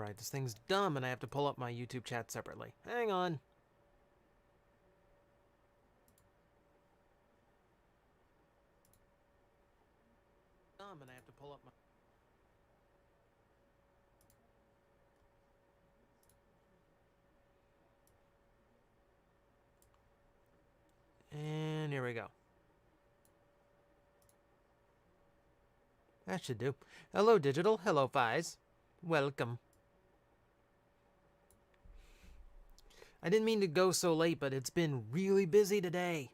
Alright, this thing's dumb and I have to pull up my YouTube chat separately. Hang on. Dumb and I have to pull up my... And here we go. That should do. Hello, Digital. Hello, Fies. Welcome. I didn't mean to go so late, but it's been really busy today.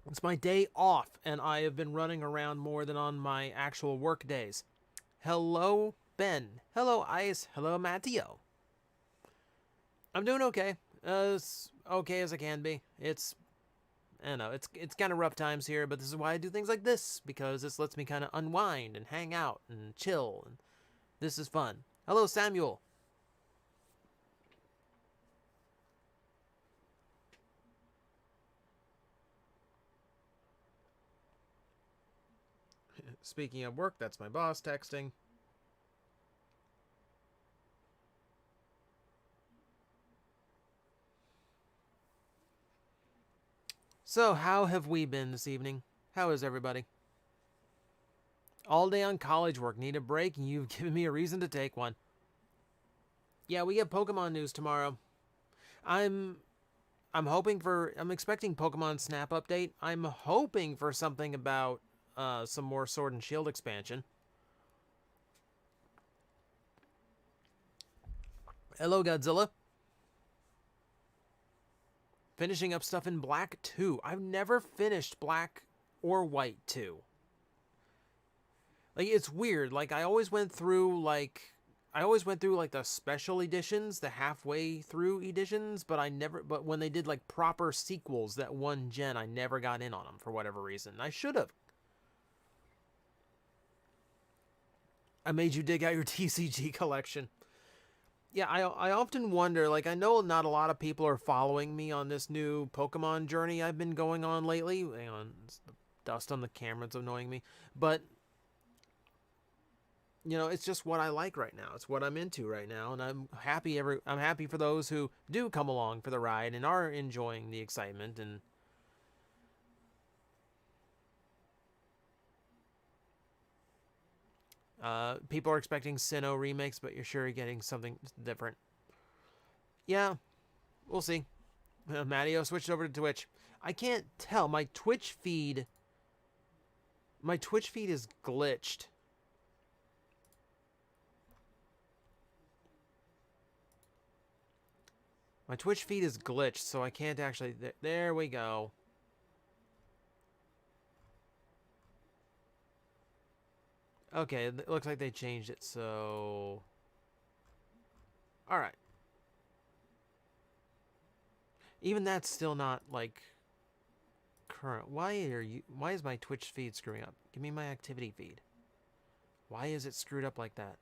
It's my day off, and I have been running around more than on my actual work days. Hello, Ben. Hello, Ice. Hello, Matteo. I'm doing okay. As okay as I can be. I don't know, it's kind of rough times here, but this is why I do things like this, because this lets me kind of unwind and hang out and chill, and this is fun. Hello, Samuel. Speaking of work, that's my boss texting. So, how have we been this evening? How is everybody? All day on college work, need a break, and you've given me a reason to take one. Yeah, we get Pokemon news tomorrow. I'm expecting Pokemon Snap update. I'm hoping for something about some more Sword and Shield expansion. Hello, Godzilla. Finishing up stuff in Black 2. I've never finished Black or White 2. Like, it's weird. Like, I always went through, like the special editions, the halfway through editions, but but when they did, like, proper sequels that one gen, I never got in on them for whatever reason. I should have. I made you dig out your TCG collection. Yeah, I often wonder, like, I know not a lot of people are following me on this new Pokemon journey I've been going on lately. Hang on, the dust on the camera, it's annoying me. But, you know, it's just what I like right now. It's what I'm into right now, and I'm happy for those who do come along for the ride and are enjoying the excitement. And people are expecting Sinnoh remakes, but you're sure you're getting something different. Yeah, we'll see. Matteo switched over to Twitch. I can't tell. My Twitch feed is glitched. My Twitch feed is glitched, so I can't actually... There we go. Okay, it looks like they changed it, so... Alright. Even that's still not, like, current. Why is my Twitch feed screwing up? Give me my activity feed. Why is it screwed up like that?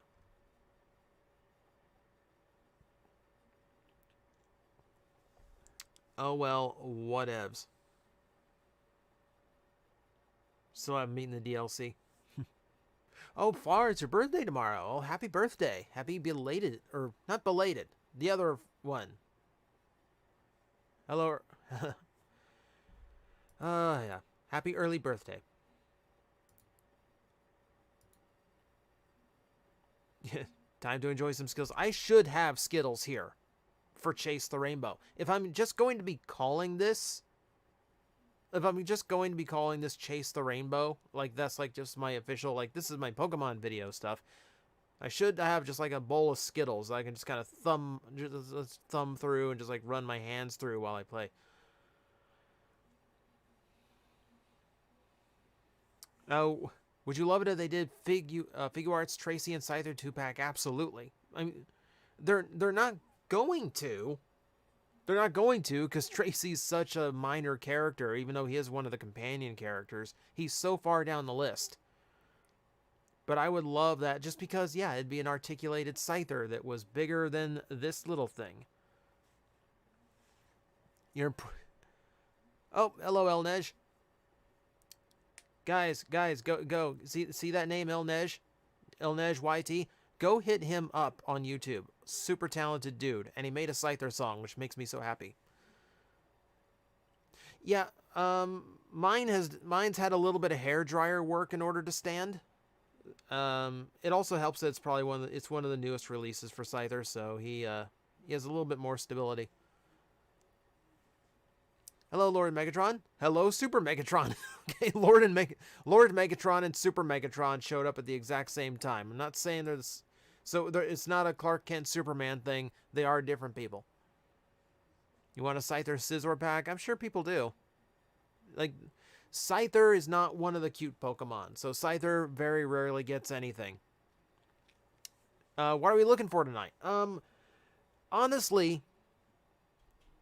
Oh well, whatevs. Still haven't beaten the DLC. Oh, Far, it's your birthday tomorrow. Oh, happy birthday. Happy belated, or not belated, the other one. Hello. Yeah. Happy early birthday. Time to enjoy some Skittles. I should have Skittles here for Chase the Rainbow. If I'm just going to be calling this... Chase the Rainbow, like, that's, like, just my official, like, this is my Pokemon video stuff, I should have just, like, a bowl of Skittles that I can just kind of thumb through and just, like, run my hands through while I play. Oh, would you love it if they did Figuarts Tracy and Scyther 2-pack? Absolutely. I mean, they're not going to. They're not going to, because Tracy's such a minor character, even though he is one of the companion characters. He's so far down the list. But I would love that, just because, yeah, it'd be an articulated Scyther that was bigger than this little thing. Oh, hello, Elnej. Guys, go. See that name, Elnej? Ilnej YT, go hit him up on YouTube. Super talented dude, and he made a Scyther song, which makes me so happy. Yeah, mine's had a little bit of hair dryer work in order to stand. It also helps that it's probably one of the newest releases for Scyther, so he has a little bit more stability. Hello, Lord Megatron. Hello, Super Megatron. Okay, Lord Megatron and Super Megatron showed up at the exact same time. I'm not saying it's not a Clark Kent Superman thing. They are different people. You want a Scyther Scizor pack? I'm sure people do. Like, Scyther is not one of the cute Pokemon, so Scyther very rarely gets anything. What are we looking for tonight? Honestly,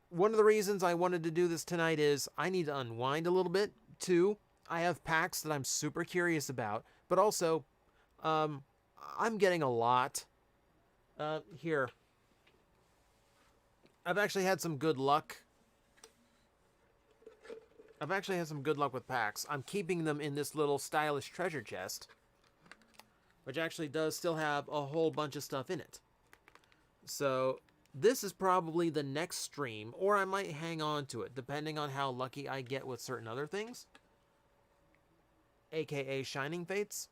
one of the reasons I wanted to do this tonight is I need to unwind a little bit. 2, I have packs that I'm super curious about, but also, I'm getting a lot. Here. I've actually had some good luck. With packs. I'm keeping them in this little stylish treasure chest, which actually does still have a whole bunch of stuff in it. So this is probably the next stream, or I might hang on to it, depending on how lucky I get with certain other things. AKA Shining Fates.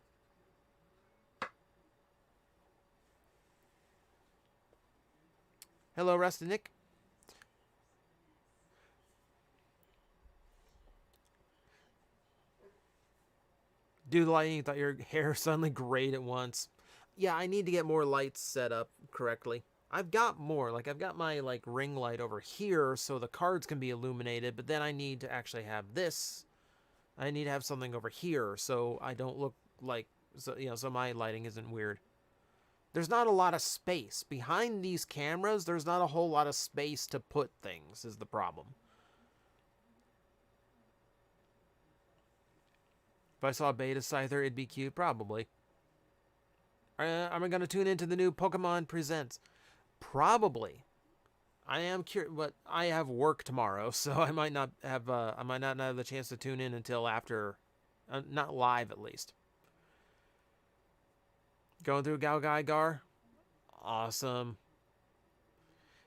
Hello, Rustinick. Dude, the lighting, thought your hair suddenly grayed at once. Yeah, I need to get more lights set up correctly. I've got more. Like, I've got my, like, ring light over here so the cards can be illuminated, but then I need to actually have this. I need to have something over here so I don't look like, so my lighting isn't weird. There's not a lot of space. Behind these cameras, there's not a whole lot of space to put things, is the problem. If I saw a beta Scyther, it'd be cute, probably. Am I going to tune into the new Pokemon Presents? Probably. I am curious, but I have work tomorrow, so I might not have the chance to tune in until after, not live at least. Going through Galgaigar? Awesome.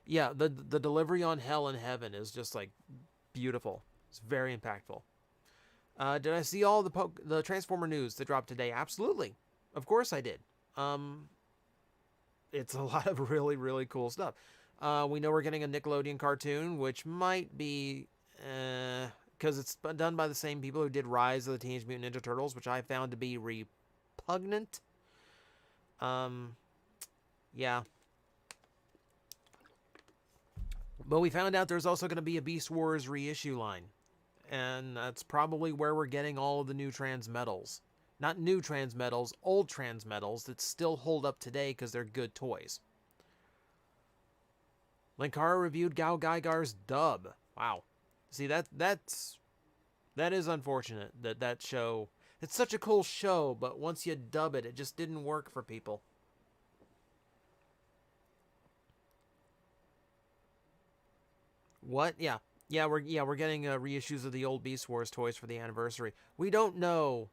Yeah, the delivery on Hell and Heaven is just, like, beautiful. It's very impactful. Did I see all the Transformer news that dropped today? Absolutely. Of course I did. It's a lot of really, really cool stuff. We know we're getting a Nickelodeon cartoon, which might be, because it's done by the same people who did Rise of the Teenage Mutant Ninja Turtles, which I found to be repugnant. Yeah. But we found out there's also going to be a Beast Wars reissue line. And that's probably where we're getting all of the new Transmetals. Not new Transmetals, old Transmetals that still hold up today because they're good toys. Linkara reviewed Galgaigar's dub. Wow. See, that is unfortunate that show... It's such a cool show, but once you dub it, it just didn't work for people. What? Yeah. Yeah, we're getting reissues of the old Beast Wars toys for the anniversary. We don't know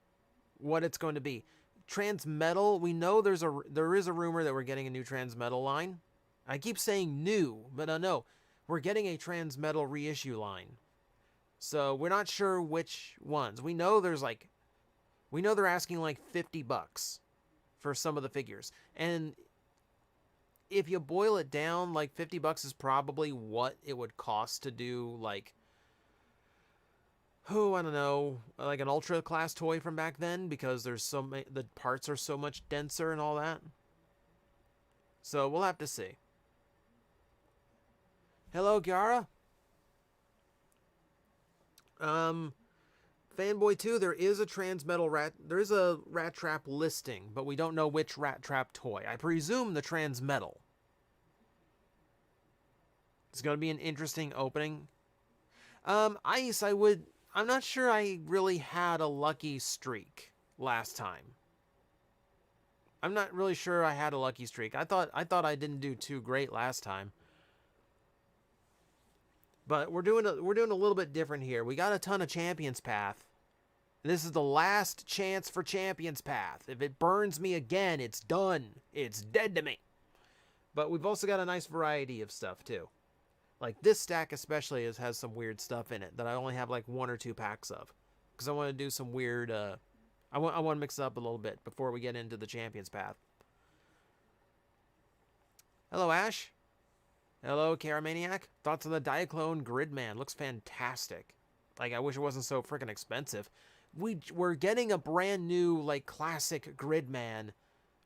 what it's going to be. Transmetal, we know there is a rumor that we're getting a new Transmetal line. I keep saying new, but no. We're getting a Transmetal reissue line. So we're not sure which ones. We know they're asking like $50 for some of the figures. And if you boil it down, like $50 is probably what it would cost to do, like, I don't know, like an Ultra class toy from back then, because there's the parts are so much denser and all that. So we'll have to see. Hello, Kiara. Fanboy 2, there is a Transmetal Rat. There is a Rat Trap listing, but we don't know which Rat Trap toy. I presume the Transmetal. It's going to be an interesting opening. Ice, I'm not sure I really had a lucky streak last time. I'm not really sure I had a lucky streak. I thought I didn't do too great last time. But we're doing a little bit different here. We got a ton of Champions Path. This is the last chance for Champions Path. If it burns me again, it's done. It's dead to me. But we've also got a nice variety of stuff, too. Like, this stack especially has some weird stuff in it that I only have, like, 1 or 2 packs of. Because I want to do some weird, I want to mix it up a little bit before we get into the Champions Path. Hello, Ash. Hello, Karamaniac. Thoughts on the Diaclone Gridman? Looks fantastic. Like, I wish it wasn't so freaking expensive. We're getting a brand new, like, classic Gridman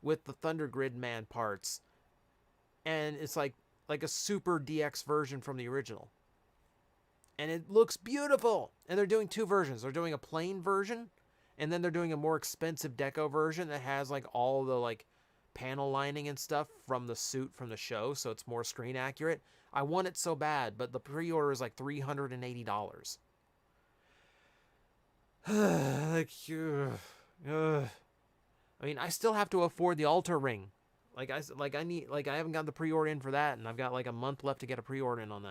with the Thunder Gridman parts. And it's like a super DX version from the original. And it looks beautiful. And they're doing 2 versions. They're doing a plain version, and then they're doing a more expensive deco version that has, like, all the, like, panel lining and stuff from the suit from the show, so it's more screen accurate. I want it so bad, but the pre-order is like $380. Like, I mean, I still have to afford the Altar Ring. I haven't got the pre-order in for that, and I've got like a month left to get a pre-order in on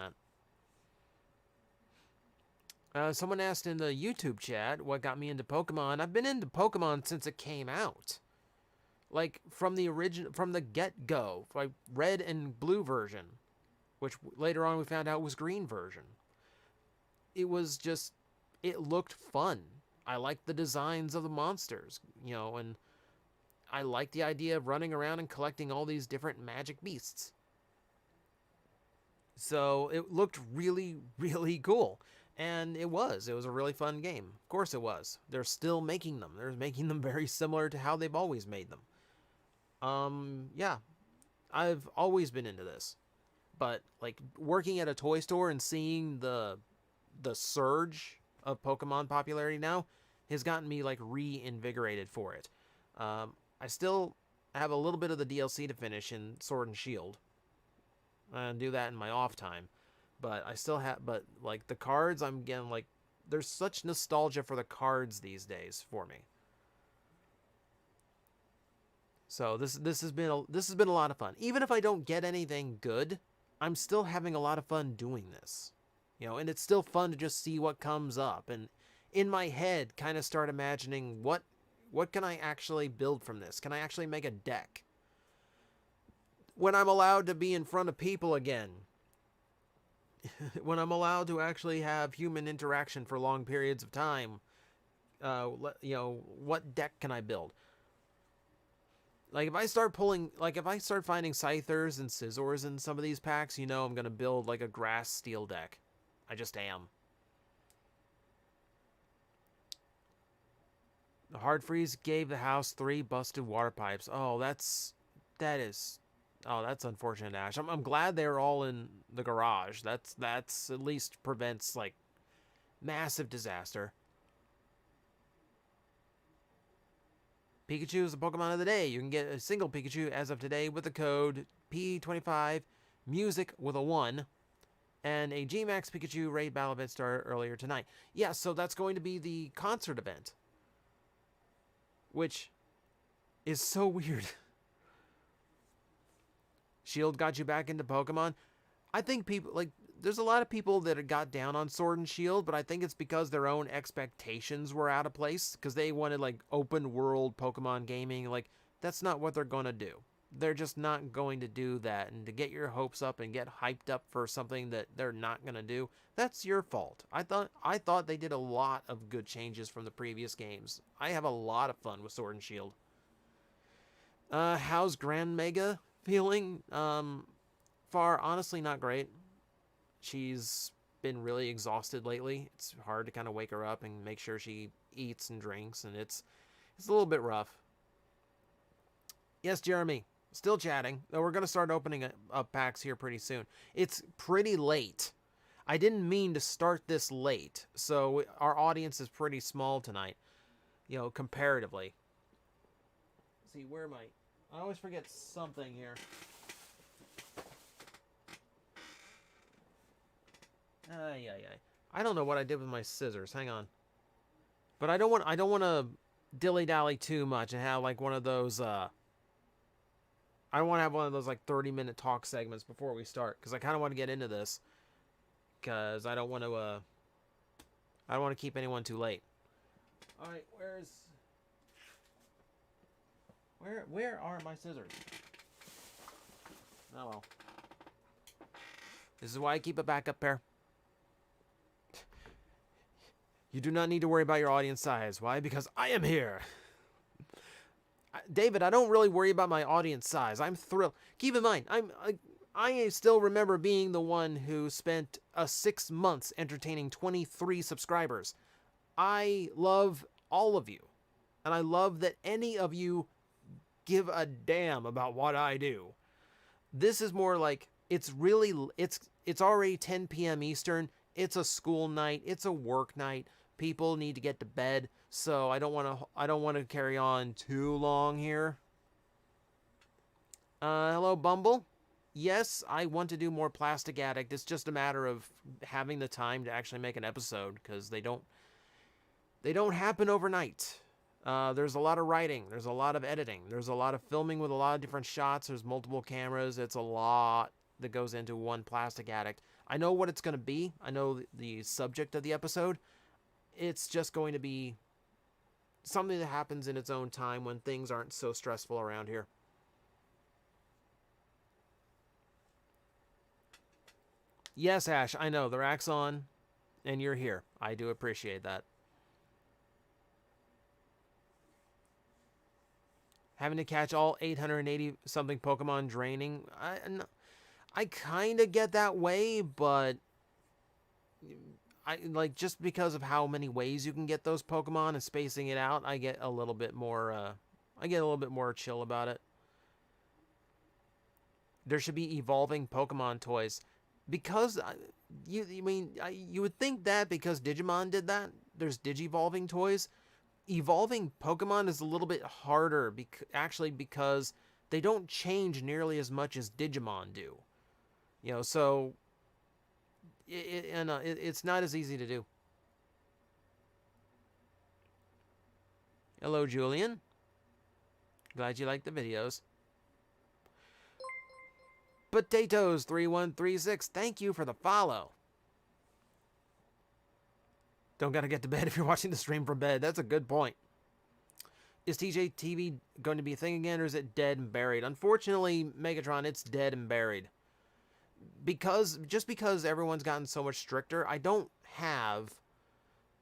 that. Someone asked in the YouTube chat what got me into Pokemon. I've been into Pokemon since it came out. Like, from the get-go, like red and blue version, which later on we found out was green version. It was just, it looked fun. I liked the designs of the monsters, you know, and I liked the idea of running around and collecting all these different magic beasts. So it looked really, really cool. And it was a really fun game. Of course it was. They're still making them. They're making them very similar to how they've always made them. Yeah, I've always been into this, but like working at a toy store and seeing the surge of Pokemon popularity now has gotten me like reinvigorated for it. I still have a little bit of the DLC to finish in Sword and Shield, and do that in my off time, but I still have, but like the cards, I'm getting like, there's such nostalgia for the cards these days for me. So this has been a lot of fun. Even if I don't get anything good, I'm still having a lot of fun doing this. You know, and it's still fun to just see what comes up, and in my head kind of start imagining what can I actually build from this? Can I actually make a deck? When I'm allowed to be in front of people again. When I'm allowed to actually have human interaction for long periods of time, you know, what deck can I build? Like, if I start finding Scythers and Scizors in some of these packs, you know I'm going to build, like, a grass steel deck. I just am. The hard freeze gave the house 3 busted water pipes. Oh, that's unfortunate, Ash. I'm glad they're all in the garage. That's at least prevents, like, massive disaster. Pikachu is the Pokemon of the day. You can get a single Pikachu as of today with the code P25, music with a 1, and a G-Max Pikachu raid battle event started earlier tonight. Yeah, so that's going to be the concert event, which is so weird. Shield got you back into Pokemon. I think people, like, there's a lot of people that got down on Sword and Shield, but I think it's because their own expectations were out of place, because they wanted, like, open world Pokemon gaming. Like, that's not what they're going to do. They're just not going to do that, and to get your hopes up and get hyped up for something that they're not going to do, that's your fault. I thought they did a lot of good changes from the previous games. I have a lot of fun with Sword and Shield. How's Grand Mega feeling? Far, honestly, not great. She's been really exhausted lately. It's hard to kind of wake her up and make sure she eats and drinks, and it's a little bit rough. Yes, Jeremy, still chatting. We're going to start opening up packs here pretty soon. It's pretty late. I didn't mean to start this late, so our audience is pretty small tonight, you know, comparatively. Let's see, where am I? I always forget something here. I don't know what I did with my scissors. Hang on. But I don't want to dilly-dally too much and have like one of those I don't want to have one of those like 30-minute talk segments before we start, cuz I kind of want to get into this, cuz I don't want to keep anyone too late. All right, where are my scissors? Oh well. This is why I keep a backup pair. You do not need to worry about your audience size. Why? Because I am here. David, I don't really worry about my audience size. I'm thrilled. Keep in mind, I still remember being the one who spent 6 months entertaining 23 subscribers. I love all of you. And I love that any of you give a damn about what I do. This is more like it's already 10 p.m. Eastern. It's a school night. It's a work night. People need to get to bed, so I don't want to carry on too long here. Hello, Bumble. Yes, I want to do more Plastic Addict. It's just a matter of having the time to actually make an episode because they don't happen overnight. There's a lot of writing. There's a lot of editing. There's a lot of filming with a lot of different shots. There's multiple cameras. It's a lot that goes into one Plastic Addict. I know what it's going to be. I know the subject of the episode. It's just going to be something that happens in its own time when things aren't so stressful around here. Yes, Ash, I know. The rack's on, and you're here. I do appreciate that. Having to catch all 880-something Pokemon draining. I kind of get that way, but just because of how many ways you can get those Pokemon and spacing it out, I get a little bit more chill about it. There should be evolving Pokemon toys. Because you would think that because Digimon did that, there's Digivolving toys. Evolving Pokemon is a little bit harder because they don't change nearly as much as Digimon do. So it's not as easy to do. Hello, Julian. Glad you like the videos. Potatoes3136, thank you for the follow. Don't gotta get to bed if you're watching the stream from bed. That's a good point. Is TJTV going to be a thing again, or is it dead and buried? Unfortunately, Megatron, it's dead and buried. Just because everyone's gotten so much stricter, I don't have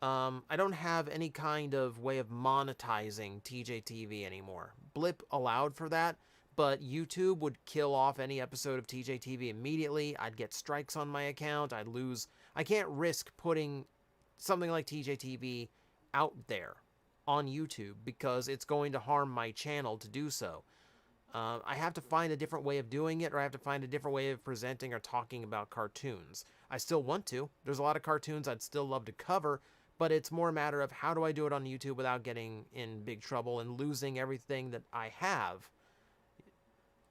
any kind of way of monetizing TJTV anymore. Blip allowed for that, but YouTube would kill off any episode of TJTV immediately. I'd get strikes on my account. I'd lose. I can't risk putting something like TJTV out there on YouTube because it's going to harm my channel to do so. I have to find a different way of doing it, or I have to find a different way of presenting or talking about cartoons. I still want to. There's a lot of cartoons I'd still love to cover, but it's more a matter of how do I do it on YouTube without getting in big trouble and losing everything that I have.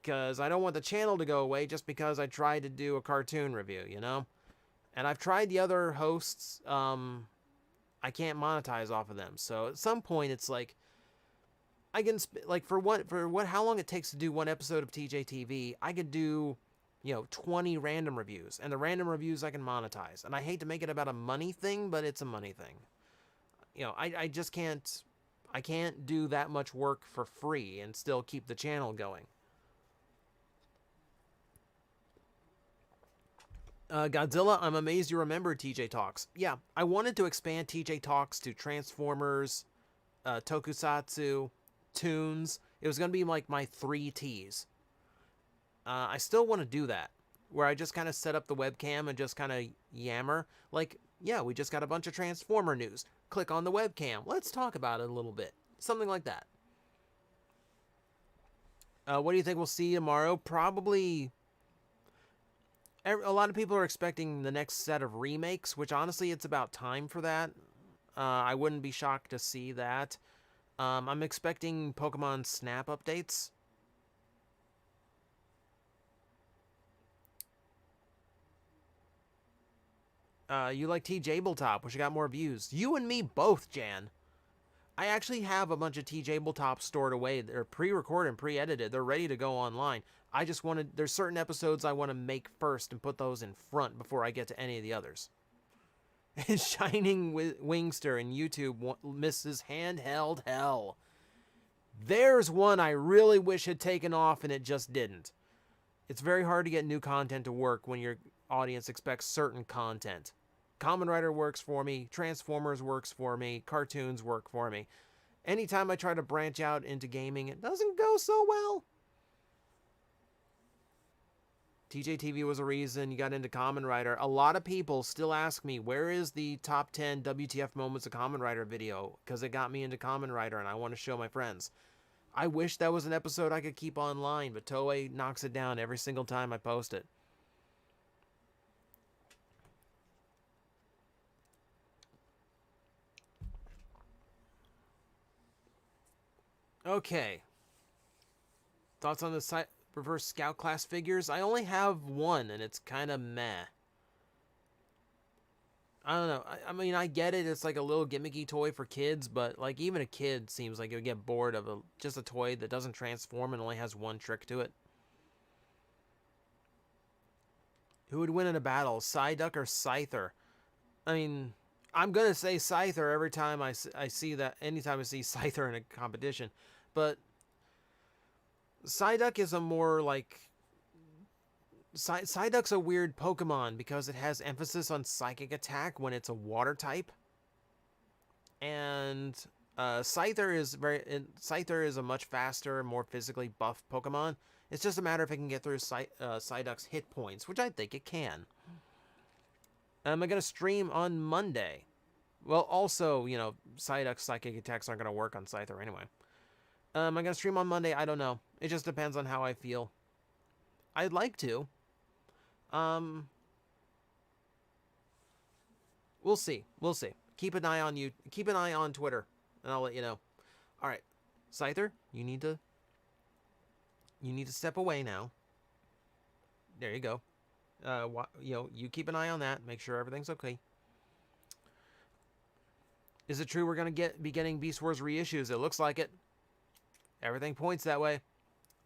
Because I don't want the channel to go away just because I tried to do a cartoon review, And I've tried the other hosts. I can't monetize off of them. So at some point, it's like I can how long it takes to do one episode of TJTV, I could do 20 random reviews, and the random reviews I can monetize. And I hate to make it about a money thing, but it's a money thing. I just can't. I can't do that much work for free and still keep the channel going. Godzilla, I'm amazed you remember TJ Talks. Yeah, I wanted to expand TJ Talks to Transformers, Tokusatsu, Toons. It was going to be like my 3 Ts. I still want to do that, where I just kind of set up the webcam and just kind of yammer. Like, yeah, we just got a bunch of Transformer news. Click on the webcam. Let's talk about it a little bit. Something like that. What do you think we'll see tomorrow? Probably a lot of people are expecting the next set of remakes, which honestly, it's about time for that. I wouldn't be shocked to see that. I'm expecting Pokemon Snap updates. You like T-Jabletop, which got more views. You and me both, Jan. I actually have a bunch of T-Jabletop stored away. They're pre-recorded and pre-edited. They're ready to go online. I just wanted... There's certain episodes I want to make first and put those in front before I get to any of the others. And Shining Wingster in YouTube misses handheld hell. There's one I really wish had taken off and it just didn't. It's very hard to get new content to work when your audience expects certain content. Kamen Rider works for me, Transformers works for me, cartoons work for me. Anytime I try to branch out into gaming, it doesn't go so well. TJTV was a reason you got into Kamen Rider. A lot of people still ask me, where is the top 10 WTF moments of Kamen Rider video? Because it got me into Kamen Rider and I want to show my friends. I wish that was an episode I could keep online, but Toei knocks it down every single time I post it. Okay. Thoughts on the reverse scout class figures? I only have one, and it's kind of meh. I don't know. I mean, I get it. It's like a little gimmicky toy for kids, but like even a kid seems like it would get bored of just a toy that doesn't transform and only has one trick to it. Who would win in a battle, Psyduck or Scyther? I mean, I'm going to say Scyther every time I see that, anytime I see Scyther in a competition. But Psyduck is a more like... Psyduck's a weird Pokemon because it has emphasis on psychic attack when it's a water type. And Scyther is a much faster, more physically buff Pokemon. It's just a matter if it can get through Psyduck's hit points, which I think it can. Am I going to stream on Monday? Well, also, you know, Psyduck's psychic attacks aren't going to work on Scyther anyway. Am I going to stream on Monday? I don't know. It just depends on how I feel. I'd like to. We'll see. We'll see. Keep an eye on you. Keep an eye on Twitter, and I'll let you know. All right, Scyther, you need to step away now. There you go. You keep an eye on that. Make sure everything's okay. Is it true we're gonna be getting Beast Wars reissues? It looks like it. Everything points that way.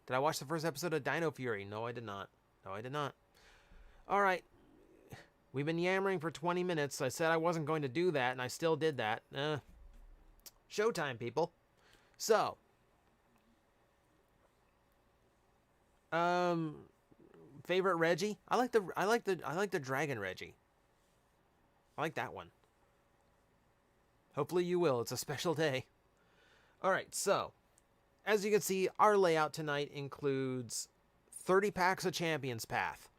Did I watch the first episode of Dino Fury? No, I did not. No, I did not. All right. We've been yammering for 20 minutes. I said I wasn't going to do that, and I still did that. Showtime, people. So, favorite Reggie? I like the Dragon Reggie. I like that one. Hopefully you will. It's a special day. All right, so as you can see, our layout tonight includes 30 packs of Champions Path.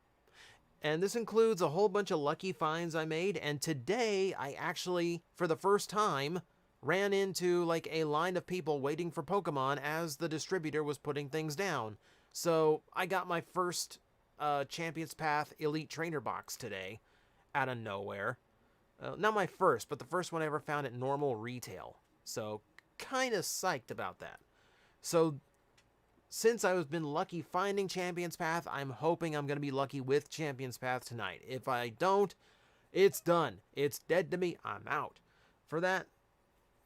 And this includes a whole bunch of lucky finds I made. And today, I actually, for the first time, ran into like a line of people waiting for Pokemon as the distributor was putting things down. So I got my first Champions Path Elite Trainer box today out of nowhere. Not my first, but the first one I ever found at normal retail. So kind of psyched about that. So since I've been lucky finding Champions Path, I'm hoping I'm going to be lucky with Champions Path tonight. If I don't, it's done. It's dead to me. I'm out. For that,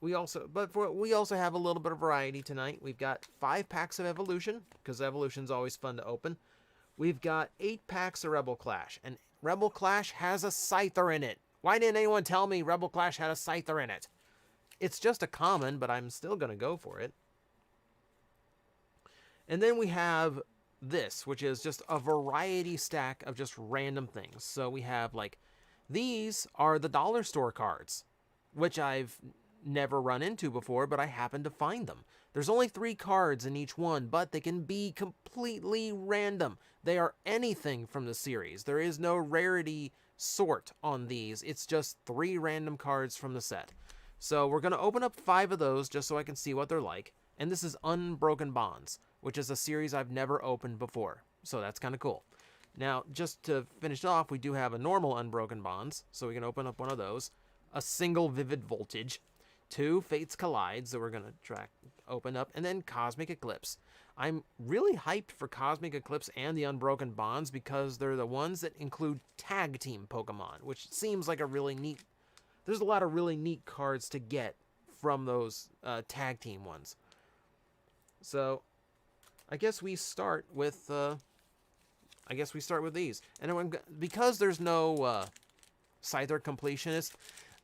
we also have a little bit of variety tonight. We've got 5 packs of Evolution, because Evolution's always fun to open. We've got 8 packs of Rebel Clash, and Rebel Clash has a Scyther in it. Why didn't anyone tell me Rebel Clash had a Scyther in it? It's just a common, but I'm still going to go for it. And then we have this, which is just a variety stack of just random things. So we have, like, these are the dollar store cards, which I've never run into before, but I happen to find them. There's only 3 cards in each one, but they can be completely random. They are anything from the series. There is no rarity sort on these. It's just 3 random cards from the set. So we're going to open up 5 of those just so I can see what they're like. And this is Unbroken Bonds, which is a series I've never opened before. So that's kind of cool. Now, just to finish off, we do have a normal Unbroken Bonds, so we can open up one of those. A single Vivid Voltage. 2 Fates Collides that we're going to open up. And then Cosmic Eclipse. I'm really hyped for Cosmic Eclipse and the Unbroken Bonds because they're the ones that include tag team Pokemon, which seems like a really neat... There's a lot of really neat cards to get from those tag team ones. So, I guess we start with these. And because there's no Scyther completionist.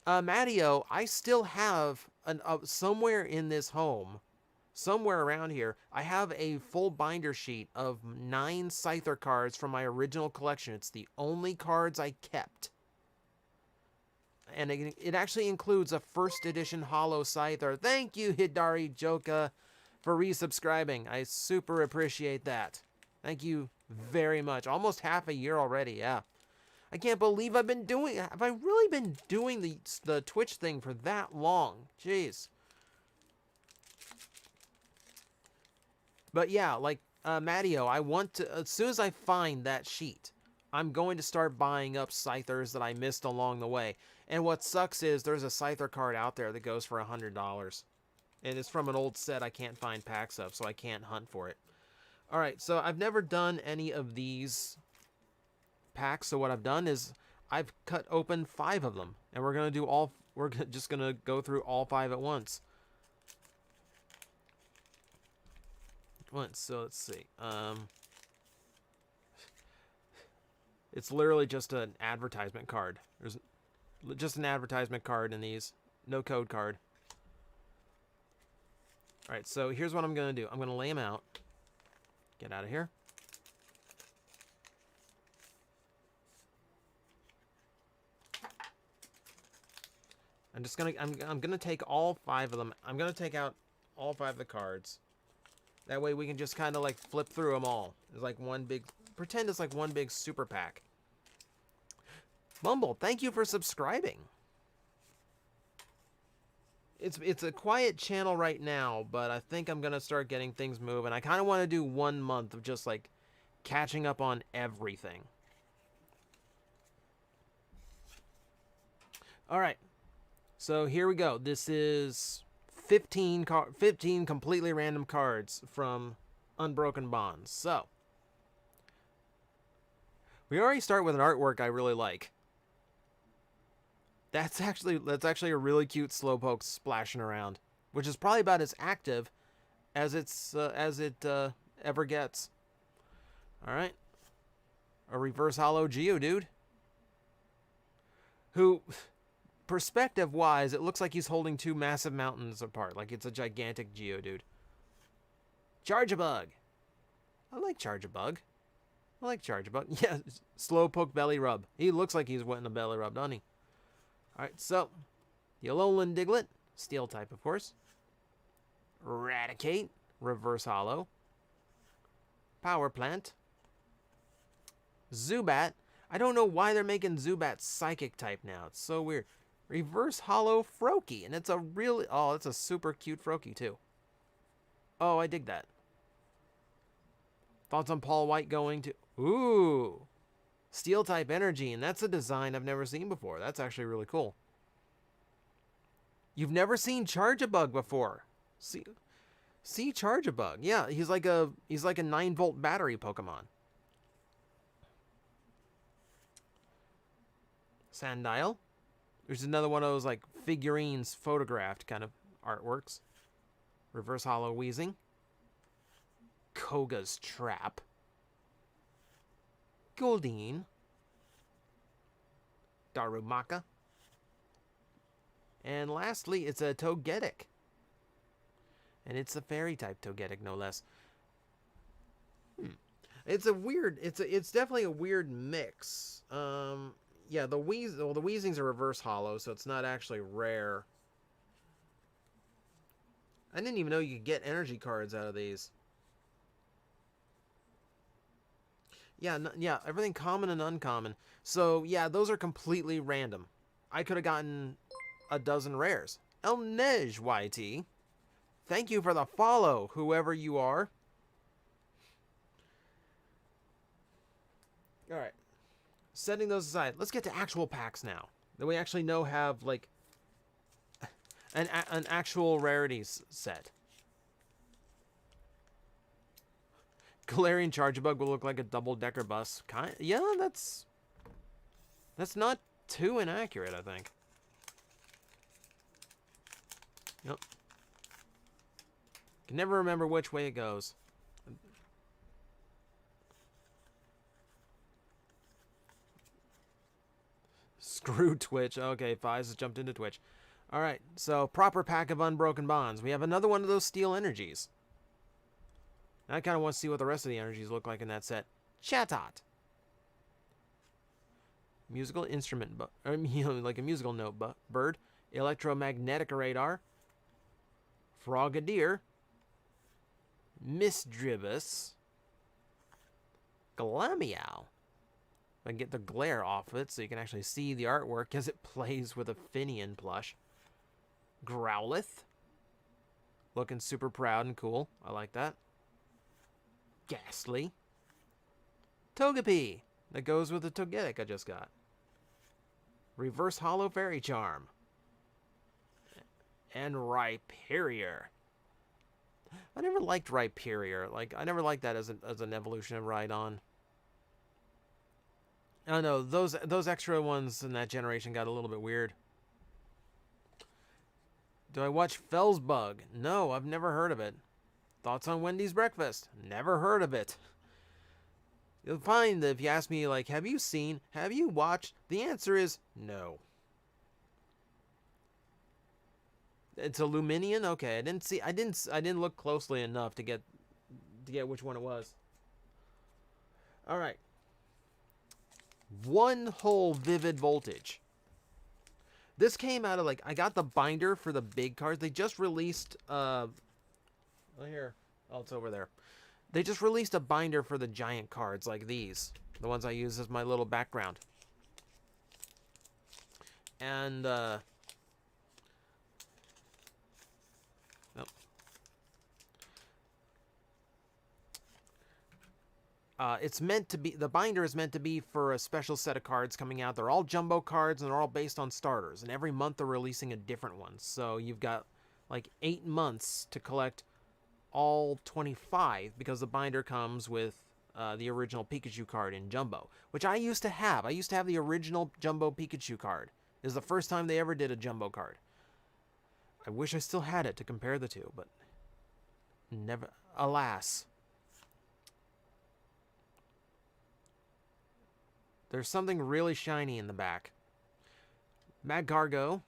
Mattio, I still have somewhere in this home, somewhere around here, I have a full binder sheet of 9 Scyther cards from my original collection. It's the only cards I kept. And it actually includes a first edition Holo Scyther. Thank you, Hidari Joka, for resubscribing. I super appreciate that. Thank you very much. Almost half a year already, yeah. I can't believe I've been doing... Have I really been doing the Twitch thing for that long? Jeez. But yeah, like, Mattio, I want to... As soon as I find that sheet, I'm going to start buying up Scythers that I missed along the way. And what sucks is there's a Scyther card out there that goes for $100. And it's from an old set I can't find packs of, so I can't hunt for it. Alright, so I've never done any of these packs, so what I've done is I've cut open 5 of them. And we're going to do all... We're just going to go through all 5 at once. So let's see. It's literally just an advertisement card. There's just an advertisement card in these. No code card. Alright, so here's what I'm going to do. I'm going to lay them out. Get out of here. I'm gonna take all 5 of them. I'm gonna take out all 5 of the cards. That way we can just kind of like flip through them all. It's like one big... Pretend it's like one big super pack. Mumble, thank you for subscribing. It's a quiet channel right now, but I think I'm going to start getting things moving. I kind of want to do 1 month of just like catching up on everything. All right. So here we go. This is 15 completely random cards from Unbroken Bonds. So we already start with an artwork I really like. That's actually a really cute Slowpoke splashing around, which is probably about as active as it ever gets. All right, a reverse holo Geodude, who, perspective-wise, it looks like he's holding 2 massive mountains apart, like it's a gigantic Geodude. Charjabug. I like Charjabug. Yeah, Slowpoke belly rub. He looks like he's wanting a belly rub, doesn't he? Alright, so, the Alolan Diglett, Steel type, of course. Raticate, reverse holo. Power Plant. Zubat. I don't know why they're making Zubat Psychic type now. It's so weird. Reverse holo Froakie, and it's a really... Oh, it's a super cute Froakie, too. Oh, I dig that. Thoughts on Paul White going to... Ooh! Steel type energy, and that's a design I've never seen before. That's actually really cool. You've never seen Charjabug before. See Charjabug. Yeah, he's like a 9-volt battery Pokemon. Sandile. There's another one of those like figurines photographed kind of artworks. Reverse holo Weezing. Koga's Trap. Goldeen. Darumaka. And lastly, it's a Togetic. And it's a fairy type Togetic, no less. It's definitely a weird mix. Yeah, the Weezing's a reverse holo, so it's not actually rare. I didn't even know you could get energy cards out of these. Yeah, everything common and uncommon. So, yeah, those are completely random. I could have gotten a dozen rares. Elnej YT. Thank you for the follow, whoever you are. Alright. Setting those aside, let's get to actual packs now. That we actually know have, like, an actual rarities set. Galarian Charjabug will look like a double-decker bus. Yeah, that's not too inaccurate, I think. Yep. Can never remember which way it goes. through Twitch. Okay, Fies has jumped into Twitch. All right, so proper pack of Unbroken Bonds. We have another one of those Steel Energies. I kind of want to see what the rest of the energies look like in that set. Chatot. Musical instrument, or, you know, like a musical note bird. Electromagnetic radar. Frogadier. Misdribus. Glameow. I get the glare off of it so you can actually see the artwork as it plays with a Finian plush. Growlithe. Looking super proud and cool. I like that. Ghastly. Togepi. That goes with the Togetic I just got. Reverse Hollow Fairy Charm. And Rhyperior. I never liked Rhyperior. Like, I never liked that as an evolution of Rhydon. I don't know, those extra ones in that generation got a little bit weird. Do I watch Fellsbug? No, I've never heard of it. Thoughts on Wendy's Breakfast? Never heard of it. You'll find that if you ask me, like, have you watched? The answer is no. It's a Luminion? Okay, I didn't look closely enough to get which one it was. All right. One whole Vivid Voltage. This came out of, like, I got the binder for the big cards. They just released, here. Oh, it's over there. They just released a binder for the giant cards like these. The ones I use as my little background. And, it's meant to be, the binder is meant to be for a special set of cards coming out. They're all jumbo cards and they're all based on starters. And every month they're releasing a different one. So you've got like 8 months to collect all 25 because the binder comes with the original Pikachu card in jumbo, which I used to have. I used to have the original jumbo Pikachu card. It was the first time they ever did a jumbo card. I wish I still had it to compare the two, but never, alas. There's something really shiny in the back. Magcargo.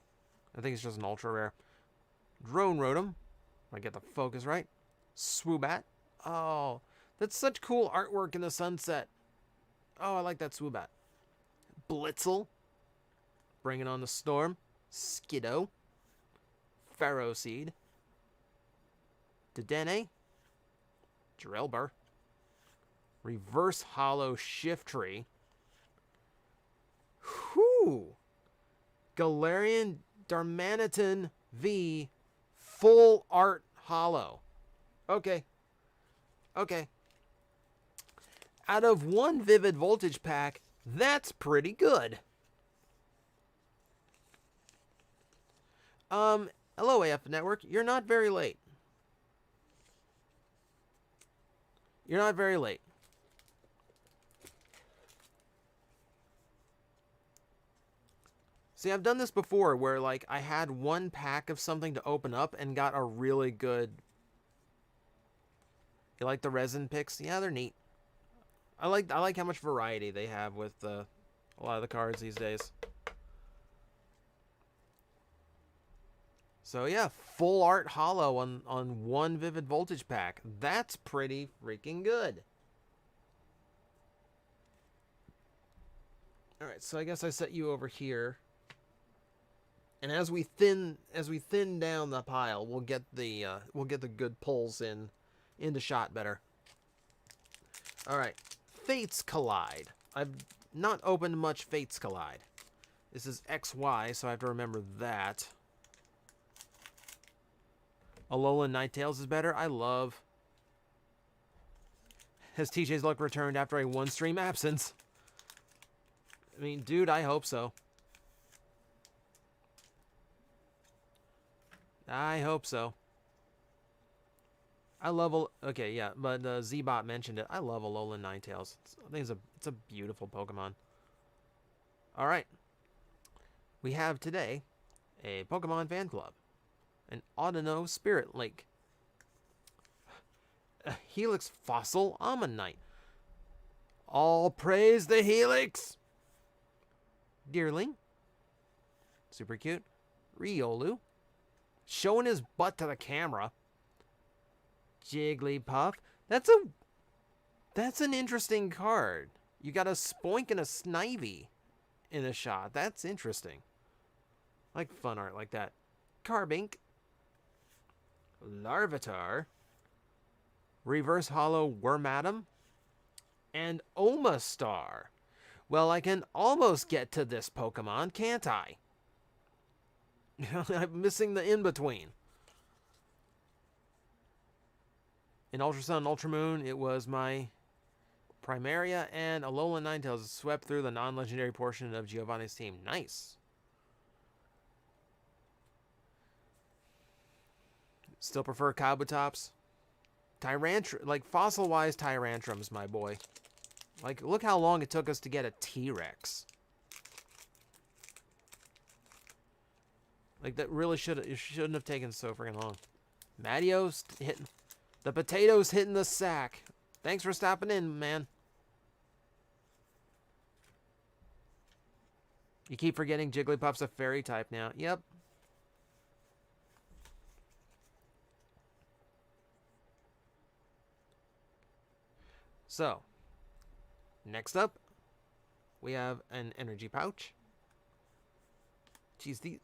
I think it's just an ultra rare. Drone Rotom. If I get the focus right. Swoobat. Oh, that's such cool artwork in the sunset. Oh, I like that Swoobat. Blitzel. Bringing on the storm. Skiddo. Ferroseed. Dedenne. Drillbur. Reverse Hollow Shiftry. Whew. Galarian Darmanitan V Full Art Hollow. Okay. Okay. Out of one Vivid Voltage pack, that's pretty good. Hello AF Network. You're not very late. You're not very late. See, I've done this before where, like, I had one pack of something to open up and got a really good... You like the resin picks? Yeah, they're neat. I like how much variety they have with a lot of the cards these days. So yeah, full art hollow on one Vivid Voltage pack. That's pretty freaking good. All right, so I guess I set you over here. And as we thin down the pile, we'll get the good pulls into shot better. All right, Fates Collide. I've not opened much Fates Collide. This is XY, so I have to remember that. Alolan Ninetales is better. I love. Has TJ's luck returned after a one-stream absence? I mean, dude, I hope so. I hope so. I love... Okay, yeah, but Z-Bot mentioned it. I love Alolan Ninetales. I think it's a beautiful Pokemon. Alright. We have today a Pokemon fan club. An Audino Spirit Link. A Helix Fossil Ammonite. All praise the Helix! Deerling. Super cute. Riolu. Showing his butt to the camera. Jigglypuff. That's an interesting card. You got a Spoink and a Snivy in a shot. That's interesting. I like fun art like that. Carbink. Larvitar. Reverse Hollow Wormadam. And Omastar. Well, I can almost get to this Pokemon, can't I? I'm missing the in-between. In Ultra Sun and Ultra Moon, it was my Primaria and Alolan Ninetales swept through the non-legendary portion of Giovanni's team. Nice. Still prefer Kabutops. Tyrantrum, like fossil-wise Tyrantrums, my boy. Like, look how long it took us to get a T-Rex. Like, that really shouldn't have taken so freaking long. Matio's hitting... The potato's hitting the sack. Thanks for stopping in, man. You keep forgetting Jigglypuff's a fairy type now. Yep. So, next up, we have an energy pouch. Jeez, the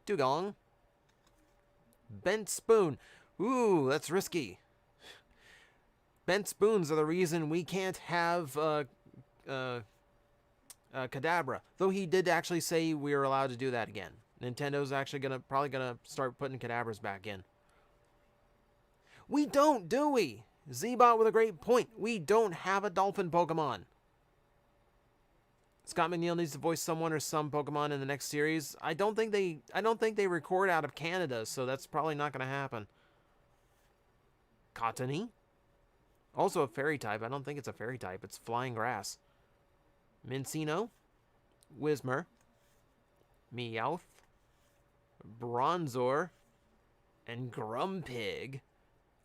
Dugong. Bent spoon. Ooh, that's risky. Bent spoons are the reason we can't have Kadabra. Though he did actually say we were allowed to do that again. Nintendo's actually probably gonna start putting Kadabras back in. We don't, do we? Z-Bot with a great point. We don't have a dolphin Pokemon. Scott McNeil needs to voice someone or some Pokemon in the next series. I don't think they record out of Canada, so that's probably not going to happen. Cottony. Also a fairy type. I don't think it's a fairy type. It's flying grass. Mincino. Whismur. Meowth. Bronzor. And Grumpig.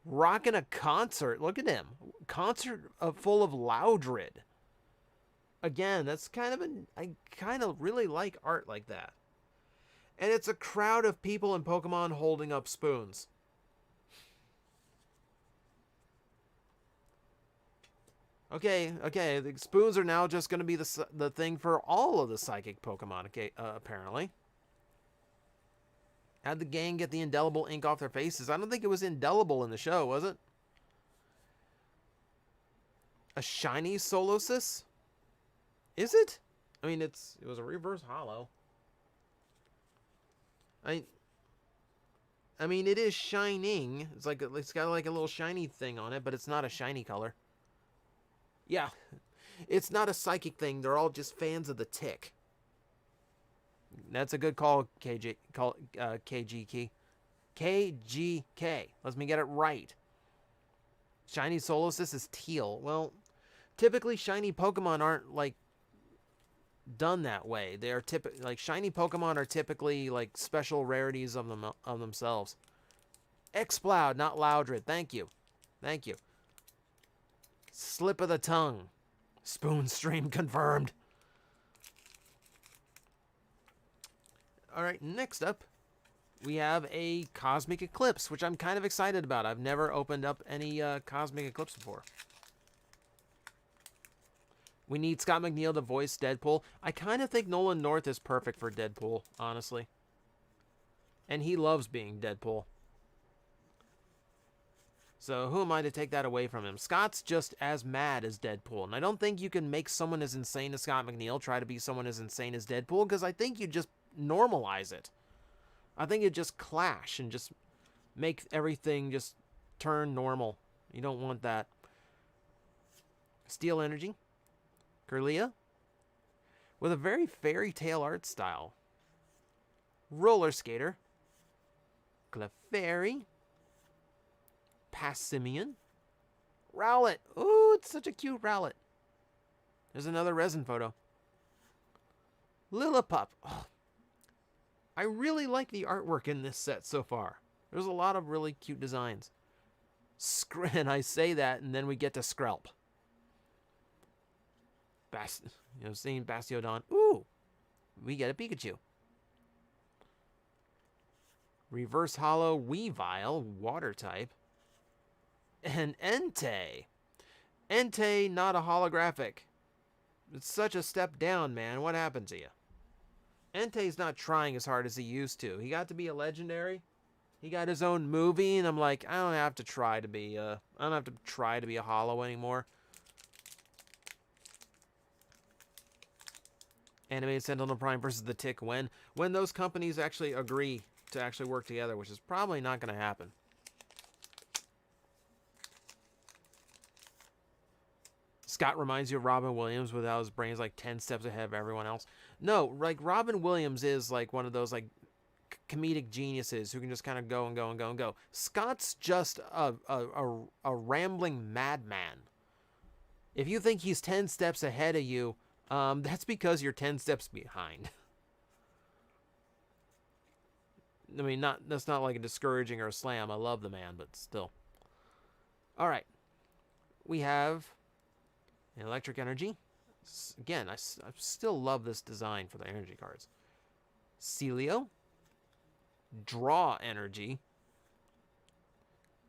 Rocking a concert. Look at him. Concert full of Loudred. Again, that's kind of I kind of really like art like that. And it's a crowd of people in Pokemon holding up spoons. Okay, the spoons are now just going to be the thing for all of the psychic Pokemon, apparently. How'd the gang get the indelible ink off their faces? I don't think it was indelible in the show, was it? A shiny Solosis? Is it? I mean, it was a reverse hollow. I mean, it is shining. It's got like a little shiny thing on it, but it's not a shiny color. Yeah, it's not a psychic thing. They're all just fans of the tick. That's a good call, KGK. KGK. Let me get it right. Shiny Solosis is teal. Well, typically shiny Pokemon aren't like done that way. They are like shiny Pokemon are typically like special rarities of themselves. Exploud, not Loudred. Thank you. Thank you. Slip of the tongue. Spoon stream confirmed. All right, next up, we have a Cosmic Eclipse, which I'm kind of excited about. I've never opened up any Cosmic Eclipse before. We need Scott McNeil to voice Deadpool. I kind of think Nolan North is perfect for Deadpool, honestly. And he loves being Deadpool. So who am I to take that away from him? Scott's just as mad as Deadpool. And I don't think you can make someone as insane as Scott McNeil try to be someone as insane as Deadpool, because I think you just normalize it. I think you just clash and just make everything just turn normal. You don't want that. Steel Energy. Kirlia. With a very fairy tale art style. Roller Skater. Clefairy. Passimian. Rowlet. Ooh, it's such a cute Rowlet. There's another resin photo. Lillipup. Oh, I really like the artwork in this set so far. There's a lot of really cute designs. And I say that, and then we get to Skrelp. Seeing Bastiodon. Ooh, we get a Pikachu. Reverse Hollow Weavile, Water type. And Entei. Entei, not a holographic. It's such a step down, man. What happened to you? Entei's not trying as hard as he used to. He got to be a legendary. He got his own movie, and I'm like, I don't have to try to be a holo anymore. Animated Sentinel Prime versus the Tick when those companies actually agree to actually work together, which is probably not going to happen. Scott reminds you of Robin Williams without his brains like 10 steps ahead of everyone else. No, like Robin Williams is like one of those like comedic geniuses who can just kind of go and go and go and go. Scott's just a rambling madman. If you think he's 10 steps ahead of you, that's because you're 10 steps behind. I mean, that's not like a discouraging or a slam. I love the man, but still. All right. We have an electric energy. Again, I still love this design for the energy cards. Celio. Draw energy.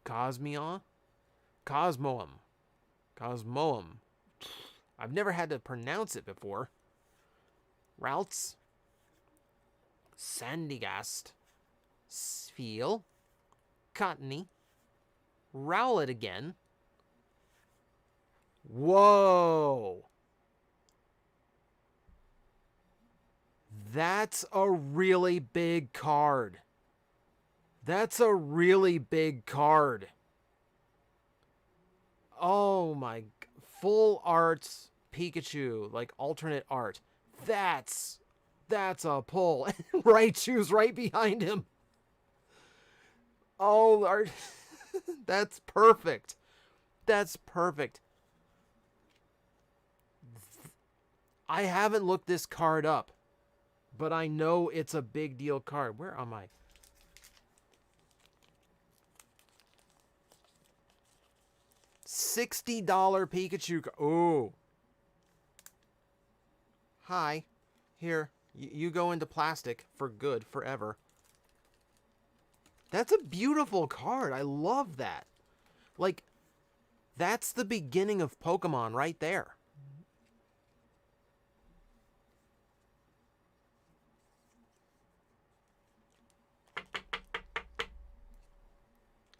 Cosmoem. I've never had to pronounce it before. Ralts. Sandygast. Spheal. Cottony. Rowlet again. Whoa! That's a really big card. That's a really big card. Oh my... Full art Pikachu, like alternate art. That's a pull. Raichu's right behind him. Oh, art. That's perfect. That's perfect. I haven't looked this card up, but I know it's a big deal card. Where am I? $60 Pikachu. Oh. Hi. Here. You go into plastic for good, forever. That's a beautiful card. I love that. Like, that's the beginning of Pokemon right there.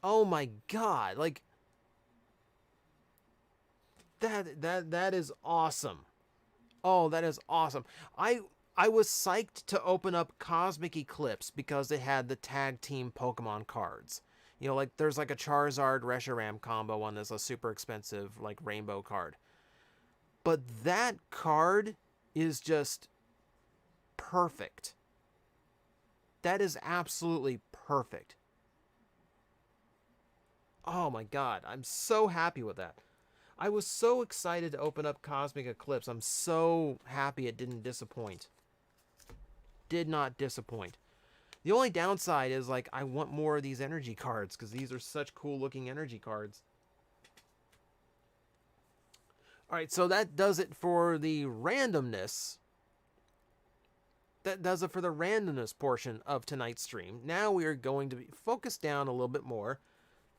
Oh my god. Like, that is awesome. Oh, that is awesome. I was psyched to open up Cosmic Eclipse because it had the tag team Pokemon cards. You know, like there's like a Charizard Reshiram combo one that's a super expensive like rainbow card. But that card is just perfect. That is absolutely perfect. Oh my god, I'm so happy with that. I was so excited to open up Cosmic Eclipse. I'm so happy it didn't disappoint. Did not disappoint. The only downside is, like, I want more of these energy cards because these are such cool looking energy cards. Alright, so that does it for the randomness. That does it for the randomness portion of tonight's stream. Now we are going to be focused down a little bit more.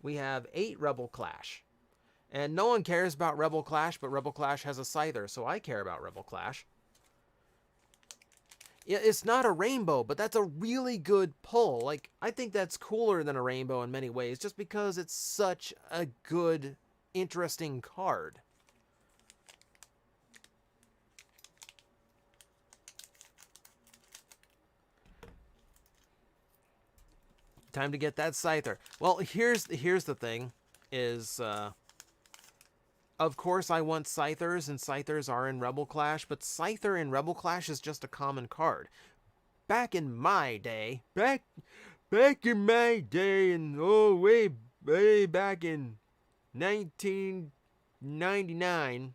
We have 8 Rebel Clash. And no one cares about Rebel Clash, but Rebel Clash has a Scyther, so I care about Rebel Clash. It's not a rainbow, but that's a really good pull. Like, I think that's cooler than a rainbow in many ways, just because it's such a good, interesting card. Time to get that Scyther. Well, here's the thing, is, of course I want Scythers, and Scythers are in Rebel Clash, but Scyther in Rebel Clash is just a common card. Back in my day, and oh, way back in 1999,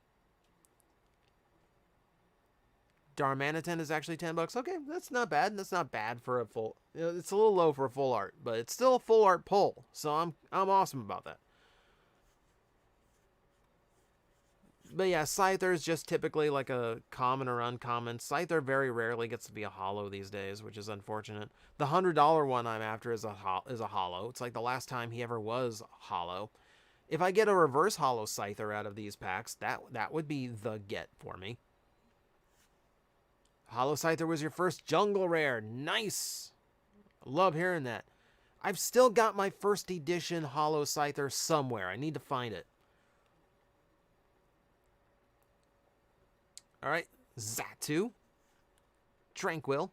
Darmanitan is actually $10. Okay, that's not bad. That's not bad for a full. It's a little low for a full art, but it's still a full art pull. So I'm awesome about that. But yeah, Scyther is just typically like a common or uncommon. Scyther very rarely gets to be a holo these days, which is unfortunate. The $100 one I'm after is a holo. It's like the last time he ever was holo. If I get a reverse holo Scyther out of these packs, that would be the get for me. Holo Scyther was your first jungle rare. Nice. Love hearing that. I've still got my first edition holo Scyther somewhere. I need to find it. Alright, Xatu, Tranquil,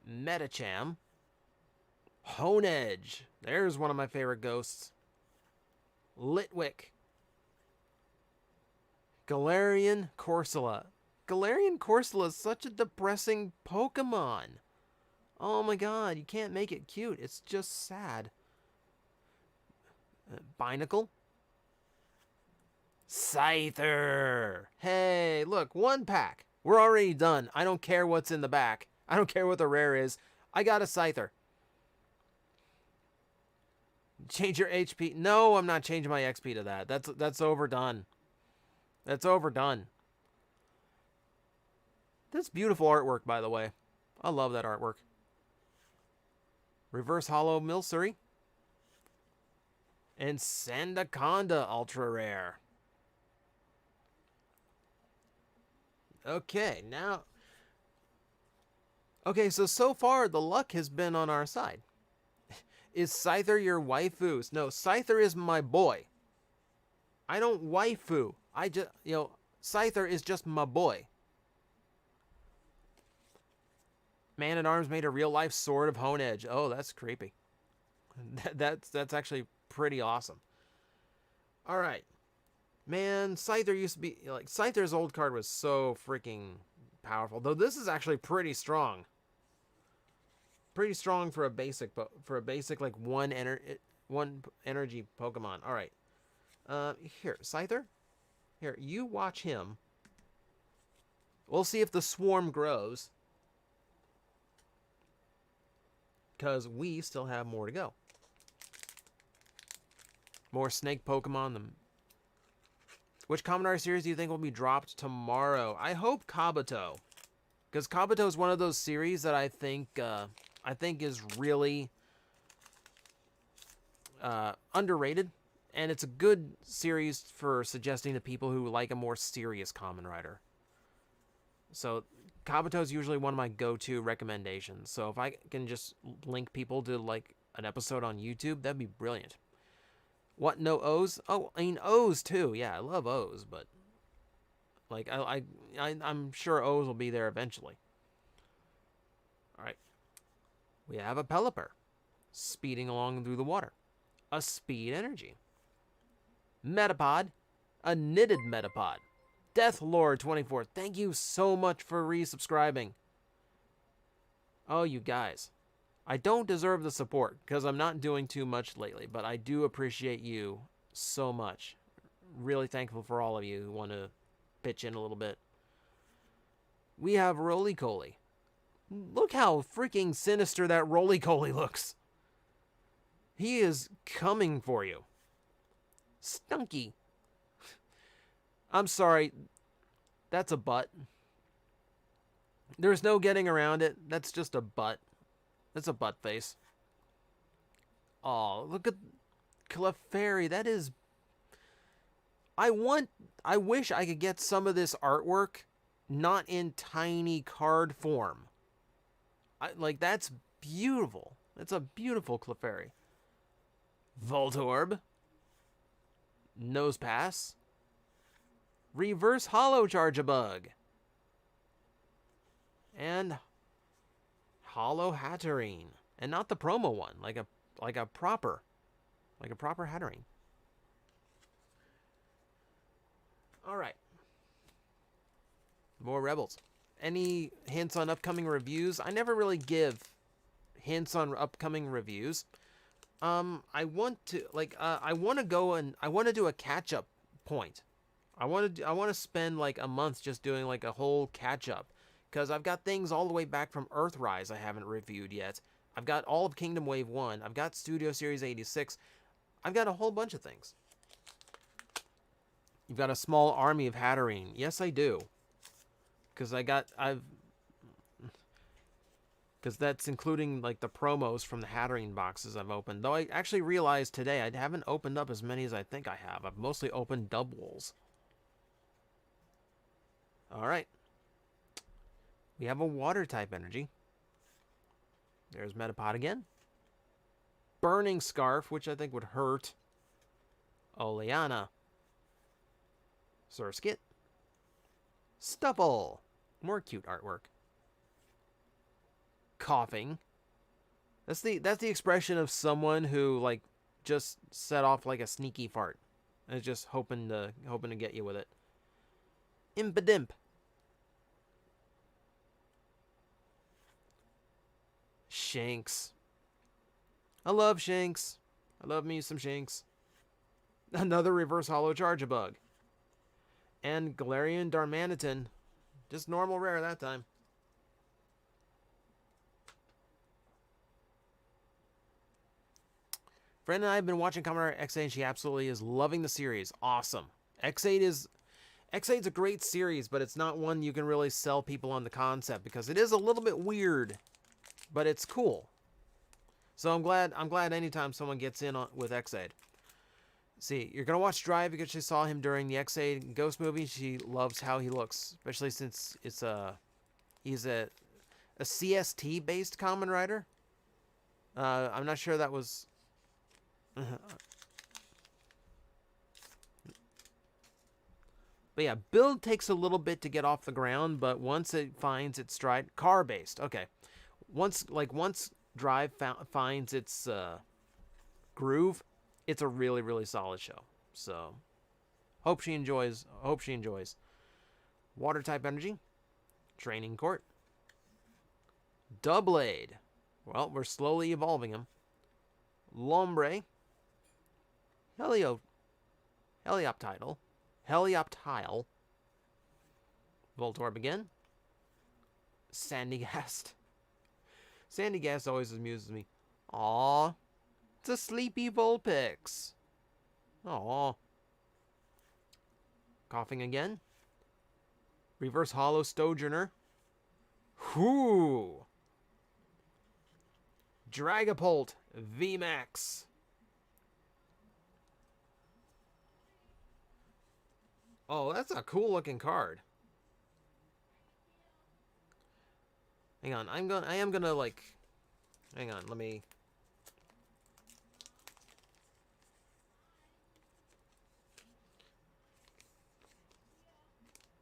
Metacham, Honedge. There's one of my favorite ghosts. Litwick, Galarian Corsola. Galarian Corsola is such a depressing Pokemon. Oh my god, you can't make it cute. It's just sad. Binacle. Scyther. Hey, look, one pack. We're already done. I don't care what's in the back. I don't care what the rare is. I got a Scyther. Change your HP. No, I'm not changing my XP to that. That's overdone. That's overdone. That's beautiful artwork, by the way. I love that artwork. Reverse Holo Milcery. And Sandaconda Ultra Rare. Okay, now... Okay, so far, the luck has been on our side. Is Scyther your waifu? No, Scyther is my boy. I don't waifu. I just, Scyther is just my boy. Man-at-Arms made a real-life Sword of Honedge. Oh, that's creepy. That's actually pretty awesome. All right. Man, Scyther used to be... Like, Scyther's old card was so freaking powerful. Though this is actually pretty strong. Pretty strong for a basic, like, one energy Pokemon. All right. Here, Scyther. Here, you watch him. We'll see if the swarm grows. Because we still have more to go. More snake Pokemon. Which Common Rare series do you think will be dropped tomorrow? I hope Kabuto. Because Kabuto is one of those series that I think is really underrated. And it's a good series for suggesting to people who like a more serious Common Rider. So Kabuto is usually one of my go-to recommendations. So if I can just link people to like an episode on YouTube, that'd be brilliant. What, no O's? Oh, I mean O's too. Yeah, I love O's, but like I'm sure O's will be there eventually. All right. We have a Pelipper speeding along through the water. A Speed Energy. Metapod. A Knitted Metapod. Deathlord24. Thank you so much for resubscribing. Oh, you guys. I don't deserve the support because I'm not doing too much lately, but I do appreciate you so much. Really thankful for all of you who want to pitch in a little bit. We have Roly-Coly. Look how freaking sinister that Roly-Coly looks. He is coming for you. Stunky. I'm sorry. That's a butt. There's no getting around it. That's just a butt. That's a butt face. Oh, look at Clefairy. That is... I wish I could get some of this artwork not in tiny card form. Like, that's beautiful. That's a beautiful Clefairy. Voltorb. Nosepass. Reverse Holo Charge-a-Bug. And Holo Hatterene. And not the promo one, like a proper Hatterene. Alright. More Rebels. Any hints on upcoming reviews? I never really give hints on upcoming reviews. I want to do a catch-up point. I want to spend like a month just doing like a whole catch-up. Because I've got things all the way back from Earthrise I haven't reviewed yet. I've got all of Kingdom Wave 1. I've got Studio Series 86. I've got a whole bunch of things. You've got a small army of Hatterene. Yes, I do. Because because that's including like the promos from the Hatterene boxes I've opened. Though I actually realized today I haven't opened up as many as I think I have. I've mostly opened doubles. Alright. We have a water type energy. There's Metapod again. Burning Scarf, which I think would hurt. Oleana. Surskit. Stubble. More cute artwork. Coughing. That's the expression of someone who like just set off like a sneaky fart and is just hoping to get you with it. Impidimp. Shanks. I love Shanks. I love me some Shanks. Another reverse hollow Charge-a-Bug. And Galarian Darmanitan. Just normal rare that time. Friend and I have been watching Kamen Rider X8 and she absolutely is loving the series. Awesome. X8's a great series, but it's not one you can really sell people on the concept because it is a little bit weird, but it's cool. So I'm glad anytime someone gets in with X8. See, you're gonna watch Drive because she saw him during the X8 Ghost movie. She loves how he looks, especially since he's a CST based Kamen Rider. I'm not sure that was. But yeah, build takes a little bit to get off the ground, but once it finds its stride, car based. Okay, once Drive finds its groove, it's a really, really solid show. So, hope she enjoys. Water type energy, Training Court, Doublade. Well, we're slowly evolving him. Lombre, Helioptile, Voltorb again, Sandygast. Sandygast always amuses me. Aww. It's a sleepy Vulpix. Aww. Coughing again. Reverse Hollow Stojourner. Whoo! Dragapult VMAX. Oh, that's a cool looking card. Hang on, I am gonna like, hang on, let me.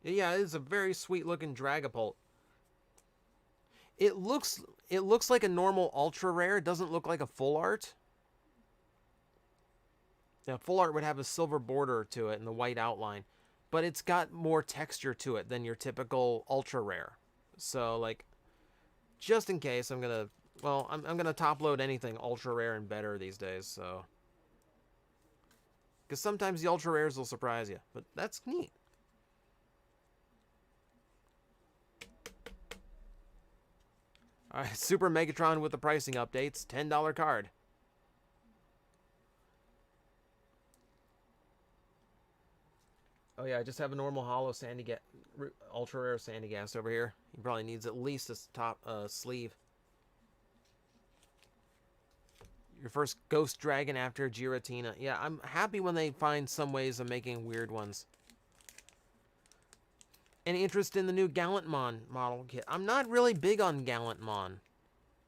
Yeah, it is a very sweet looking Dragapult. It looks like a normal ultra rare. It doesn't look like a full art. Now, full art would have a silver border to it and the white outline, but it's got more texture to it than your typical ultra rare. So, like, just in case, I'm gonna top load anything ultra rare and better these days. So, because sometimes the ultra rares will surprise you, but that's neat. All right, Super Megatron with the pricing updates, $10 card. Oh yeah, I just have a normal hollow ultra rare Sandygast over here. He probably needs at least a top sleeve. Your first Ghost Dragon after Giratina. Yeah, I'm happy when they find some ways of making weird ones. Any interest in the new Gallantmon model kit? I'm not really big on Gallantmon.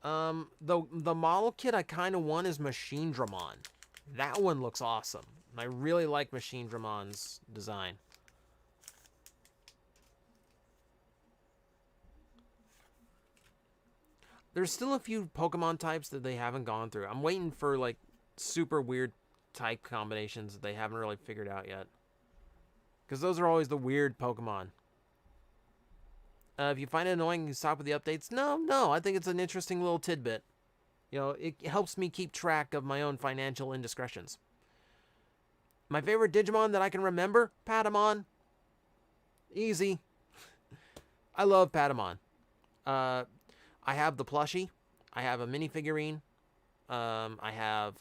The model kit I kind of want is Machine Dramon. That one looks awesome. I really like Machine Dramon's design. There's still a few Pokemon types that they haven't gone through. I'm waiting for, like, super weird type combinations that they haven't really figured out yet. Because those are always the weird Pokemon. If you find it annoying, you stop with the updates. No, I think it's an interesting little tidbit. You know, it helps me keep track of my own financial indiscretions. My favorite Digimon that I can remember? Patamon. Easy. I love Patamon. I have the plushie. I have a minifigurine. I have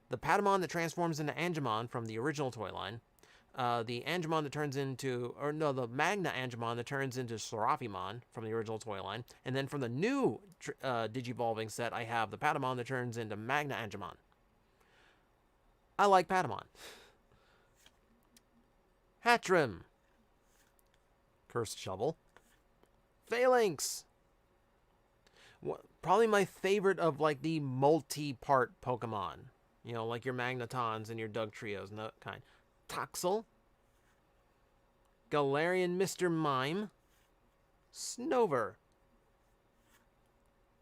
the Patamon that transforms into Angemon from the original toy line, the Angemon that turns into, or no, the Magna Angemon that turns into Seraphimon from the original toy line, and then from the new Digivolving set, I have the Patamon that turns into Magna Angemon. I like Patamon. Hatchrim. Cursed Shovel. Phalanx. Probably my favorite of like the multi-part Pokemon. You know, like your Magnetons and your Dugtrios and that kind. Toxel. Galarian Mr. Mime. Snover.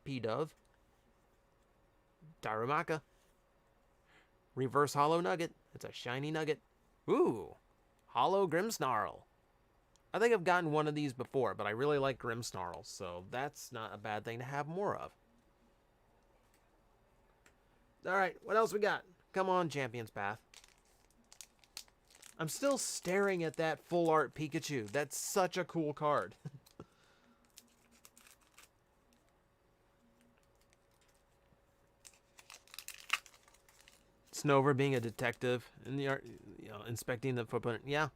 P-Dove. Darumaka. Reverse Hollow Nugget. It's a shiny nugget. Ooh. Hollow Grimmsnarl. I think I've gotten one of these before, but I really like Grimmsnarl, so that's not a bad thing to have more of. Alright, what else we got? Come on, Champion's Path. I'm still staring at that full art Pikachu. That's such a cool card. Snover being a detective in the art, you know, inspecting the footprint. Yeah.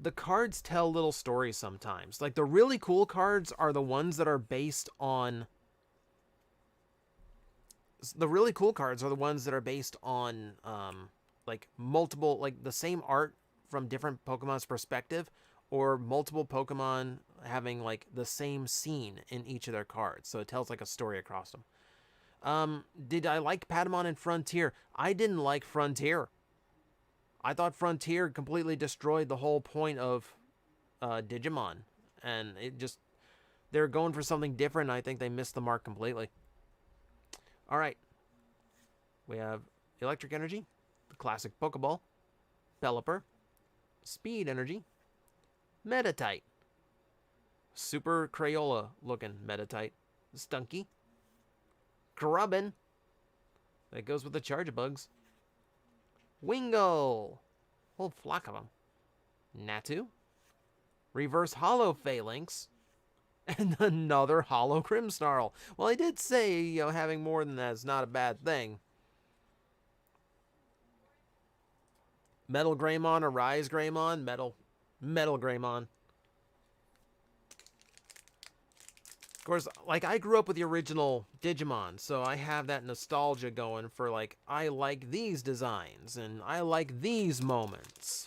The cards tell little stories sometimes. Like, the really cool cards are the ones that are based on... The really cool cards are the ones that are based on, like, multiple... Like, the same art from different Pokemon's perspective, or multiple Pokemon having, like, the same scene in each of their cards. So it tells, like, a story across them. Did I like Patamon and Frontier? I didn't like Frontier. I thought Frontier completely destroyed the whole point of Digimon. And it just... They're going for something different, and I think they missed the mark completely. Alright. We have Electric Energy, the classic Pokeball, Pelipper, Speed Energy, Metatite, Super Crayola looking Metatite, Stunky, Grubbin, that goes with the Chargebugs, Wingull, whole flock of them, Natu, Reverse Hollow Phalanx, and another Hollow Grimmsnarl. Well, I did say, you know, having more than that is not a bad thing. Metal Greymon, Arise Greymon, Metal Greymon. Of course, like, I grew up with the original Digimon, so I have that nostalgia going for, like, I like these designs, and I like these moments.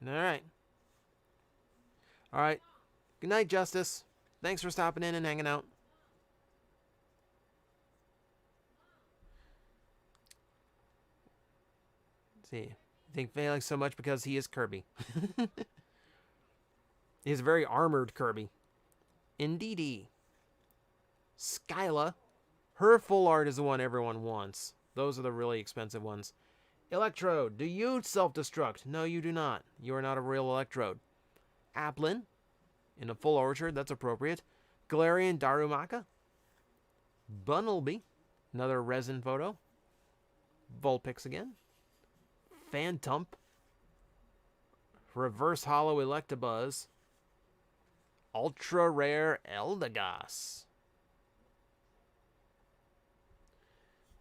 Alright. Alright. Good night, Justice. Thanks for stopping in and hanging out. Let's see. I think Phalanx so much because he is Kirby. He's a very armored Kirby. Indeedy. Skyla. Her full art is the one everyone wants. Those are the really expensive ones. Electrode, do you self-destruct? No, you do not. You are not a real Electrode. Applin, in a full orchard, that's appropriate. Galarian Darumaka. Bunnelby, another resin photo. Vulpix again. Phantump. Reverse Hollow Electabuzz. Ultra Rare Eldegoss.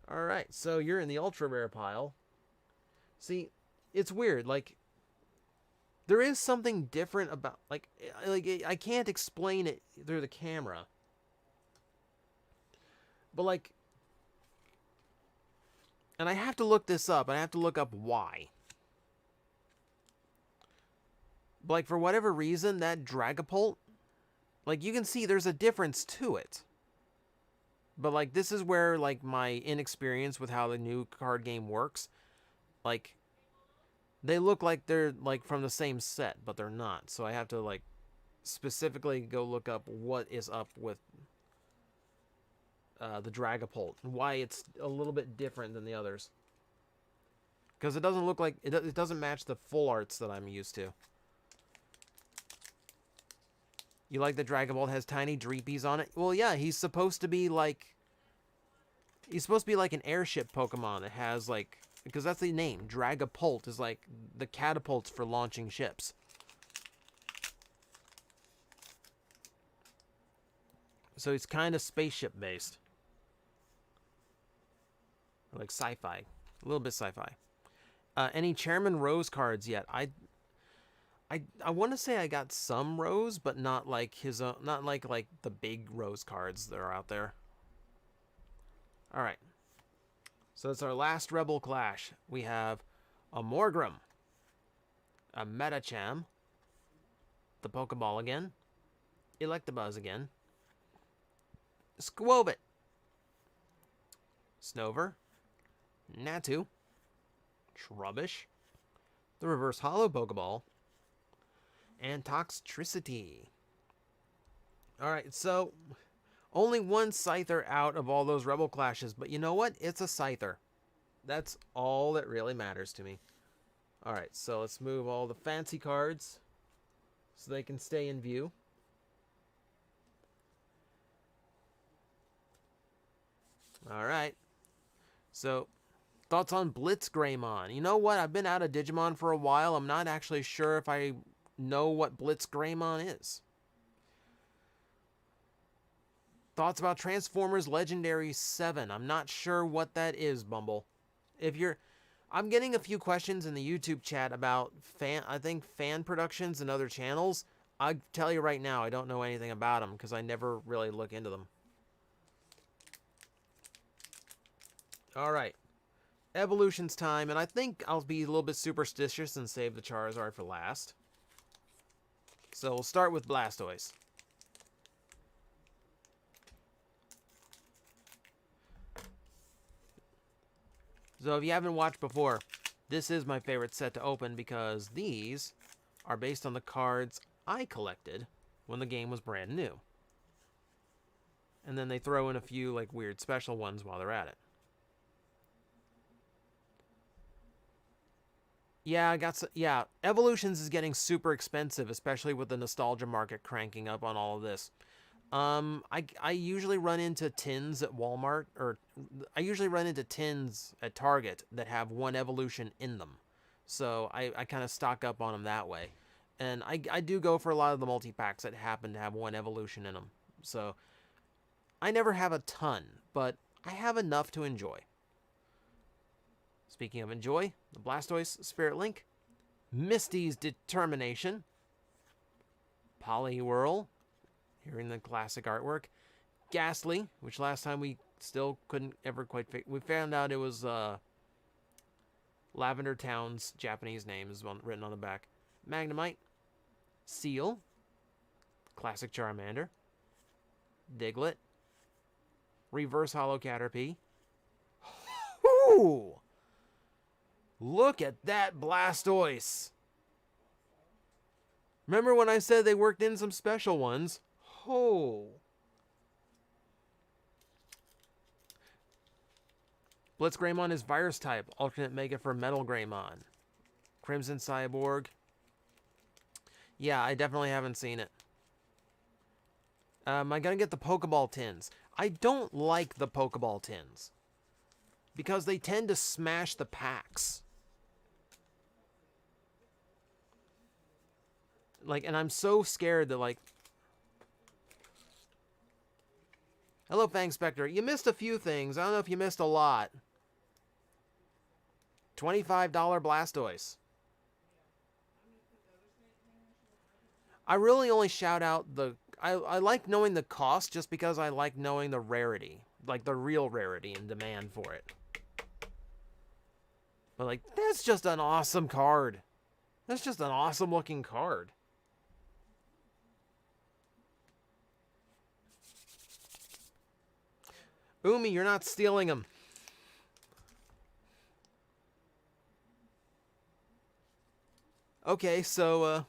Alright, so you're in the Ultra Rare pile. See, it's weird, like, there is something different about, like, I can't explain it through the camera. But, like, and I have to look this up, and I have to look up why. But, like, for whatever reason, that Dragapult, like, you can see there's a difference to it. But, like, this is where, like, my inexperience with how the new card game works, like, they look like they're, like, from the same set, but they're not. So I have to, like, specifically go look up what is up with the Dragapult, and why it's a little bit different than the others. Because it doesn't look like, it doesn't match the full arts that I'm used to. You like the Dragapult has tiny Dreepies on it? Well, yeah, he's supposed to be like an airship Pokemon that has, like, because that's the name. Dragapult is like the catapults for launching ships. So it's kind of spaceship based. Like sci-fi. A little bit sci-fi. Any Chairman Rose cards yet? I want to say I got some Rose, but not like his own, not like the big Rose cards that are out there. All right. So it's our last Rebel Clash. We have a Morgrem, a Metacham, the Pokeball again, Electabuzz again, Squobit, Snover, Natu, Trubbish, the Reverse Hollow Pokeball, and Toxtricity. Alright, so only one Scyther out of all those Rebel Clashes, but you know what? It's a Scyther. That's all that really matters to me. Alright, so let's move all the fancy cards so they can stay in view. Alright, so thoughts on Blitzgreymon? You know what? I've been out of Digimon for a while. I'm not actually sure if I know what Blitzgreymon is. Thoughts about Transformers Legendary 7. I'm not sure what that is, Bumble. I'm getting a few questions in the YouTube chat about fan productions and other channels. I tell you right now, I don't know anything about them because I never really look into them. All right. Evolutions time, and I think I'll be a little bit superstitious and save the Charizard for last. So we'll start with Blastoise. So if you haven't watched before, this is my favorite set to open because these are based on the cards I collected when the game was brand new. And then they throw in a few like weird special ones while they're at it. Yeah, Evolutions is getting super expensive, especially with the nostalgia market cranking up on all of this. I usually run into tins at Walmart, or I usually run into tins at Target that have one evolution in them. So I kind of stock up on them that way. And I do go for a lot of the multi-packs that happen to have one evolution in them. So I never have a ton, but I have enough to enjoy. Speaking of enjoy, the Blastoise Spirit Link, Misty's Determination, Poliwhirl, here in the classic artwork, Ghastly, which last time we still couldn't ever quite figure. We found out it was Lavender Town's Japanese name is written on the back. Magnemite, Seal, classic Charmander, Diglett, Reverse Hollow Caterpie. Ooh! Look at that Blastoise. Remember when I said they worked in some special ones? Oh. Blitzgreymon is Virus type. Alternate Mega for Metal Greymon. Crimson Cyborg. Yeah, I definitely haven't seen it. Am I going to get the Pokeball tins? I don't like the Pokeball tins. Because they tend to smash the packs. Like, and I'm so scared that, like... Hello, Fang Spectre. You missed a few things. I don't know if you missed a lot. $25 Blastoise. I really only shout out the... I like knowing the cost just because I like knowing the rarity. Like, the real rarity and demand for it. But, like, that's just an awesome card. That's just an awesome looking card. Umi, you're not stealing them. Okay, so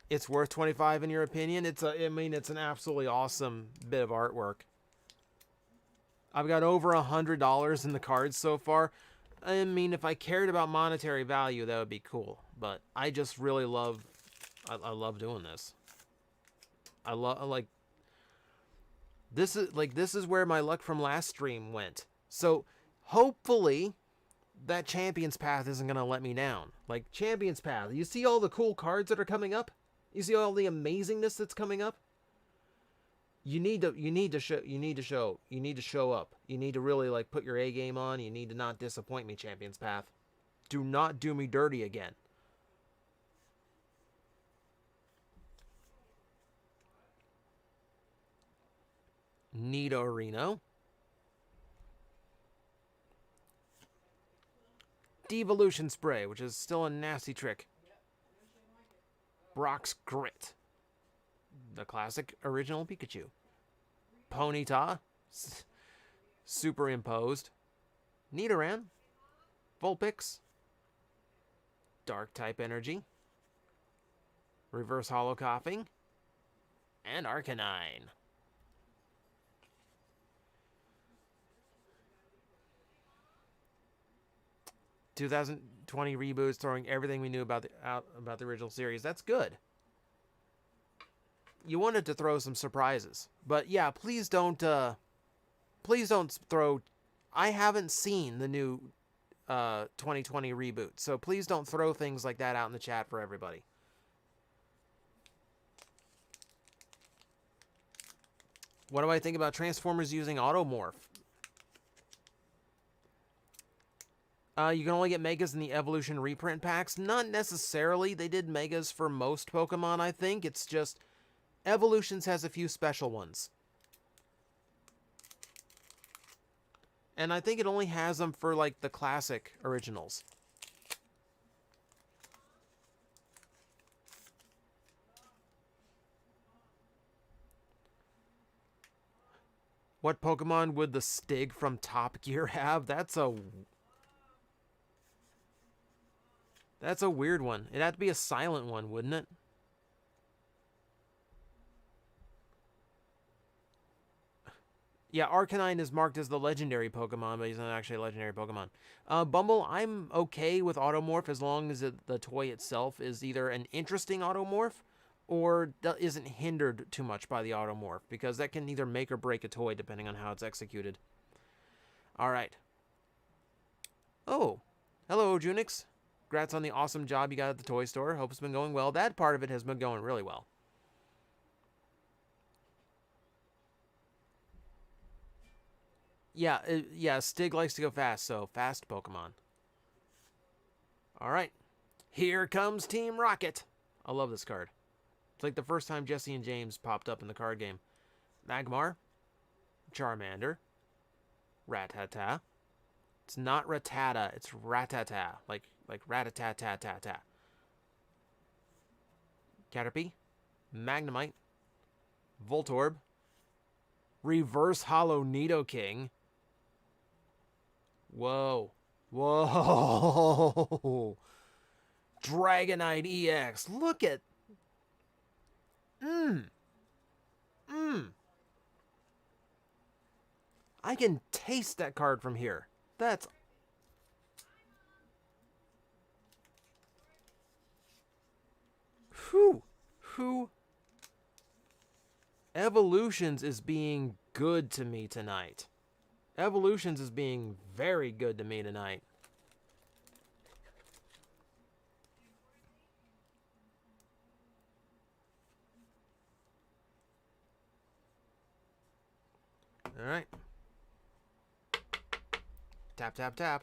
it's worth 25 in your opinion. I mean, it's an absolutely awesome bit of artwork. I've got over $100 in the cards so far. I mean, if I cared about monetary value, that would be cool. But I just really love, I love doing this. I like. This is where my luck from last stream went. So hopefully that Champion's Path isn't going to let me down. Like, Champion's Path, you see all the cool cards that are coming up? You see all the amazingness that's coming up? You need to show up. You need to really like put your A game on. You need to not disappoint me, Champion's Path. Do not do me dirty again. Nidorino. Devolution Spray, which is still a nasty trick. Brock's Grit. The classic original Pikachu. Ponyta. Superimposed. Nidoran. Vulpix. Dark type energy. Reverse Hollow Coughing. And Arcanine. "2020 reboots throwing everything we knew about the original series." That's good. You wanted to throw some surprises, but yeah, please don't throw. I haven't seen the new 2020 reboot, so please don't throw things like that out in the chat for everybody. What do I think about Transformers using Automorph? You can only get Megas in the Evolution reprint packs. Not necessarily. They did Megas for most Pokemon, I think. It's just Evolutions has a few special ones. And I think it only has them for, like, the classic originals. What Pokemon would the Stig from Top Gear have? That's a weird one. It'd have to be a silent one, wouldn't it? Yeah, Arcanine is marked as the legendary Pokemon, but he's not actually a legendary Pokemon. Bumble, I'm okay with Automorph as long as the toy itself is either an interesting Automorph or isn't hindered too much by the Automorph, because that can either make or break a toy depending on how it's executed. All right. Oh, hello, Junix. Congrats on the awesome job you got at the toy store. Hope it's been going well. That part of it has been going really well. Yeah, Stig likes to go fast, so fast Pokemon. All right. Here comes Team Rocket. I love this card. It's like the first time Jesse and James popped up in the card game. Magmar. Charmander. Rattata. It's not Rattata, it's Rattata. Like rat-a-tat-tat-tat-tat. Caterpie. Magnemite. Voltorb. Reverse Hollow Nidoking. Whoa. Whoa. Dragonite EX. Look at... I can taste that card from here. That's... Who? Evolutions is being good to me tonight. Evolutions is being very good to me tonight. All right. Tap, tap, tap.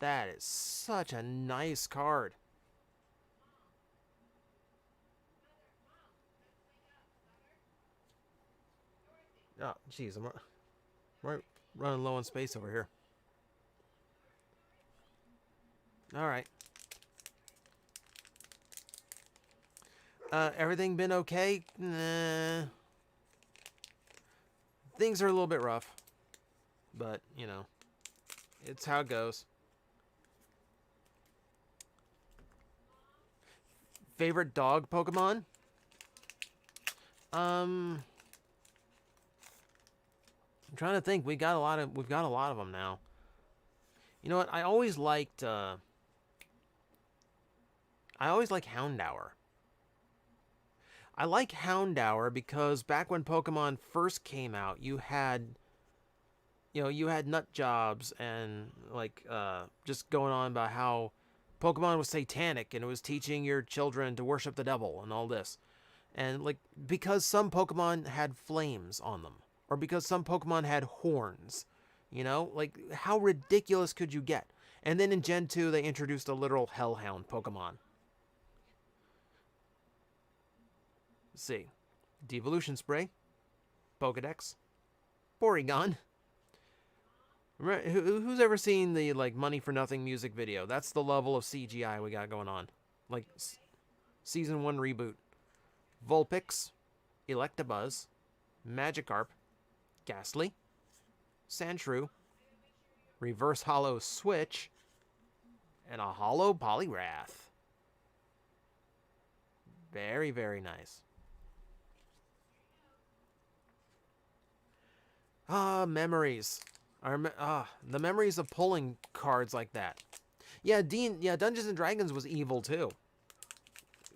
That is such a nice card. Oh, jeez, I'm running low on space over here. All right. Everything been okay? Nah. Things are a little bit rough. But, you know, it's how it goes. Favorite dog Pokemon? I'm trying to think. We've got a lot of them now. You know what? I always liked Houndour. I like Houndour because back when Pokemon first came out, you had nut jobs and like just going on about how Pokemon was satanic and it was teaching your children to worship the devil and all this. And, like, because some Pokemon had flames on them, or because some Pokemon had horns, you know? Like, how ridiculous could you get? And then in Gen 2, they introduced a literal Hellhound Pokemon. Let's see. Devolution Spray, Pokedex, Porygon. Who's ever seen the, like, Money for Nothing music video? That's the level of CGI we got going on. Like, Season 1 reboot. Vulpix, Electabuzz, Magikarp, Ghastly, Sandshrew, Reverse Hollow Switch, and a Hollow Poliwrath. Very, very nice. Memories. The memories of pulling cards like that. Yeah, Dungeons and Dragons was evil too.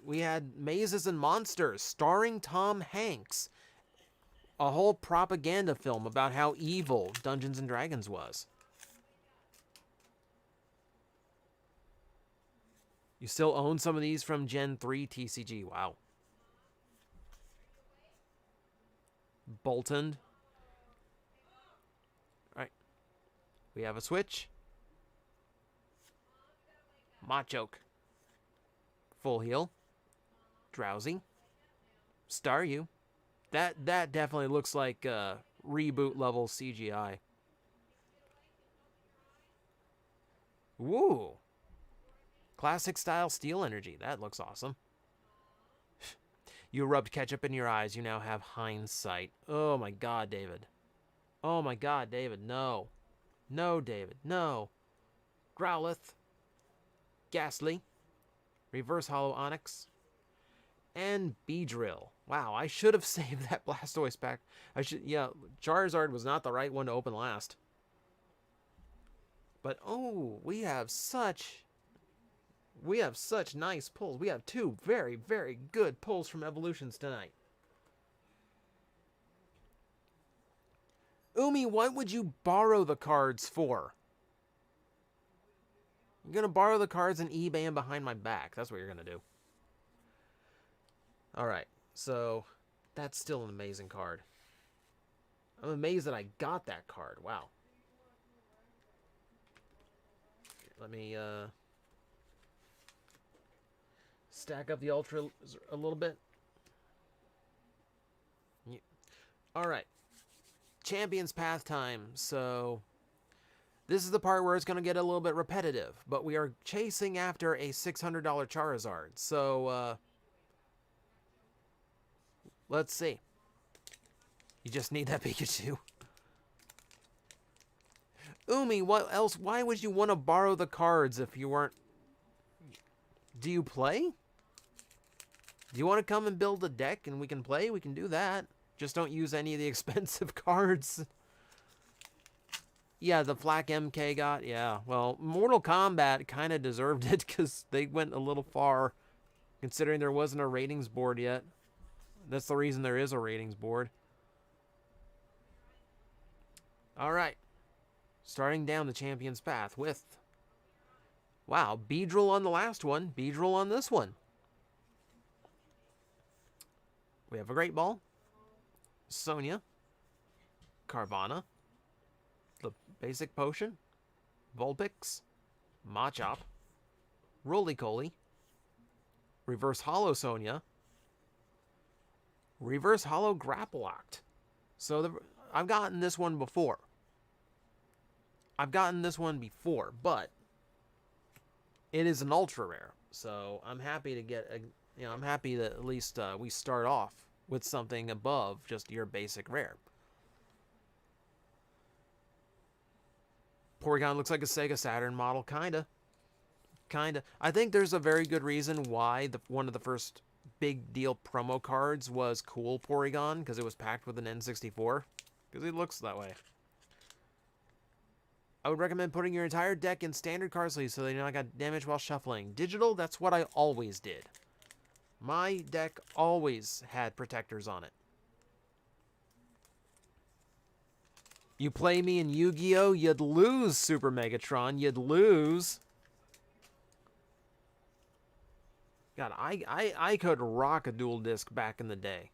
We had Mazes and Monsters starring Tom Hanks. A whole propaganda film about how evil Dungeons and Dragons was. You still own some of these from Gen 3 TCG. Wow. Bolton. Alright. We have a Switch. Machoke. Full Heal. Drowsy. Staryu. That definitely looks like reboot level CGI. Woo! Classic style Steel Energy. That looks awesome. You rubbed ketchup in your eyes. You now have hindsight. Oh my god, David. Oh my god, David. No. No, David. No. Growlithe. Ghastly. Reverse Hollow Onyx. And Beedrill. Wow, I should have saved that Blastoise pack. Yeah, Charizard was not the right one to open last. But, oh, we have such nice pulls. We have two very, very good pulls from Evolutions tonight. Umi, what would you borrow the cards for? You're going to borrow the cards and eBay them behind my back. That's what you're going to do. Alright, so that's still an amazing card. I'm amazed that I got that card. Wow. Let me stack up the Ultra a little bit. Yeah. Alright. Champions Path time. So this is the part where it's going to get a little bit repetitive. But we are chasing after a $600 Charizard. So, let's see. You just need that Pikachu. Umi, what else? Why would you want to borrow the cards if you weren't... Do you play? Do you want to come and build a deck and we can play? We can do that. Just don't use any of the expensive cards. Yeah, the Flak MK got... Yeah, well, Mortal Kombat kind of deserved it because they went a little far considering there wasn't a ratings board yet. That's the reason there is a ratings board. Alright. Starting down the Champion's Path with... Wow, Beedrill on the last one. Beedrill on this one. We have a Great Ball. Sonia. Carvana. The Basic Potion. Vulpix. Machop. Roly-Coly. Reverse Hollow Sonia. Reverse Hollow Grapploct. So I've gotten this one before. But it is an ultra rare. So I'm happy to get I'm happy that at least we start off with something above just your basic rare. Porygon looks like a Sega Saturn model, kinda. I think there's a very good reason why one of the first big deal promo cards was Cool Porygon, because it was packed with an N64, because it looks that way. I would recommend putting your entire deck in standard card sleeves so they don't get damaged while shuffling. Digital, that's what I always did. My deck always had protectors on it. You play me in Yu-Gi-Oh!, you'd lose, Super Megatron. You'd lose. God, I could rock a dual disc back in the day.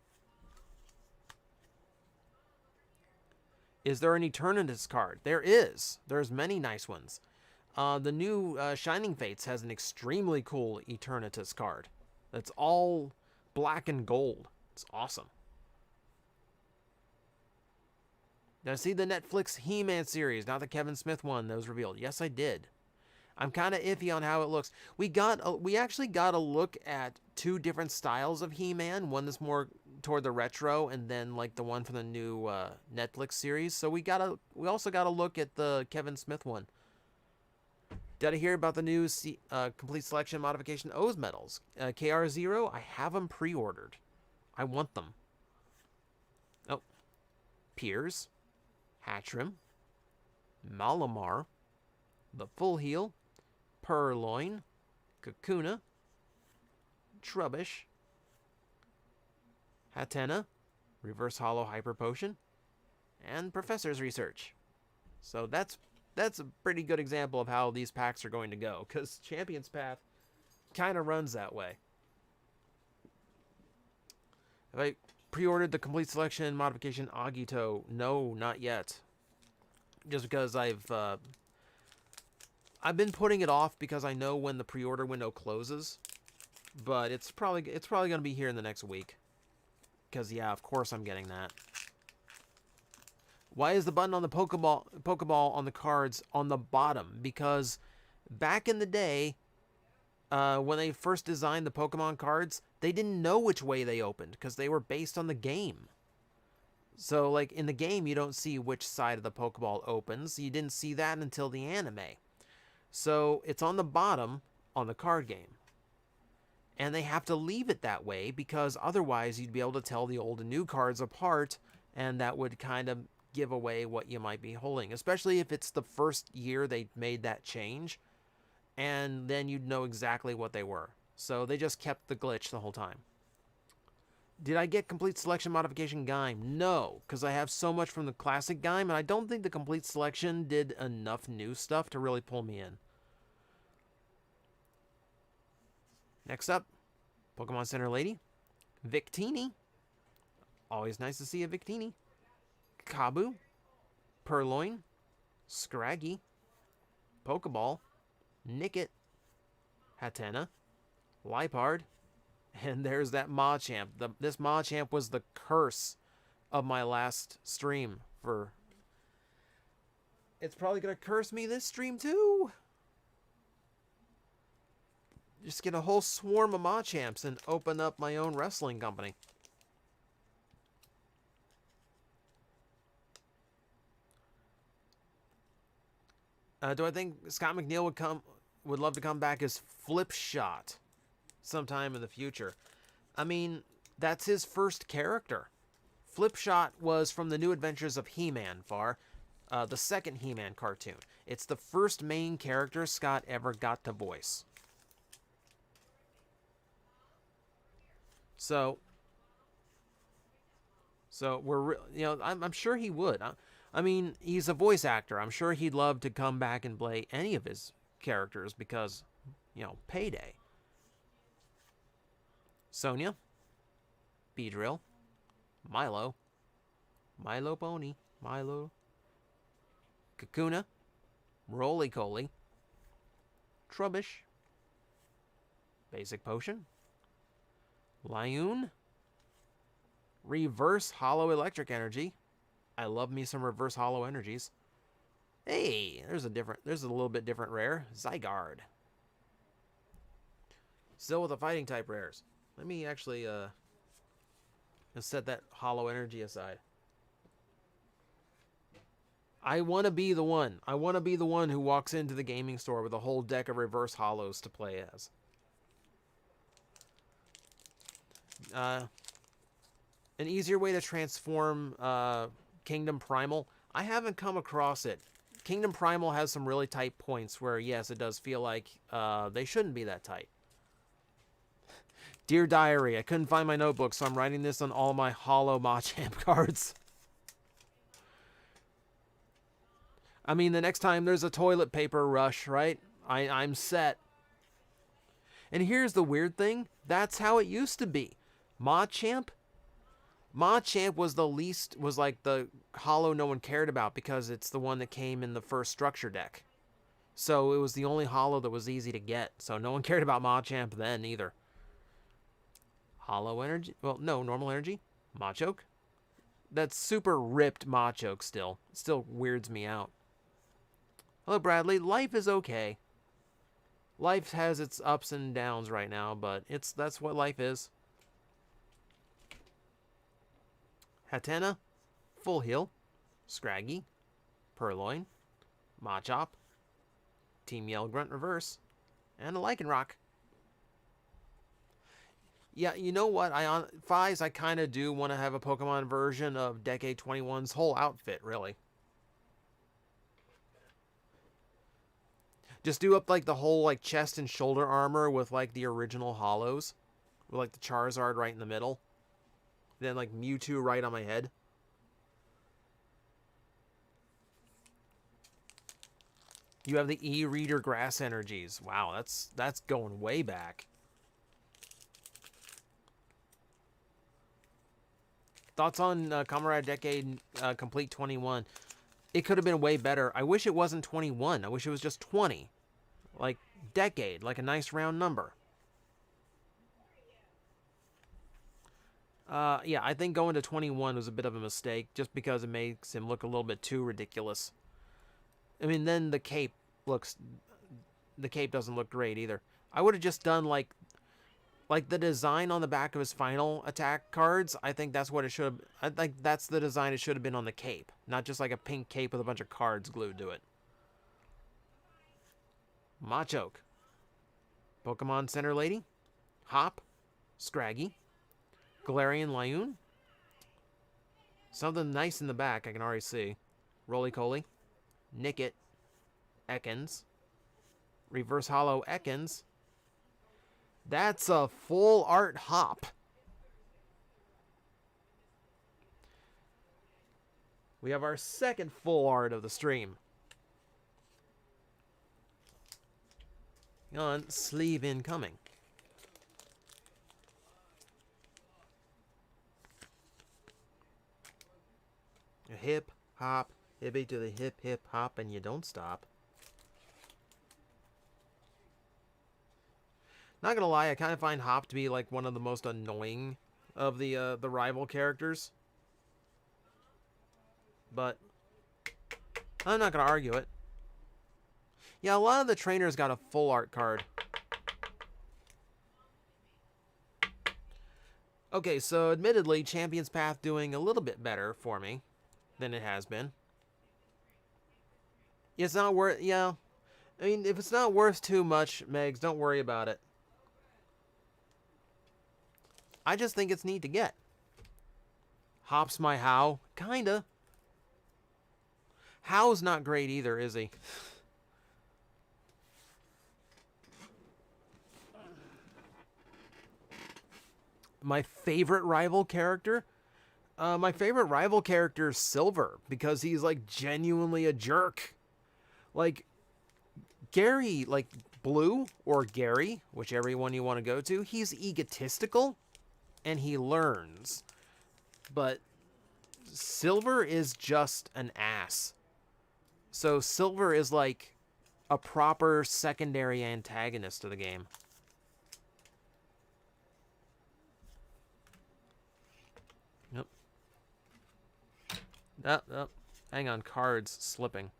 Is there an Eternatus card? There is. There's many nice ones. The new Shining Fates has an extremely cool Eternatus card. That's all black and gold. It's awesome. Did I see the Netflix He-Man series? Not the Kevin Smith one that was revealed. Yes, I did. I'm kind of iffy on how it looks. We actually got a look at two different styles of He-Man. One that's more toward the retro, and then like the one from the new Netflix series. So we also got a look at the Kevin Smith one. Did I hear about the new complete selection modification O's medals? KR0, I have them pre-ordered. I want them. Oh, Piers, Hatchrim, Malamar, the Full Heal, Purloin, Kakuna, Trubbish, Hatena, Reverse Hollow Hyper Potion, and Professor's Research. So that's a pretty good example of how these packs are going to go, because Champion's Path kind of runs that way. Have I pre-ordered the complete selection modification Agito? No, not yet. Just because I've been putting it off because I know when the pre-order window closes, but it's probably going to be here in the next week. Because yeah, of course I'm getting that. Why is the button on the Pokeball on the cards on the bottom? Because back in the day, when they first designed the Pokemon cards, they didn't know which way they opened because they were based on the game. So, like, in the game, you don't see which side of the Pokeball opens. You didn't see that until the anime. So, it's on the bottom on the card game. And they have to leave it that way because otherwise you'd be able to tell the old and new cards apart, and that would kind of give away what you might be holding, especially if it's the first year they made that change, and then you'd know exactly what they were. So they just kept the glitch the whole time. Did I get complete selection modification Gaim? No, because I have so much from the classic Gaim, and I don't think the complete selection did enough new stuff to really pull me in. Next up, Pokemon Center Lady, Victini. Always nice to see a Victini. Kabu, Purloin, Scraggy, Pokeball, Nickit, Hatena, Liepard, and there's that Machamp. This Machamp was the curse of my last stream. It's probably going to curse me this stream too. Just get a whole swarm of Machamps and open up my own wrestling company. Do I think Scott McNeil would love to come back as Flipshot sometime in the future? I mean, that's his first character. Flipshot was from the New Adventures of He-Man, the second He-Man cartoon. It's the first main character Scott ever got to voice. So I'm sure he would. I mean, he's a voice actor. I'm sure he'd love to come back and play any of his characters because, payday. Sonia, Beedrill, Milo Pony, Milo, Kakuna, Roly-Coly, Trubbish, Basic Potion, Lyoon, Reverse Hollow Electric Energy. I love me some Reverse Hollow Energies. Hey, there's a little bit different rare. Zygarde. Still with the fighting type rares. Let me actually set that Hollow Energy aside. I want to be the one. I want to be the one who walks into the gaming store with a whole deck of Reverse Hollows to play as. An easier way to transform Kingdom Primal. I haven't come across it. Kingdom Primal has some really tight points where, yes, it does feel like they shouldn't be that tight. Dear Diary, I couldn't find my notebook, so I'm writing this on all my hollow Machamp cards. I mean, the next time there's a toilet paper rush, right? I'm set. And here's the weird thing. That's how it used to be. Machamp was was like the holo no one cared about because it's the one that came in the first structure deck. So it was the only holo that was easy to get. So no one cared about Machamp then either. Holo energy? Well, no, normal energy. Machoke? That's super ripped Machoke still. It still weirds me out. Hello, Bradley. Life is okay. Life has its ups and downs right now, but that's what life is. Hatena, Full Heal, Scraggy, Purloin, Machop, Team Yell Grunt Reverse, and a Lycanroc. Yeah, you know what? Fies, I kind of do want to have a Pokemon version of Decade 21's whole outfit, really. Just do up like the whole like chest and shoulder armor with like the original holos. With like the Charizard right in the middle. Then like Mewtwo right on my head. You have the E-Reader Grass Energies. Wow, that's going way back. Thoughts on Comrade Decade Complete 21? It could have been way better. I wish it wasn't 21. I wish it was just 20. Like Decade, like a nice round number. Yeah, I think going to 21 was a bit of a mistake just because it makes him look a little bit too ridiculous. I mean, then the cape doesn't look great either. I would have just done like the design on the back of his final attack cards. I think that's what it should have. I think that's the design it should have been on the cape, not just like a pink cape with a bunch of cards glued to it. Machoke, Pokemon Center Lady, Hop, Scraggy, Galarian Lyoon. Something nice in the back I can already see. Roly-Poly, Nickit, Ekans, Reverse Holo Ekans. That's a full art Hop. We have our second full art of the stream. On sleeve incoming. Hip, hop, hippie to the hip, hip, hop, and you don't stop. Not gonna lie, I kind of find Hop to be like one of the most annoying of the rival characters. But I'm not gonna argue it. Yeah, a lot of the trainers got a full art card. Okay, so admittedly, Champion's Path doing a little bit better for me than it has been. It's not worth, yeah. I mean, if it's not worth too much, Megs, don't worry about it. I just think it's neat to get. Hop's my How. Kinda. How's not great either, is he? My favorite rival character? My favorite rival character is Silver, because he's, like, genuinely a jerk. Like, Gary, like, Blue, or Gary, whichever one you want to go to, he's egotistical, and he learns. But Silver is just an ass. So Silver is, like, a proper secondary antagonist to the game. Yep. Oh, hang on, cards slipping.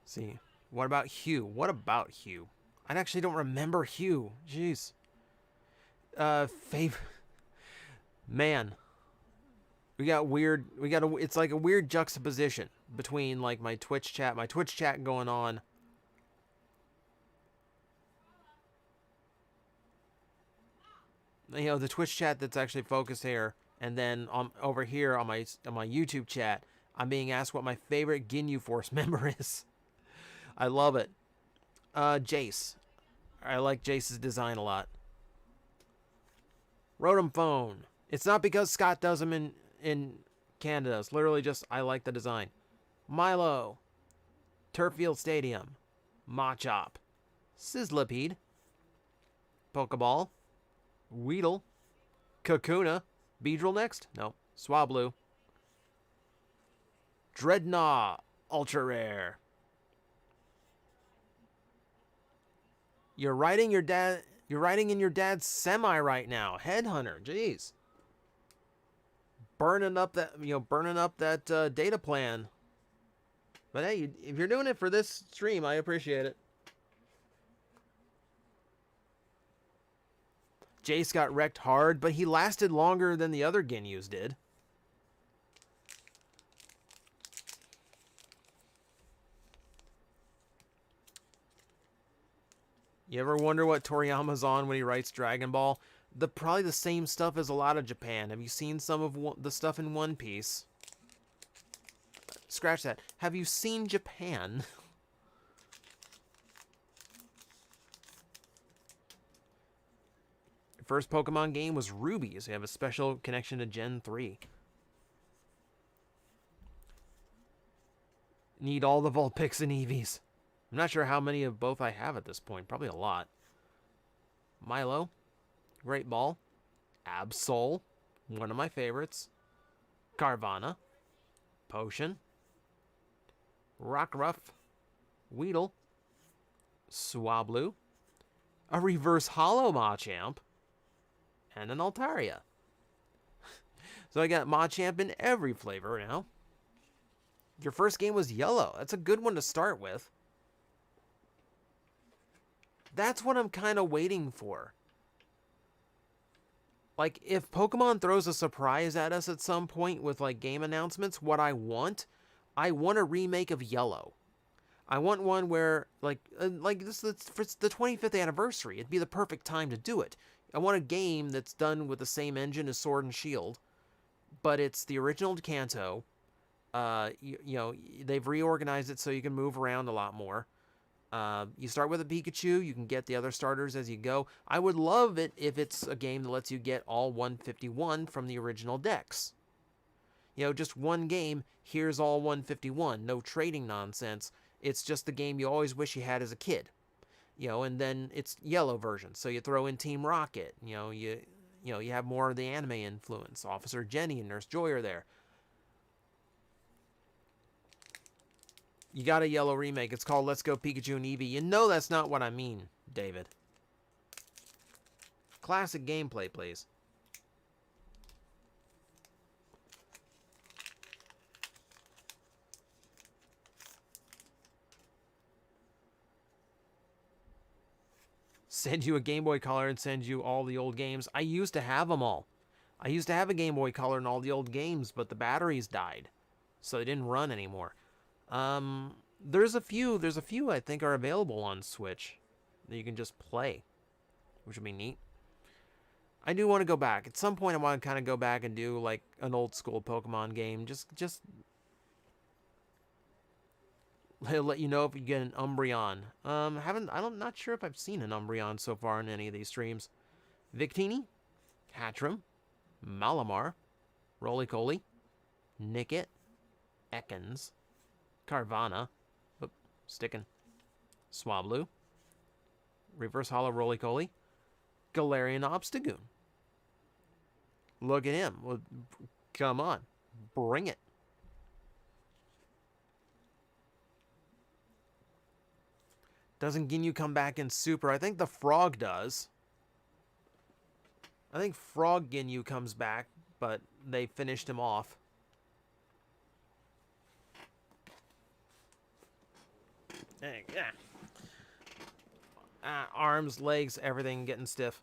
See, what about Hugh? What about Hugh? I actually don't remember Hugh. Jeez. Favorite. Man. It's like a weird juxtaposition between like my Twitch chat going on. You know, the Twitch chat that's actually focused here, and then over here on my YouTube chat, I'm being asked what my favorite Ginyu Force member is. I love it. Jace. I like Jace's design a lot. Rotom Phone. It's not because Scott does them in Canada. It's literally just, I like the design. Milo. Turffield Stadium. Machop. Sizzlipede. Pokeball. Weedle. Kakuna. Beedrill next? No. Swablu. Dreadnought. Ultra rare. You're riding in your dad's semi right now. Headhunter. Jeez. Burning up that data plan. But hey, if you're doing it for this stream, I appreciate it. Jace got wrecked hard, but he lasted longer than the other Ginyus did. You ever wonder what Toriyama's on when he writes Dragon Ball? Probably the same stuff as a lot of Japan. Have you seen some of the stuff in One Piece? Scratch that. Have you seen Japan? First Pokemon game was Ruby, so you have a special connection to Gen 3. Need all the Vulpix and Eevees. I'm not sure how many of both I have at this point. Probably a lot. Milo. Great Ball. Absol. One of my favorites. Carvana. Potion. Rockruff. Weedle. Swablu. A reverse holo Machamp. And an Altaria. So I got Machamp in every flavor now. Your first game was yellow. That's a good one to start with. That's what I'm kind of waiting for. Like, if Pokemon throws a surprise at us at some point with, like, game announcements, what I want a remake of Yellow. I want one where, like this, for the 25th anniversary, it'd be the perfect time to do it. I want a game that's done with the same engine as Sword and Shield, but it's the original Kanto. You know, they've reorganized it so you can move around a lot more. You start with a Pikachu, you can get the other starters as you go. I would love it if it's a game that lets you get all 151 from the original decks. You know, just one game, here's all 151, no trading nonsense. It's just the game you always wish you had as a kid. You know, and then it's yellow version, so you throw in Team Rocket. You know, you have more of the anime influence. Officer Jenny and Nurse Joy are there. You got a yellow remake. It's called Let's Go Pikachu and Eevee. You know that's not what I mean, David. Classic gameplay, please. Send you a Game Boy Color and send you all the old games. I used to have them all. I used to have a Game Boy Color and all the old games, but the batteries died, so they didn't run anymore. There's a few I think are available on Switch that you can just play, which would be neat. I do want to go back. At some point I want to kind of go back and do like an old school Pokemon game. Just let you know if you get an Umbreon. I'm not sure if I've seen an Umbreon so far in any of these streams. Victini, Hatterene, Malamar, Roly-Poly, Nickit, Ekans, Carvana, sticking, Swablu, Reverse Holo Roly-Poly, Galarian Obstagoon. Look at him. Well, come on. Bring it. Doesn't Ginyu come back in Super? I think the Frog does. I think Frog Ginyu comes back, but they finished him off. Yeah. Arms, legs, everything getting stiff.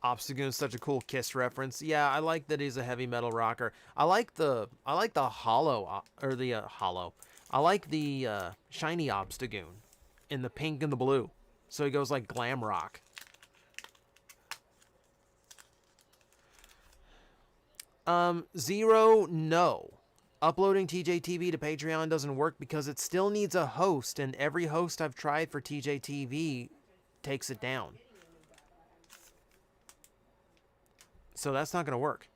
Obstagoon's such a cool Kiss reference. Yeah, I like that he's a heavy metal rocker. I like the hollow or the hollow. I like the shiny Obstagoon in the pink and the blue. So he goes like glam rock. Zero, no. Uploading TJTV to Patreon doesn't work because it still needs a host, and every host I've tried for TJTV takes it down. So that's not going to work.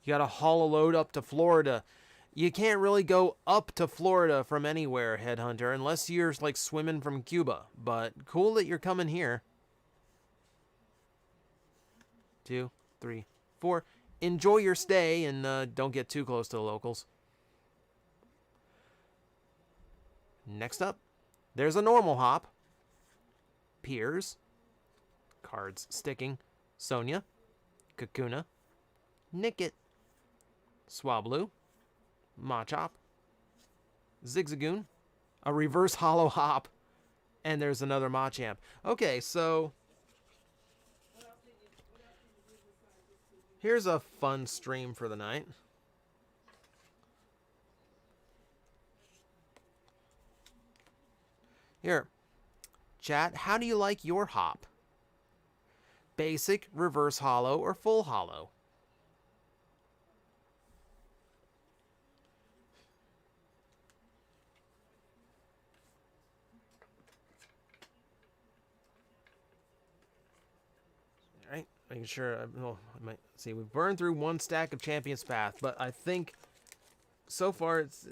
You got to haul a load up to Florida. You can't really go up to Florida from anywhere, Headhunter, unless you're like swimming from Cuba. But cool that you're coming here. 2, 3, 4. Enjoy your stay and don't get too close to the locals. Next up, there's a normal hop. Piers. Cards sticking. Sonia. Kakuna. Nickit. Swablu. Machop. Zigzagoon. A reverse hollow hop. And there's another Machamp. Okay, so here's a fun stream for the night. Here. Chat, how do you like your hop? Basic, reverse hollow, or full hollow? Alright, making sure, well, I might see, we've burned through one stack of Champion's Path, but I think so far it's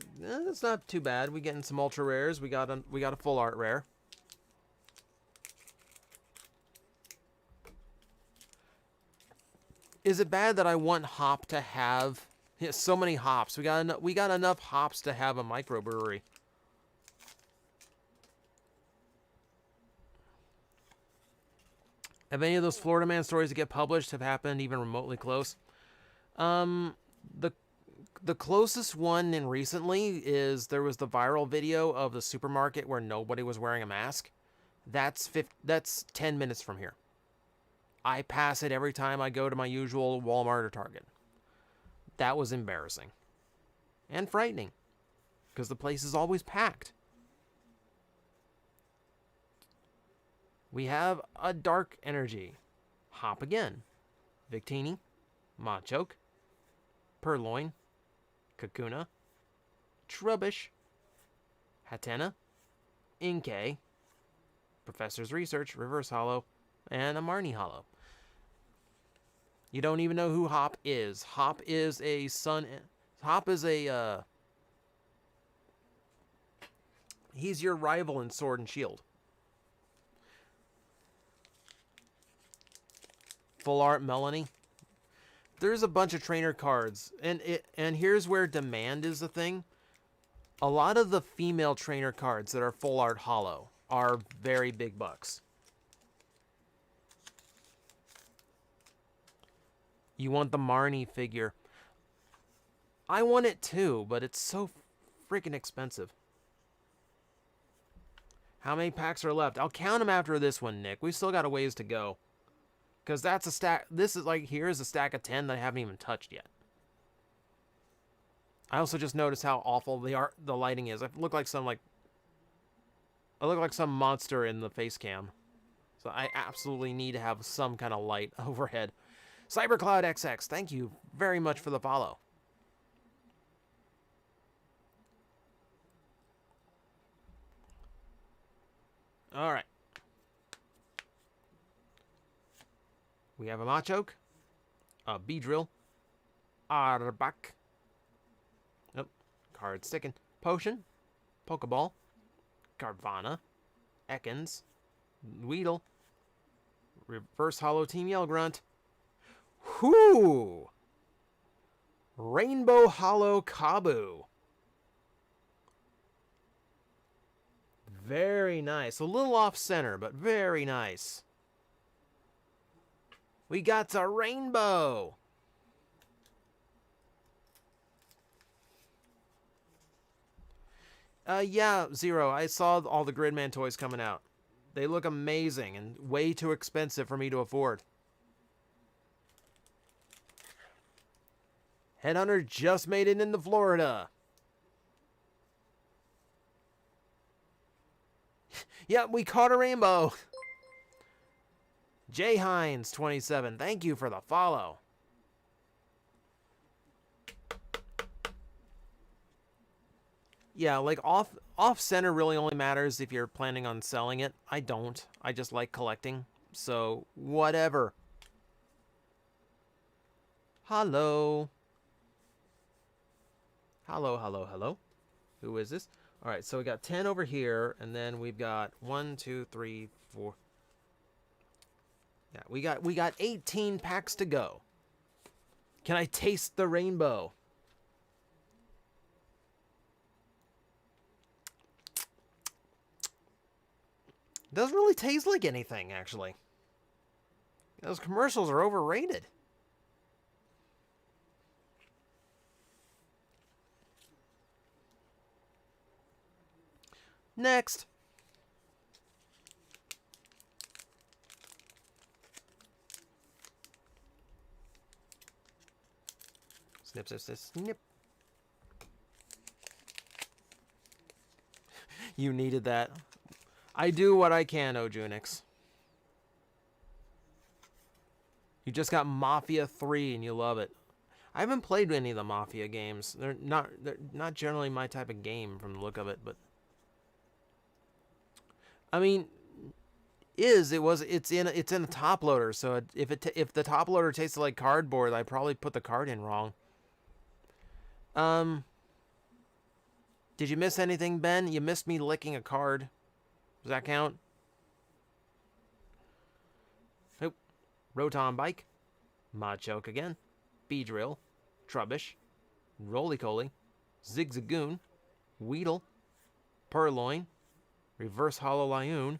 not too bad. We're getting some ultra rares. We got a full art rare. Is it bad that I want hop to have so many hops? We got enough hops to have a microbrewery. Have any of those Florida Man stories that get published have happened even remotely close? The closest one in recently is there was the viral video of the supermarket where nobody was wearing a mask. That's 10 minutes from here. I pass it every time I go to my usual Walmart or Target. That was embarrassing. And frightening. Because the place is always packed. We have a dark energy. Hop again. Victini. Machoke. Purloin. Kakuna. Trubbish. Hatena. Inkay. Professor's Research. Reverse Hollow. And a Marnie Hollow. You don't even know who Hop is. Hop is a he's your rival in Sword and Shield. Full art Melanie. There's a bunch of trainer cards, and here's where demand is the thing. A lot of the female trainer cards that are full art hollow are very big bucks. You want the Marnie figure. I want it too, but it's so freaking expensive. How many packs are left? I'll count them after this one, Nick. We still got a ways to go. Because that's a stack. This is like, here's a stack of 10 that I haven't even touched yet. I also just noticed how awful the lighting is. I look like some monster in the face cam. So I absolutely need to have some kind of light overhead. CyberCloud XX, thank you very much for the follow. All right. We have a Machoke, a Beedrill, Arbok, nope, card sticking, Potion, Pokeball, Carvana, Ekans, Weedle, Reverse Hollow Team Yell Grunt, Whoo! Rainbow Hollow Kabu. Very nice. A little off center, but very nice. We got a rainbow. Yeah, Zero. I saw all the Gridman toys coming out. They look amazing and way too expensive for me to afford. Headhunter just made it into Florida. Yep, we caught a rainbow. J Hines 27, thank you for the follow. Yeah, like off center really only matters if you're planning on selling it. I don't. I just like collecting. So, whatever. Hello. Hello, hello, hello. Who is this? All right, so we got 10 over here, and then we've got 1, 2, 3, 4. Yeah, we got 18 packs to go. Can I taste the rainbow? Doesn't really taste like anything, actually. Those commercials are overrated. Next. Snip, snip, snip, snip. You needed that. I do what I can, Ojunix. You just got Mafia 3 and you love it. I haven't played any of the Mafia games. They're not generally my type of game from the look of it, but I mean, it's in a top loader, so if the top loader tasted like cardboard, I probably put the card in wrong. Did you miss anything, Ben? You missed me licking a card. Does that count? Nope. Rotom Bike. Machoke again. Beedrill. Trubbish. Roly-Coly. Zigzagoon. Weedle. Purloin. Reverse Hollow Lioon.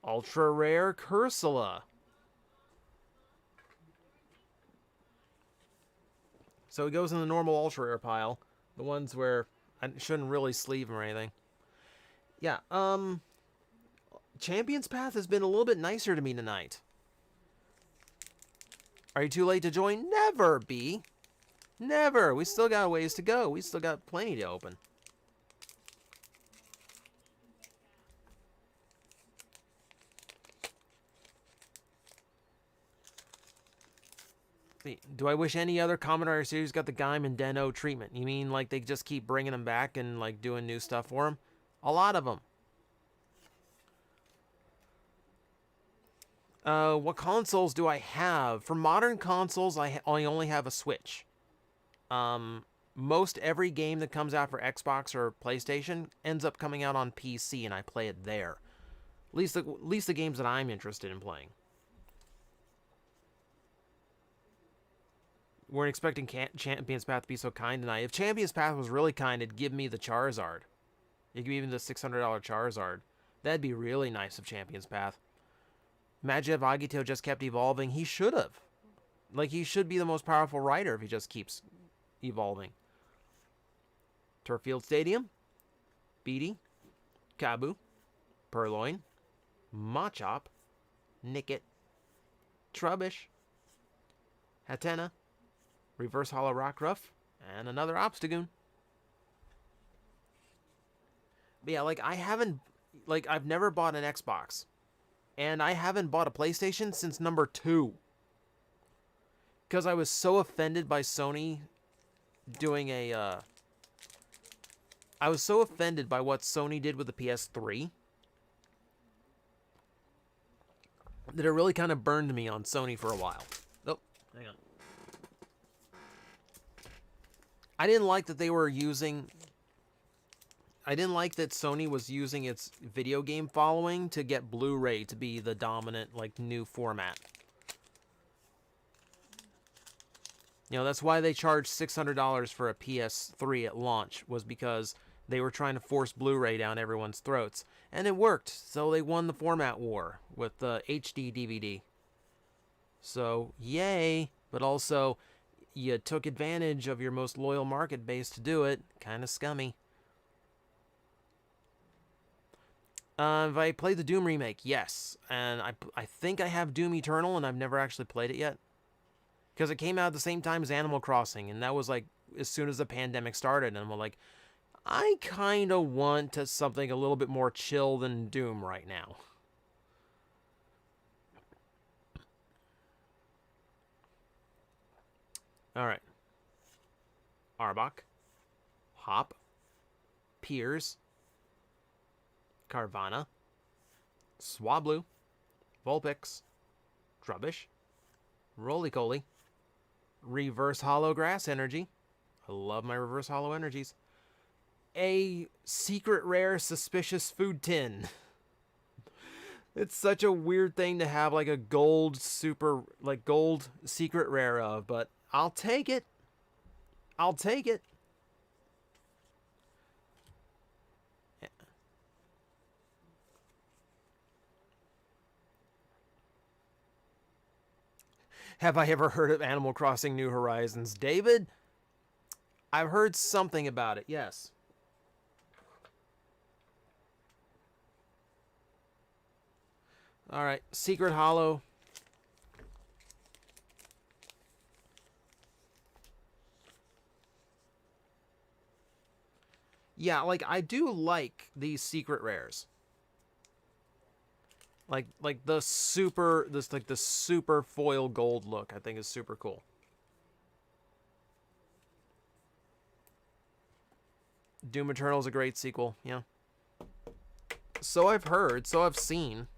Ultra Rare Cursula. So it goes in the normal Ultra Rare pile. The ones where I shouldn't really sleeve them or anything. Yeah, Champion's Path has been a little bit nicer to me tonight. Are you too late to join? Never, B. Never. We still got a ways to go. We still got plenty to open. Do I wish any other Commodore series got the Gaim and Den-O treatment? You mean like they just keep bringing them back and like doing new stuff for them? A lot of them. What consoles do I have? For modern consoles, I only have a Switch. Most every game that comes out for Xbox or PlayStation ends up coming out on PC, and I play it there. At least the games that I'm interested in playing. Weren't expecting Champion's Path to be so kind tonight. If Champion's Path was really kind, it'd give me the Charizard. It'd give me the $600 Charizard. That'd be really nice of Champion's Path. Imagine if Agito just kept evolving. He should have. Like, he should be the most powerful rider if he just keeps evolving. Turffield Stadium. Beatty. Kabu. Purloin. Machop. Nickit. Trubbish. Hatena. Reverse Hollow Rockruff, and another Obstagoon. But yeah, like, I've never bought an Xbox. And I haven't bought a PlayStation since number 2. Because I was so offended by Sony doing I was so offended by what Sony did with the PS3 that it really kind of burned me on Sony for a while. Oh, hang on. I didn't like that Sony was using its video game following to get Blu-ray to be the dominant, like, new format. You know, that's why they charged $600 for a PS3 at launch, was because they were trying to force Blu-ray down everyone's throats. And it worked, so they won the format war with the HD DVD. So, yay! But also, you took advantage of your most loyal market base to do it. Kind of scummy. Have I played the Doom remake? Yes. And I think I have Doom Eternal, and I've never actually played it yet. Because it came out at the same time as Animal Crossing, and that was like as soon as the pandemic started. And I'm like, I kind of want something a little bit more chill than Doom right now. Alright. Arbok. Hop. Piers. Carvana. Swablu. Vulpix. Trubbish. Roly-Coly. Reverse Hollow Grass Energy. I love my reverse hollow energies. A secret rare suspicious food tin. It's such a weird thing to have like a gold gold secret rare of, but I'll take it. I'll take it. Have I ever heard of Animal Crossing New Horizons? David? I've heard something about it, yes. Alright, Secret Hollow. Yeah, like, I do like these secret rares. Like the super, the super foil gold look, I think is super cool. Doom Eternal's a great sequel, yeah. So I've heard, so I've seen.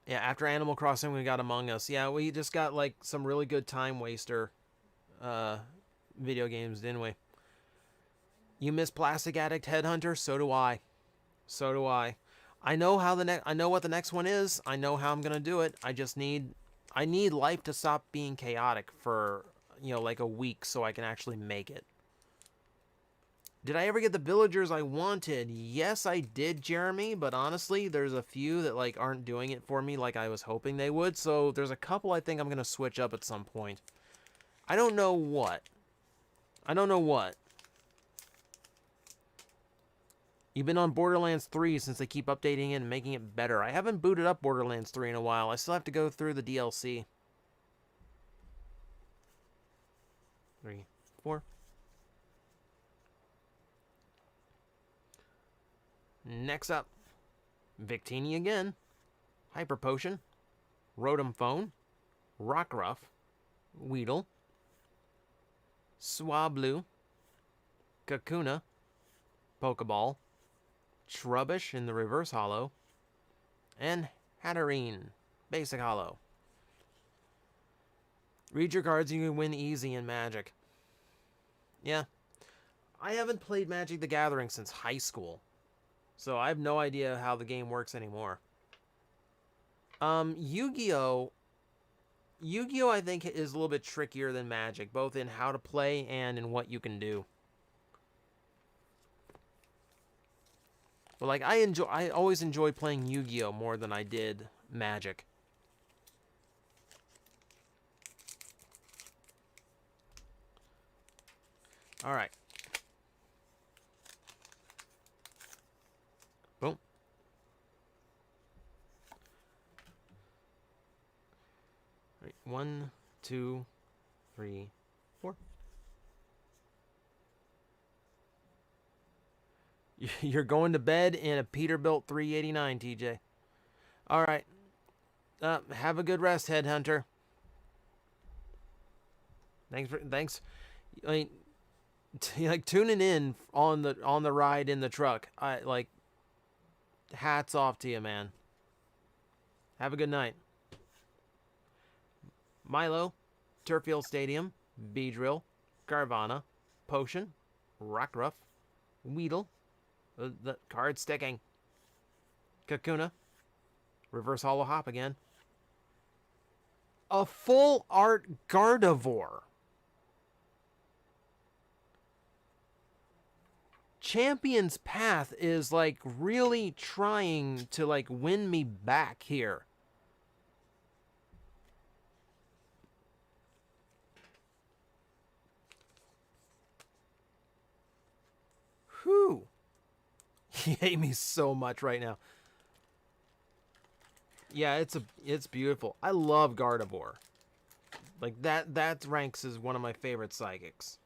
Yeah, after Animal Crossing, we got Among Us. Yeah, we just got, like, some really good time waster video games, didn't we? You miss Plastic Addict Headhunter? So do I. So do I. I know how I know what the next one is. I know how I'm gonna do it. I need life to stop being chaotic for, you know, like a week so I can actually make it. Did I ever get the villagers I wanted? Yes, I did, Jeremy, but honestly, there's a few that, like, aren't doing it for me like I was hoping they would, so there's a couple I think I'm gonna switch up at some point. I don't know what. I don't know what. You've been on Borderlands 3 since they keep updating it and making it better. I haven't booted up Borderlands 3 in a while. I still have to go through the DLC. 3, 4. Next up, Victini again, Hyper Potion, Rotom Phone, Rockruff, Weedle, Swablu, Kakuna, Pokeball, Trubbish in the Reverse Hollow, and Hatterene, Basic Hollow. Read your cards and you can win easy in Magic. Yeah. I haven't played Magic the Gathering since high school, so I have no idea how the game works anymore. Yu-Gi-Oh! Yu-Gi-Oh! I think is a little bit trickier than Magic, both in how to play and in what you can do. But like I always enjoy playing Yu-Gi-Oh! More than I did Magic. All right. Boom. All right. 1, 2, 3, 4. You're going to bed in a Peterbilt 389, TJ. All right. Have a good rest, Headhunter. Thanks. I mean, like tuning in on the ride in the truck. I like. Hats off to you, man. Have a good night. Milo, Turffield Stadium, Beedrill, Carvana, Potion, Rockruff, Weedle. The card sticking. Kakuna. Reverse Hollow Hop again. A full art Gardevoir. Champion's Path is like really trying to like win me back here. Whew. You hate me so much right now. Yeah, it's beautiful. I love Gardevoir. Like that ranks as one of my favorite psychics.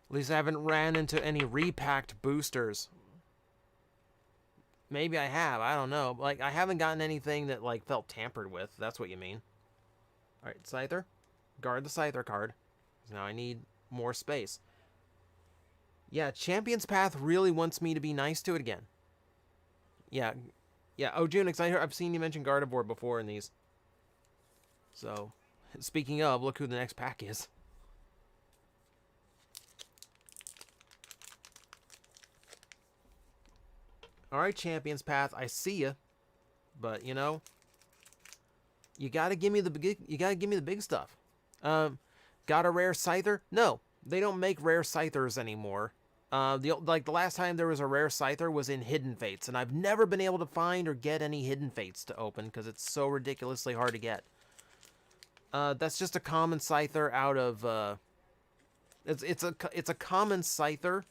At least I haven't ran into any repacked boosters. Maybe I have, I don't know. Like I haven't gotten anything that like felt tampered with. That's what you mean. All right, Scyther. Guard the Scyther card. Now I need more space. Yeah, Champion's Path really wants me to be nice to it again. Yeah. Yeah, oh, Junix, I've seen you mention Gardevoir before in these. So, speaking of, look who the next pack is. Alright, Champions Path, I see ya. But, you know, you gotta give me the big stuff. Got a rare Scyther? No, they don't make rare Scythers anymore. The last time there was a rare Scyther was in Hidden Fates, and I've never been able to find or get any Hidden Fates to open because it's so ridiculously hard to get. That's just a common Scyther out of it's a common Scyther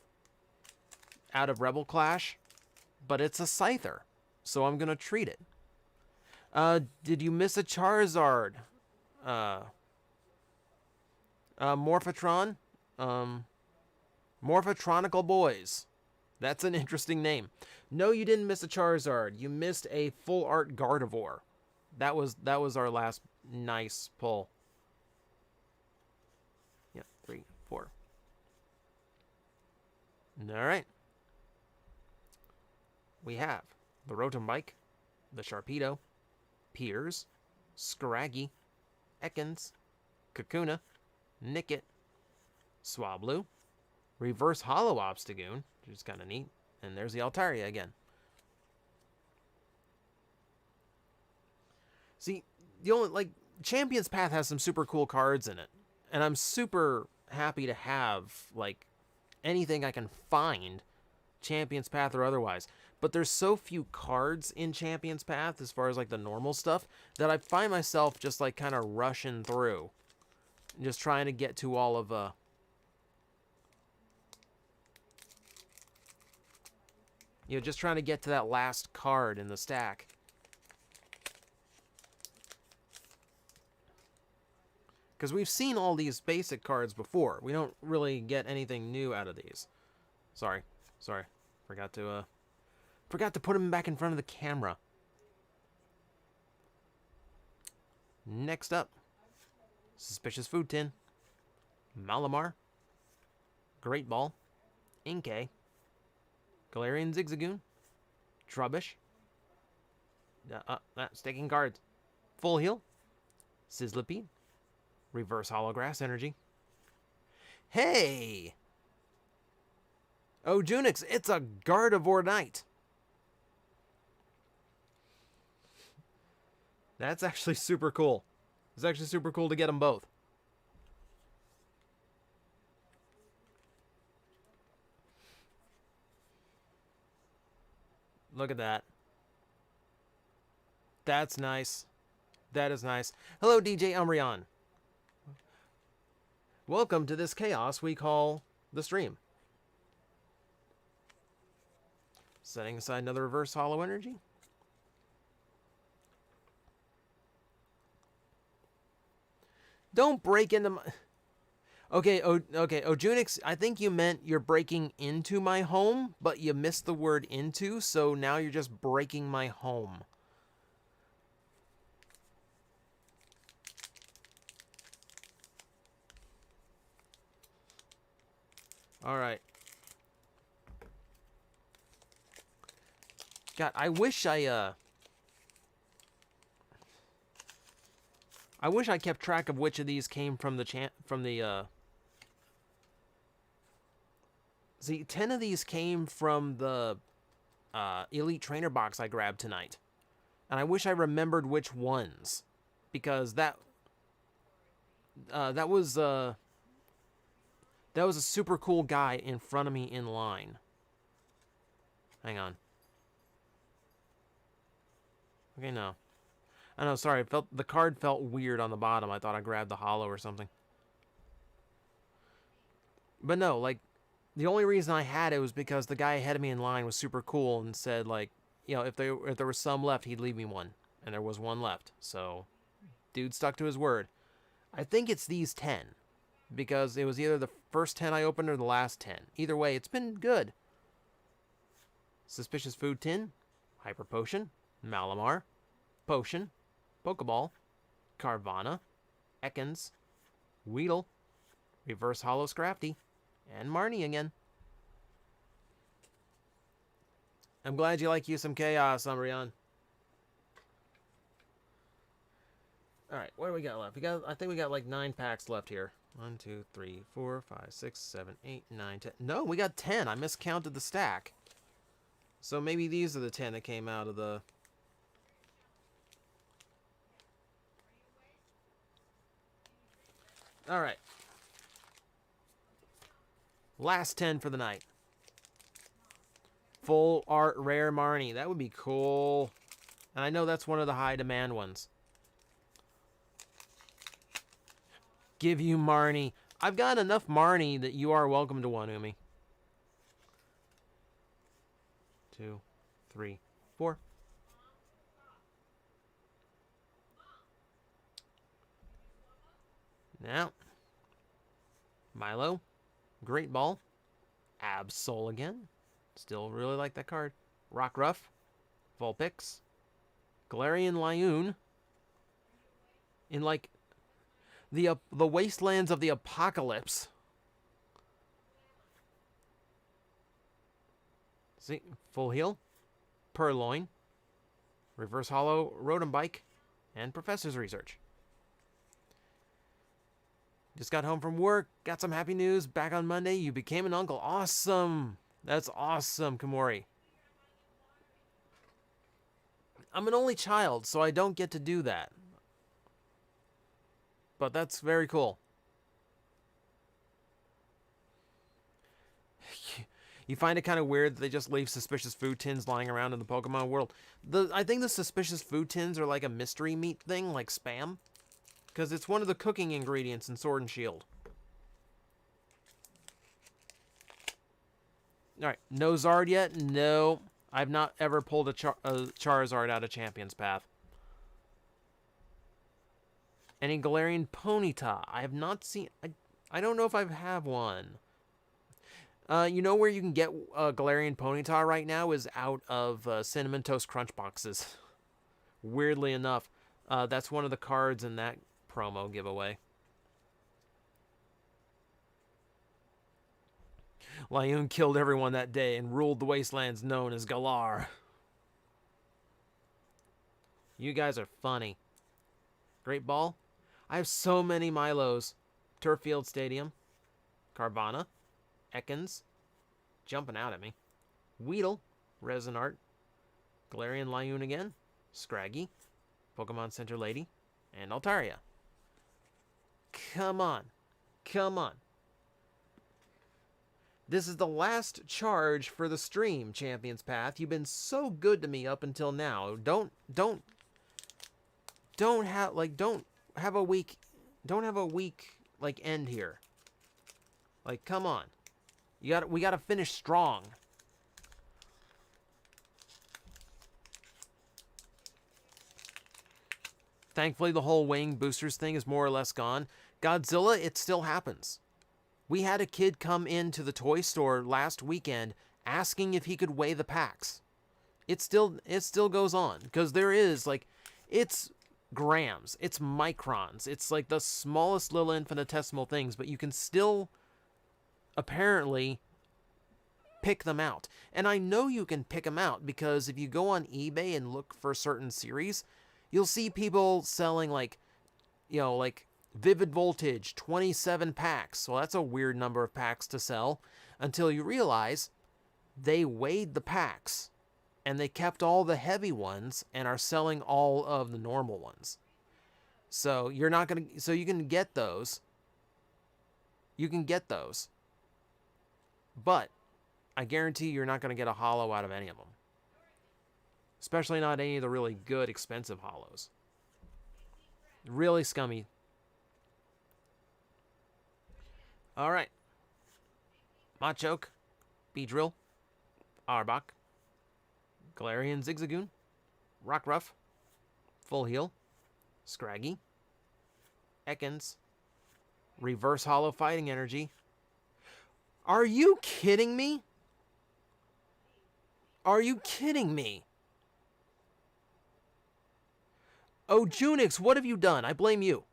out of Rebel Clash, but it's a Scyther, so I'm gonna treat it. Did you miss a Charizard? Morphatron? Morphatronical Boys. That's an interesting name. No, you didn't miss a Charizard. You missed a full art Gardevoir. That was our last nice pull. Yeah, 3, 4. Alright. We have the Rotom Bike, the Sharpedo, Piers, Scraggy, Ekans, Kakuna, Nickit, Swablu, Reverse Hollow Obstagoon, which is kind of neat, and there's the Altaria again. See, the only, Champions Path has some super cool cards in it, and I'm super happy to have, anything I can find, Champions Path or otherwise. But there's so few cards in Champions Path as far as, the normal stuff, that I find myself just, kind of rushing through. Just trying to get to all of, just trying to get to that last card in the stack. Because we've seen all these basic cards before. We don't really get anything new out of these. Sorry. Forgot to put them back in front of the camera. Next up, Suspicious Food Tin, Malamar, Great Ball, Inkay, Galarian Zigzagoon, Trubbish, Staking Cards, Full Heal, Sizzlipede, Reverse Holograss Energy. Hey! Oh, Junix, it's a Gardevoir Knight. That's actually super cool. It's actually super cool to get them both. Look at that. That's nice. That is nice. Hello, DJ Umbreon. Welcome to this chaos we call the stream. Setting aside another Reverse Hollow Energy. Don't break into my... Okay, Junix, I think you meant you're breaking into my home, but you missed the word into, so now you're just breaking my home. Alright. God, I wish I kept track of which of these came from the See, 10 of these came from the Elite Trainer box I grabbed tonight. And I wish I remembered which ones. Because that was a super cool guy in front of me in line. Hang on. Okay, no. I know, sorry, the card felt weird on the bottom. I thought I grabbed the hollow or something. But no, the only reason I had it was because the guy ahead of me in line was super cool and said, if there was some left, he'd leave me one. And there was one left. So, dude stuck to his word. I think it's these 10. Because it was either the first 10 I opened or the last 10. Either way, it's been good. Suspicious Food Tin, Hyper Potion, Malamar, Potion, Pokeball, Carvana, Ekans, Weedle, Reverse Hollow Scrafty, and Marnie again. I'm glad you like you some chaos, Umbreon. Alright, what do we got left? I think we got like 9 packs left here. 1, 2, 3, 4, 5, 6, 7, 8, 9, 10. No, we got 10. I miscounted the stack. So maybe these are the 10 that came out of the... Alright. Last 10 for the night. Full art rare Marnie. That would be cool. And I know that's one of the high demand ones. Give you Marnie. I've got enough Marnie that you are welcome to one, Umi. 2, 3, 4. Now, Milo, Great Ball, Absol again. Still really like that card. Rockruff, Vulpix, Galarian Lyoon. In like the wastelands of the apocalypse. See, full heal, Purloin, Reverse Hollow, Rotom-Bike, and Professor's Research. Just got home from work, got some happy news. Back on Monday, you became an uncle. Awesome. That's awesome, Kamori. I'm an only child, so I don't get to do that. But that's very cool. You find it kind of weird that they just leave suspicious food tins lying around in the Pokemon world. I think the suspicious food tins are like a mystery meat thing, like Spam. Because it's one of the cooking ingredients in Sword and Shield. Alright, no Zard yet? No. I've not ever pulled a Charizard out of Champion's Path. Any Galarian Ponyta? I have not seen... I don't know if I have one. You know where you can get Galarian Ponyta right now is out of Cinnamon Toast Crunch boxes. Weirdly enough. That's one of the cards in that promo giveaway. Lyoon killed everyone that day and ruled the wastelands known as Galar. You guys are funny. Great Ball. I have so many Milos. Turffield Stadium. Carvana. Ekans. Jumping out at me. Weedle. Resonart. Galarian Lyoon again. Scraggy. Pokemon Center Lady. And Altaria. Come on. Come on. This is the last charge for the stream, Champion's Path. You've been so good to me up until now. Don't have a weak like end here. Like, come on. We gotta finish strong. Thankfully, the whole weighing boosters thing is more or less gone. Godzilla, it still happens. We had a kid come into the toy store last weekend asking if he could weigh the packs. It still goes on because there is like, it's grams, it's microns, it's like the smallest little infinitesimal things, but you can still apparently pick them out. And I know you can pick them out because if you go on eBay and look for certain series, you'll see people selling like, you know, like Vivid Voltage, 27 packs. Well, that's a weird number of packs to sell until you realize they weighed the packs and they kept all the heavy ones and are selling all of the normal ones. So you're not going to, so you can get those. You can get those. But I guarantee you're not going to get a holo out of any of them. Especially not any of the really good, expensive holos. Really scummy. Alright. Machoke. Beedrill. Arbok. Galarian Zigzagoon. Rockruff. Full Heal. Scraggy. Ekans. Reverse Hollow Fighting Energy. Are you kidding me? Are you kidding me? Oh, Junix, what have you done? I blame you.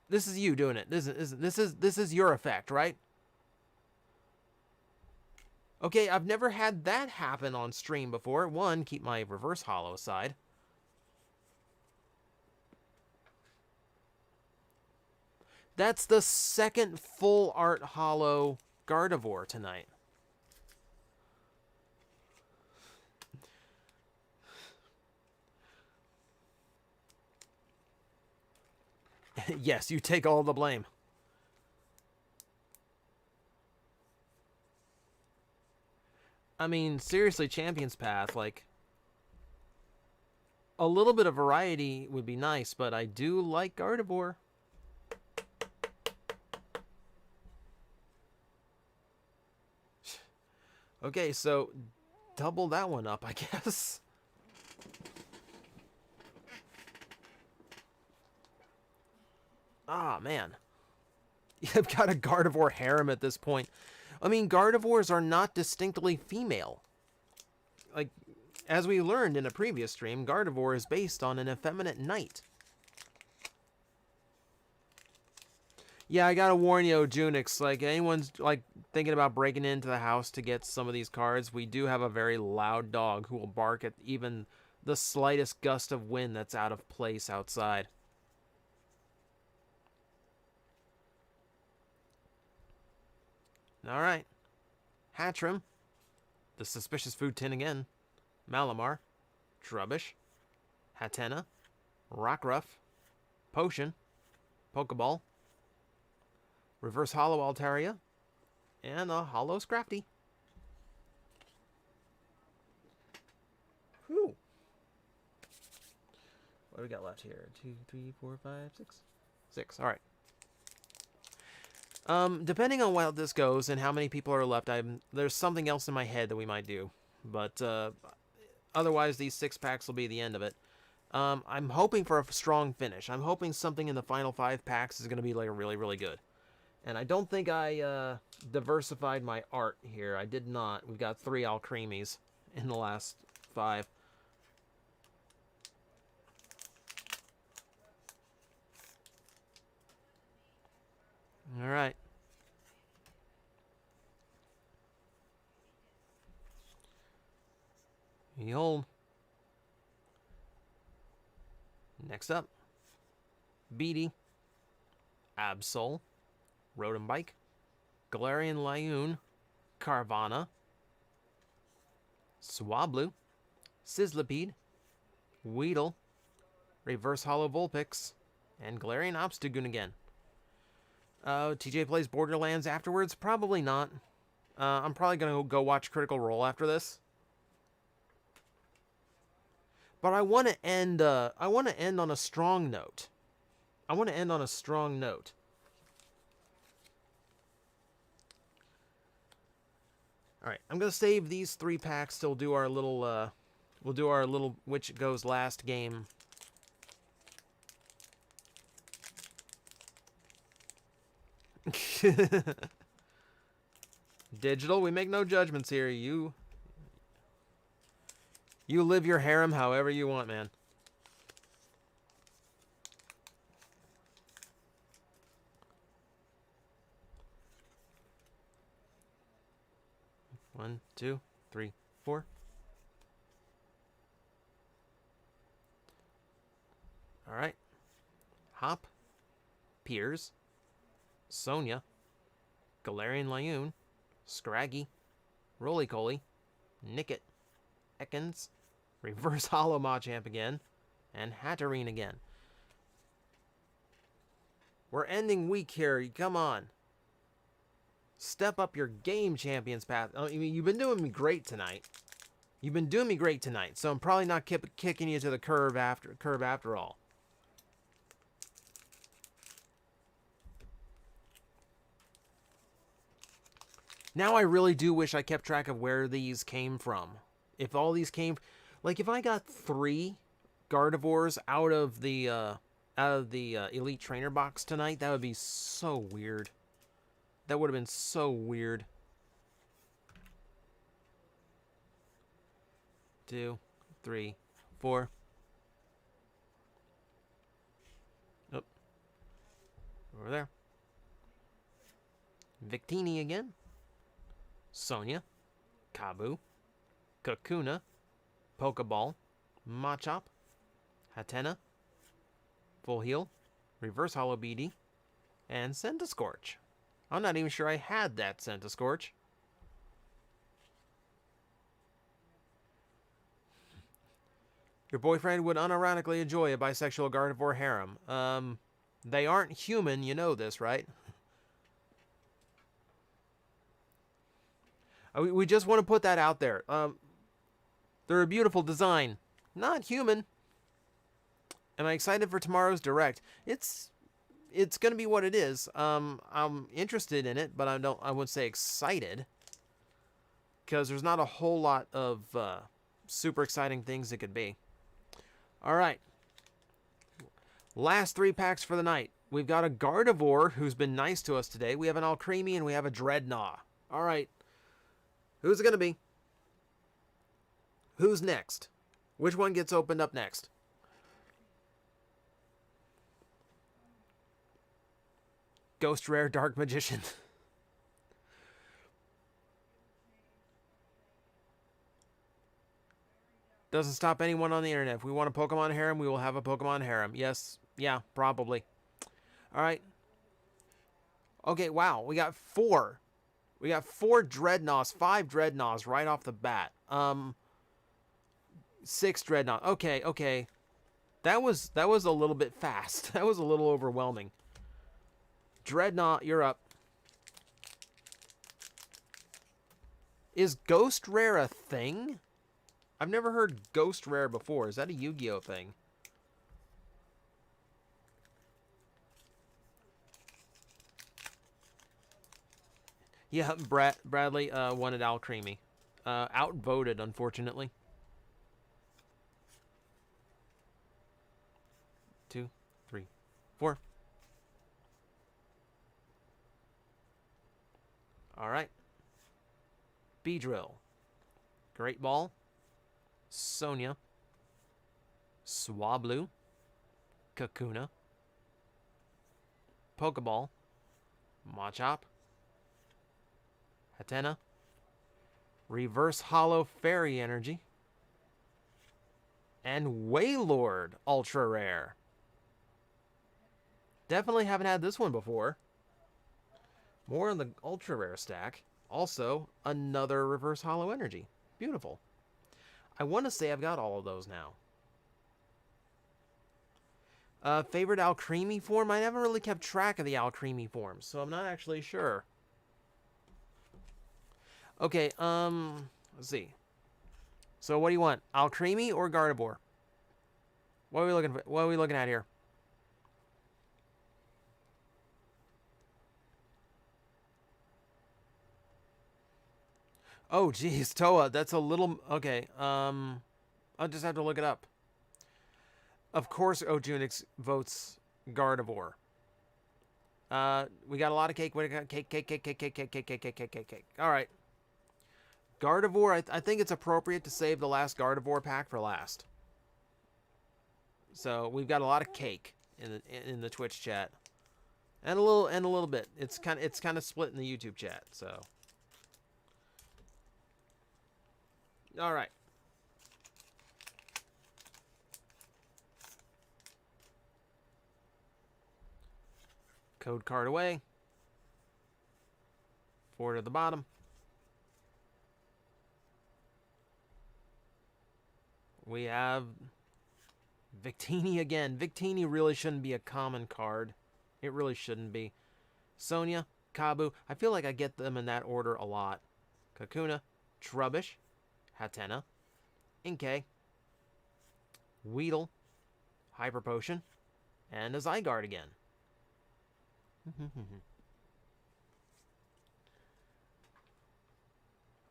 This is you doing it. This is your effect, right? Okay, I've never had that happen on stream before. One, keep my reverse holo aside. That's the second full art holo Gardevoir tonight. Yes, you take all the blame. I mean, seriously, Champion's Path, like, a little bit of variety would be nice, but I do like Gardevoir. Okay, so double that one up, I guess. Ah, man. I've got a Gardevoir harem at this point. I mean, Gardevoirs are not distinctly female. Like, as we learned in a previous stream, Gardevoir is based on an effeminate knight. Yeah, I gotta warn you, Junix, like, anyone's, like, thinking about breaking into the house to get some of these cards, we do have a very loud dog who will bark at even the slightest gust of wind that's out of place outside. Alright. Hatchrim. The Suspicious Food Tin again. Malamar. Trubbish. Hatenna. Rockruff. Potion. Pokeball. Reverse Holo Altaria. And a Holo Scrafty. Whew. What do we got left here? 2, 3, 4, 5, 6. 6. Alright. Depending on how this goes and how many people are left, there's something else in my head that we might do. But, otherwise, these 6 packs will be the end of it. I'm hoping for a strong finish. I'm hoping something in the final 5 packs is going to be, like, really, really good. And I don't think I, diversified my art here. I did not. We've got 3 Alcremies in the last 5. Alright. Behold. Next up. Beatty. Absol. Rodenbike. Galarian Lioon. Carvana. Swablu. Sizzlipede. Weedle. Reverse Holo Vulpix. And Galarian Obstagoon again. TJ plays Borderlands afterwards? Probably not. I'm probably going to go watch Critical Role after this. But I want to end on a strong note. I want to end on a strong note. All right, I'm going to save these 3 packs till do our little we'll do our little which goes last game. Digital, we make no judgments here. You live your harem however you want, man. One, 2, 3, 4. All right. Hop. Piers. Sonia. Galarian Lioon. Scraggy. Roly-Coly. Nickit. Ekans. Reverse Holo Machamp again. And Hatterene again. We're ending week here. Come on. Step up your game, Champion's Path. I mean, you've been doing me great tonight. You've been doing me great tonight, so I'm probably not kicking you to the curb after all. Now I really do wish I kept track of where these came from. If all these came, like if I got 3 Gardevoirs out of the Elite Trainer box tonight, that would be so weird. That would have been so weird. 2, 3, 4. Oh. Over there. Victini again. Sonia. Kabu, Kakuna, Pokeball, Machop, Hatena, Full Heal, Reverse Hollow BD, and Scentiscorch. I'm not even sure I had that Scentiscorch. Your boyfriend would unironically enjoy a bisexual Gardevoir harem. They aren't human, you know this, right? We just want to put that out there. They're a beautiful design. Not human. Am I excited for tomorrow's Direct? It's going to be what it is. I'm interested in it, but I wouldn't say excited. Because there's not a whole lot of super exciting things it could be. All right. Last 3 packs for the night. We've got a Gardevoir who's been nice to us today. We have an Alcremie and we have a Dreadnought. All right. Who's it going to be? Who's next? Which one gets opened up next? Ghost Rare Dark Magician. Doesn't stop anyone on the internet. If we want a Pokemon harem, we will have a Pokemon harem. Yes. Yeah, probably. All right. Okay, wow. We got 4. We got 4 Dreadnoughts, 5 Dreadnoughts right off the bat. 6 Dreadnoughts. Okay. That was a little bit fast. That was a little overwhelming. Dreadnought, you're up. Is Ghost Rare a thing? I've never heard Ghost Rare before. Is that a Yu-Gi-Oh thing? Yeah, Bradley wanted Alcremie. Outvoted, unfortunately. 2, 3, 4. All right. Beedrill. Great Ball. Sonia. Swablu. Kakuna. Pokeball. Machop. Hatena. Reverse Hollow Fairy Energy. And Wailord Ultra Rare. Definitely haven't had this one before. More on the Ultra Rare stack. Also, another Reverse Hollow Energy. Beautiful. I want to say I've got all of those now. Favorite Alcremie form? I never really kept track of the Alcremie forms, so I'm not actually sure. Okay, let's see. So what do you want? Alcremie or Gardevoir? What are we looking for? What are we looking at here? Oh, geez, Toa, that's a little... Okay, I'll just have to look it up. Of course, Ojunix votes Gardevoir. We got a lot of cake. We got cake. All right. Gardevoir, I think it's appropriate to save the last Gardevoir pack for last. So we've got a lot of cake in the Twitch chat, and a little bit. It's kind of split in the YouTube chat. So, all right. Code card away. 4 to the bottom. We have Victini again. Victini really shouldn't be a common card. It really shouldn't be. Sonia, Kabu. I feel like I get them in that order a lot. Kakuna, Trubbish, Hatena, Inkay, Weedle, Hyper Potion, and a Zygarde again.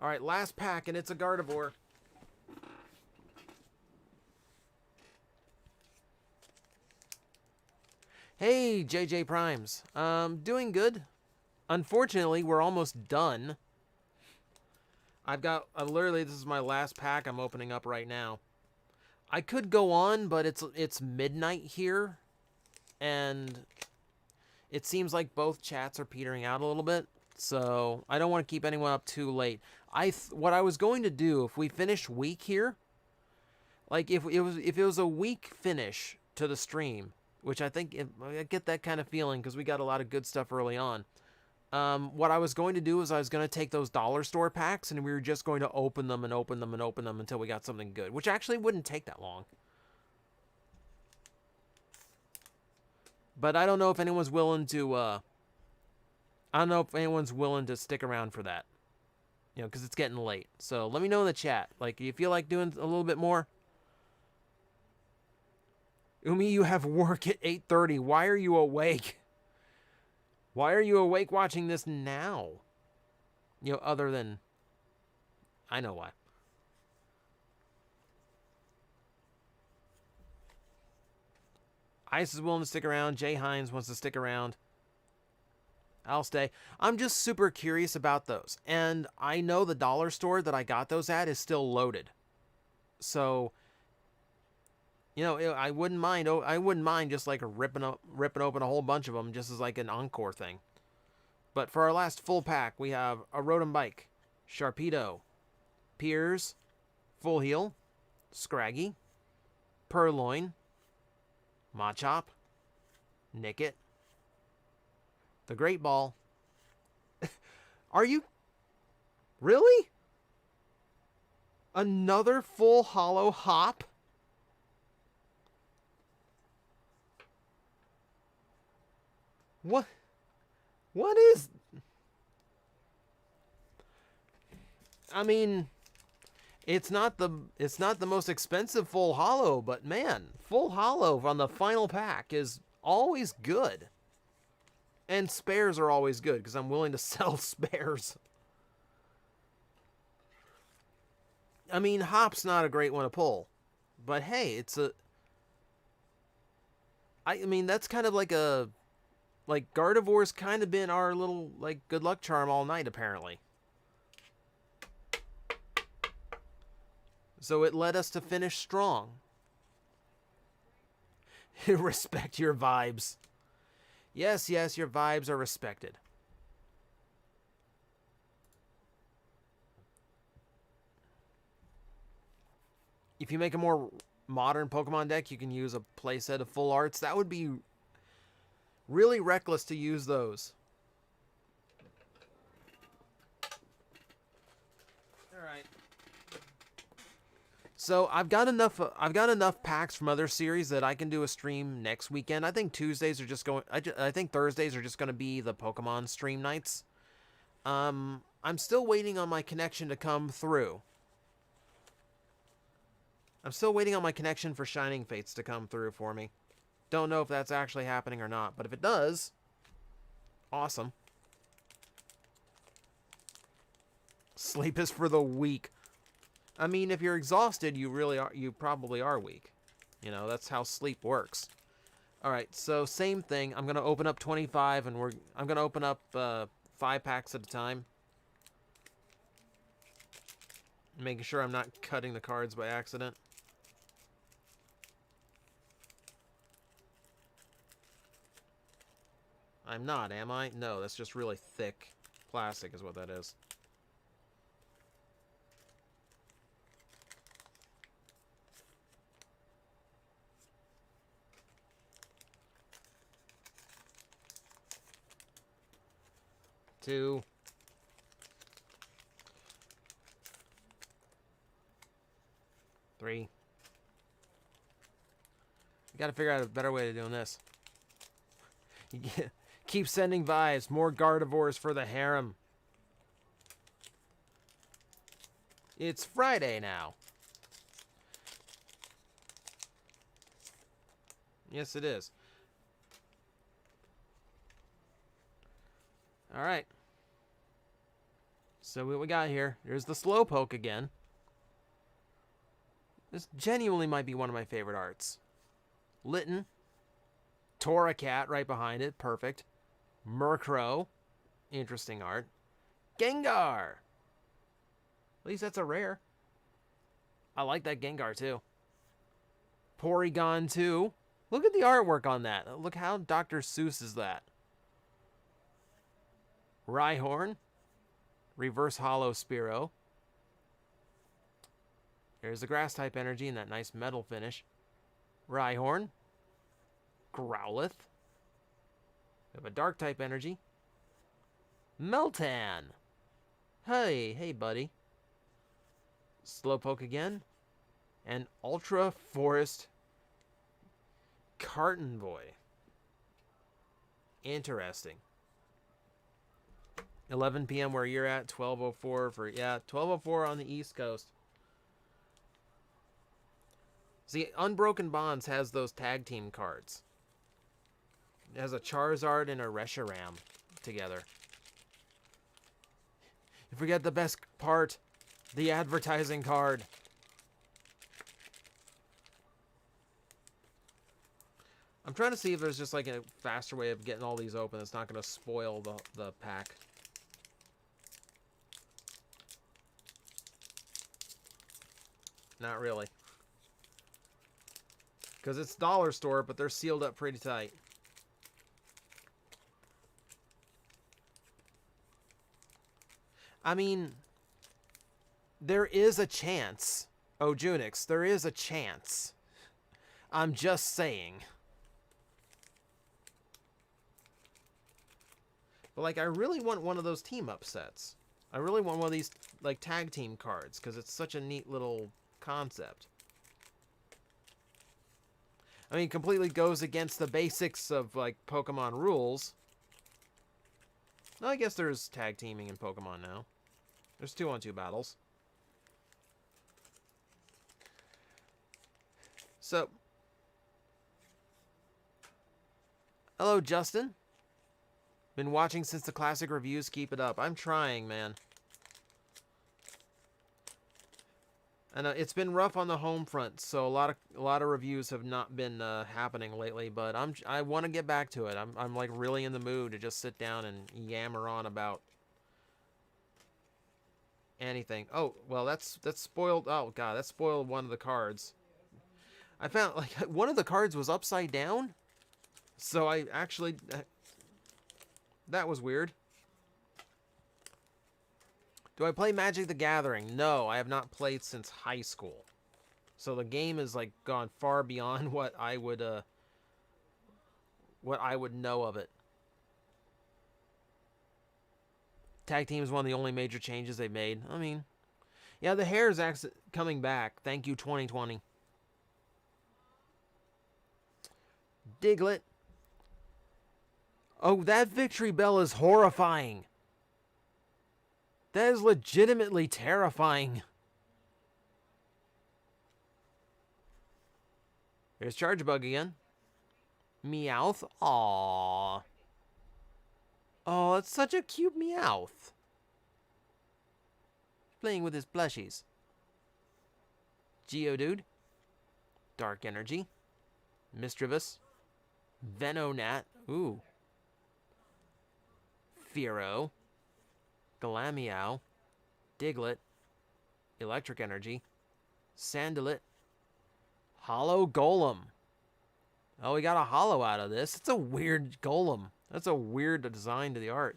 Alright, last pack, and it's a Gardevoir. Hey, JJ Primes. Doing good. Unfortunately, we're almost done. I've got, literally, this is my last pack I'm opening up right now. I could go on, but it's midnight here, and it seems like both chats are petering out a little bit. So I don't want to keep anyone up too late. What I was going to do if we finished week here, like if it was a week finish to the stream, which I think I get that kind of feeling because we got a lot of good stuff early on. What I was going to do is I was going to take those dollar store packs and we were just going to open them and open them and open them until we got something good, which actually wouldn't take that long. But I don't know if anyone's willing to, I don't know if anyone's willing to stick around for that. You know, because it's getting late. So let me know in the chat. Like, do you feel like doing a little bit more? Umi, you have work at 8:30. Why are you awake? Why are you awake watching this now? You know, other than... I know why. Ice is willing to stick around. Jay Hines wants to stick around. I'll stay. I'm just super curious about those. And I know the dollar store that I got those at is still loaded. So, you know, I wouldn't mind. I wouldn't mind just like ripping open a whole bunch of them just as like an encore thing. But for our last full pack, we have a Rotom Bike, Sharpedo, Piers, Full Heal, Scraggy, Purloin, Machop, Nickit, the Great Ball. Are you... Really? Another full holo hop? What? What is... I mean, it's not the most expensive full holo, but man, full holo on the final pack is always good. And spares are always good because I'm willing to sell spares. I mean, hop's not a great one to pull, but hey, it's a... I mean, that's kind of like a... Like, Gardevoir's kind of been our little, like, good luck charm all night, apparently. So it led us to finish strong. Respect your vibes. Yes, yes, your vibes are respected. If you make a more modern Pokemon deck, you can use a playset of full arts. That would be really reckless to use those. All right. So I've got enough packs from other series that I can do a stream next weekend. I think Tuesdays are just going. I think Thursdays are just going to be the Pokemon stream nights. I'm still waiting on my connection to come through. I'm still waiting on my connection for Shining Fates to come through for me. Don't know if that's actually happening or not, but if it does, awesome. Sleep is for the weak. I mean, if you're exhausted, you really are. You probably are weak. You know, that's how sleep works. All right, so same thing. I'm gonna open up 25, and I'm gonna open up 5 packs at a time, making sure I'm not cutting the cards by accident. I'm not, am I? No, that's just really thick plastic is what that is. Two. Three. You gotta figure out a better way of doing this. Keep sending vibes. More Gardevoirs for the harem. It's Friday now. Yes, it is. All right. So what we got here? There's the Slowpoke again. This genuinely might be one of my favorite arts. Litten. Torracat right behind it. Perfect. Murkrow. Interesting art. Gengar. At least that's a rare. I like that Gengar too. Porygon too. Look at the artwork on that. Look how Dr. Seuss is that. Rhyhorn. Reverse Hollow Spearow. There's the Grass-type energy and that nice metal finish. Rhyhorn. Growlithe. We have a Dark-type energy. Meltan. Hey, buddy. Slowpoke again. And Ultra Forest Cartonboy. Interesting. 11 p.m. where you're at. 12:04 for... Yeah, 12:04 on the East Coast. See, Unbroken Bonds has those tag team cards. It has a Charizard and a Reshiram together. You forget the best part. The advertising card. I'm trying to see if there's just like a faster way of getting all these open that's not going to spoil the pack. Not really. Because it's dollar store, but they're sealed up pretty tight. I mean, there is a chance. Oh, Junix, there is a chance. I'm just saying. But, like, I really want one of those team-up sets. I really want one of these, like, tag team cards, because it's such a neat little concept. I mean, it completely goes against the basics of, like, Pokemon rules. No, I guess there's tag teaming in Pokemon now. There's 2-on-2 battles. So, hello, Justin. Been watching since the classic reviews. Keep it up. I'm trying, man. And it's been rough on the home front, so a lot of reviews have not been happening lately. But I want to get back to it. I'm like really in the mood to just sit down and yammer on about anything. Oh well, that's spoiled. Oh god, that spoiled one of the cards. I found like one of the cards was upside down, so I actually that was weird. Do I play Magic the Gathering? No, I have not played since high school. So the game is like gone far beyond what I would know of it. Tag team is one of the only major changes they've made. I mean, yeah, the hair is actually coming back. Thank you, 2020. Diglett. Oh, that victory bell is horrifying. That is legitimately terrifying. Here's Chargebug again. Meowth. Aww. Oh, it's such a cute Meowth. Playing with his plushies. Geodude. Dark Energy. Misdreavus. Venonat. Ooh. Fearow. Glameow, Diglett, Electric Energy, Salandit, Hollow Golem. Oh, we got a hollow out of this. It's a weird golem. That's a weird design to the art.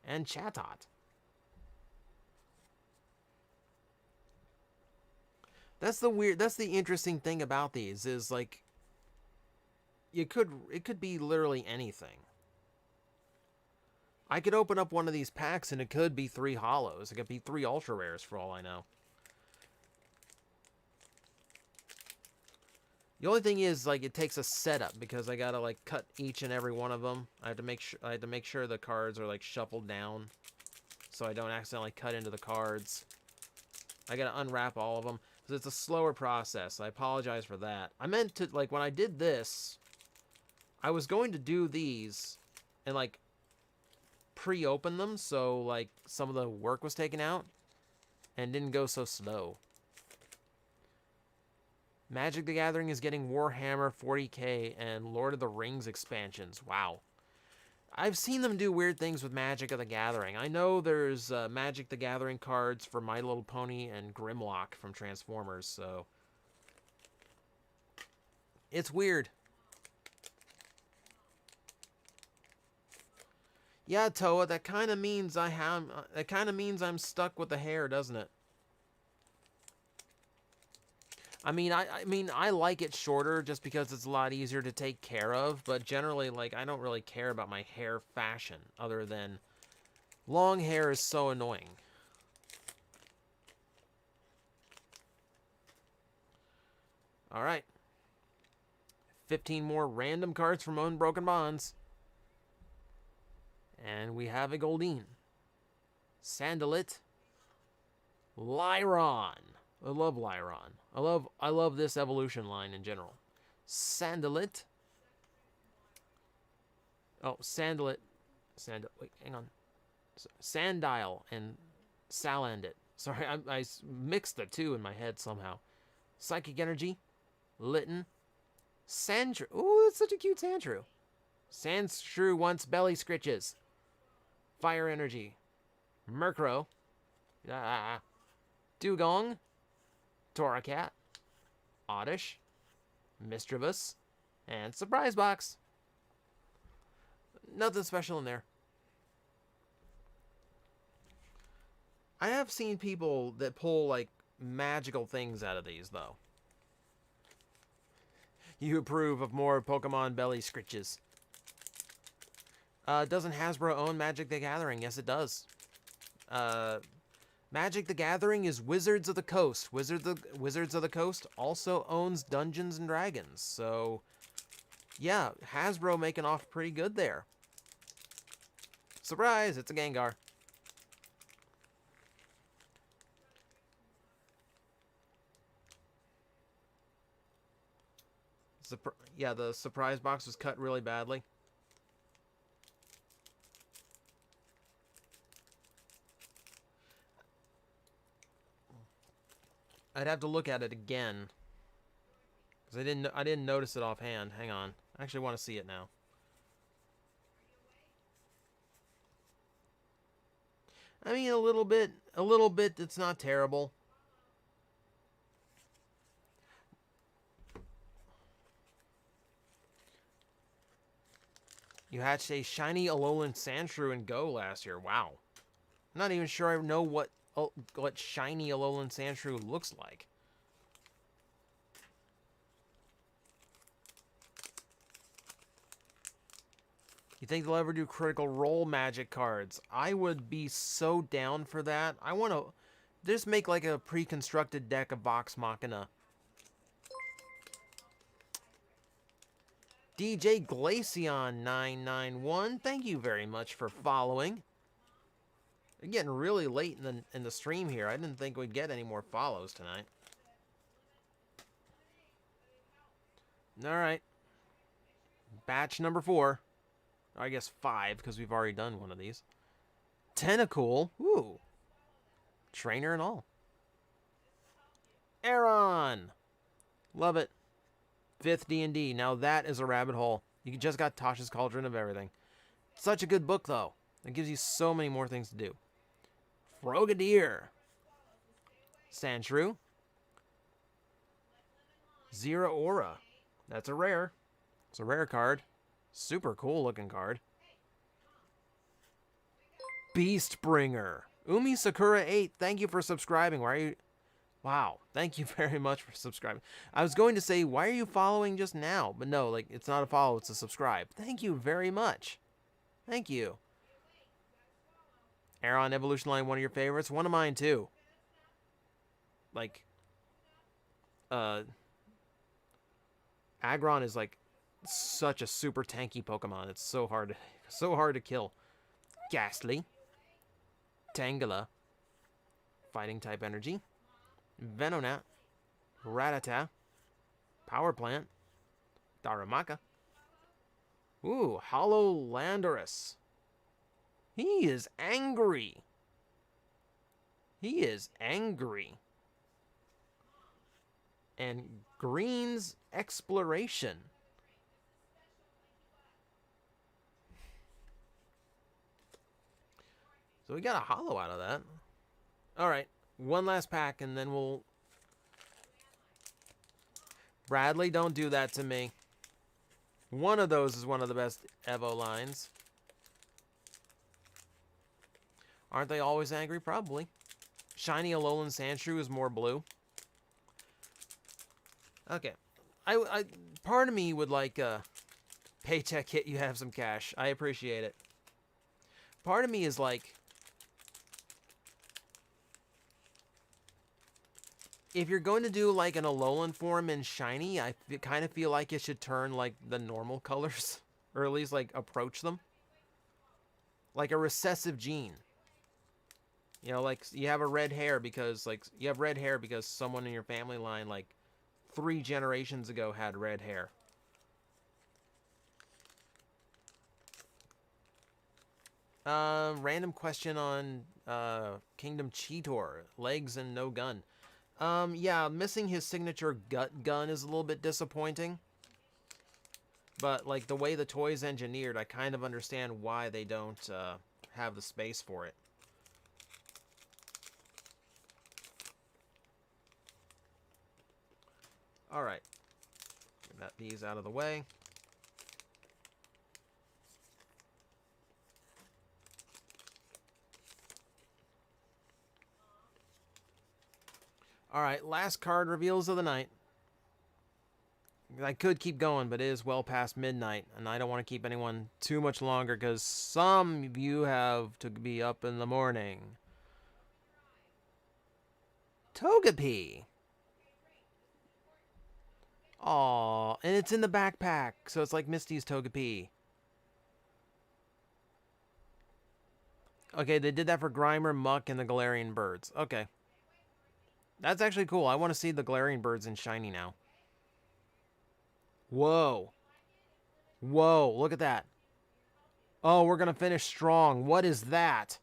And Chatot. That's the interesting thing about these is like it could be literally anything. I could open up one of these packs and it could be 3 hollows. It could be 3 ultra rares for all I know. The only thing is, like, it takes a setup because I gotta like cut each and every one of them. I have to make sure the cards are like shuffled down, so I don't accidentally cut into the cards. I gotta unwrap all of them because it's a slower process. I apologize for that. I meant to like when I did this, I was going to do these and like pre-open them so like some of the work was taken out and didn't go so slow. Magic the Gathering is getting Warhammer 40k and Lord of the Rings expansions. Wow. I've seen them do weird things with Magic the Gathering. I know there's Magic the Gathering cards for My Little Pony and Grimlock from Transformers, so it's weird. Yeah, Toa, that kind of means that kind of means I'm stuck with the hair, doesn't it? I mean, I like it shorter just because it's a lot easier to take care of, but generally, like, I don't really care about my hair fashion other than long hair is so annoying. All right. 15 more random cards from Unbroken Bonds. And we have a Goldeen. Sandalit. Lyron. I love Lyron. I love this evolution line in general. Sandalit. Oh, Sandalit. Wait, hang on. Sandile and Salandit. Sorry, I mixed the two in my head somehow. Psychic Energy. Litten. Sandshrew. Ooh, that's such a cute Sandshrew. Sandshrew wants belly scritches. Fire Energy. Murkrow. Dugong. Torracat. Oddish. Misdreavus. And Surprise Box. Nothing special in there. I have seen people that pull, like, magical things out of these, though. You approve of more Pokemon belly scritches. Doesn't Hasbro own Magic the Gathering? Yes, it does. Magic the Gathering is Wizards of the Coast. Wizards of the Coast also owns Dungeons and Dragons. So, yeah, Hasbro making off pretty good there. Surprise, it's a Gengar. Yeah, the surprise box was cut really badly. I'd have to look at it again because I didn't notice it offhand. Hang on, I actually want to see it now. I mean, a little bit. It's not terrible. You hatched a shiny Alolan Sandshrew in Go last year. Wow. I'm not even sure I know what shiny Alolan Sandshrew looks like. You think they'll ever do Critical Role Magic cards? I would be so down for that. I want to just make like a pre-constructed deck of Vox Machina. DJ Glaceon 991, thank you very much for following. We're getting really late in the stream here. I didn't think we'd get any more follows tonight. All right. Batch number 4. Or I guess 5, because we've already done one of these. Tentacool. Ooh. Trainer and all. Aeron. Love it. 5th D&D. Now that is a rabbit hole. You just got Tasha's Cauldron of everything. Such a good book, though. It gives you so many more things to do. Frogadier. Sandshrew. Zero Aura. That's a rare. It's a rare card. Super cool looking card. Beastbringer. Umi Sakura 8, thank you for subscribing. Why are you... Wow, thank you very much for subscribing. I was going to say, why are you following just now? But no, like, it's not a follow, it's a subscribe. Thank you very much. Thank you. Aeron Evolution Line, one of your favorites? One of mine, too. Like, Aggron is, like, such a super tanky Pokemon. It's so hard to kill. Ghastly. Tangela. Fighting type energy. Venonat. Rattata. Power Plant. Darumaka. Ooh, Hollow Landorus. He is angry. He is angry. And Green's Exploration. So we got a hollow out of that. Alright, one last pack and then we'll... Bradley, don't do that to me. One of those is one of the best Evo lines. Aren't they always angry? Probably. Shiny Alolan Sandshrew is more blue. Okay. Part of me would like paycheck hit, you have some cash. I appreciate it. Part of me is like, if you're going to do like an Alolan form in shiny, I kind of feel like it should turn like the normal colors, or at least like approach them. Like a recessive gene. You know, like you have a red hair because someone in your family line like 3 generations ago had red hair. Random question on Kingdom Cheetor. Legs and no gun. Yeah, missing his signature gut gun is a little bit disappointing. But, like, the way the toy's engineered, I kind of understand why they don't have the space for it. Alright. Get these out of the way. Alright, last card reveals of the night. I could keep going, but it is well past midnight, and I don't want to keep anyone too much longer, because some of you have to be up in the morning. Togepi! Aww, and it's in the backpack, so it's like Misty's Togepi. Okay, they did that for Grimer, Muck, and the Galarian Birds. Okay. That's actually cool. I want to see the Galarian Birds in shiny now. Whoa. Whoa, look at that. Oh, we're going to finish strong. What is that?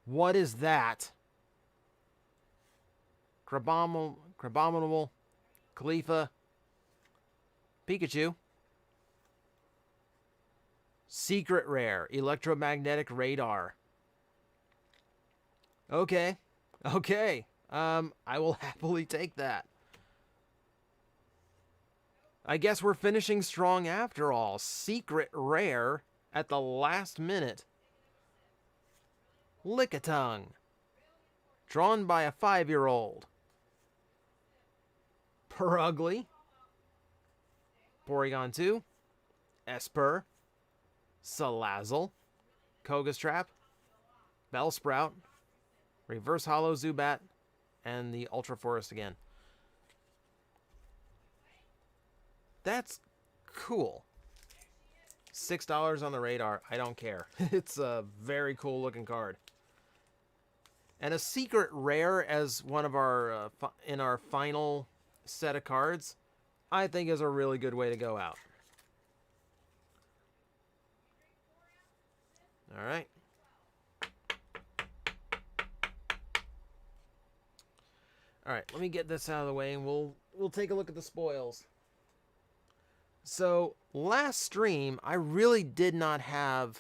What is that? Crabominable, Khalifa, Pikachu. Secret Rare, Electromagnetic Radar. Okay. Okay. I will happily take that. I guess we're finishing strong after all. Secret Rare at the last minute. Lickitung. Drawn by a 5-year-old. Purugly. Porygon 2. Esper. Salazzle. Kogastrap. Bellsprout. Reverse Hollow Zubat. And the Ultra Forest again. That's cool. $6 on the radar. I don't care. It's a very cool looking card. And a secret rare as one of our in our final set of cards, I think is a really good way to go out. All right. All right, let me get this out of the way and we'll take a look at the spoils. So, last stream, I really did not have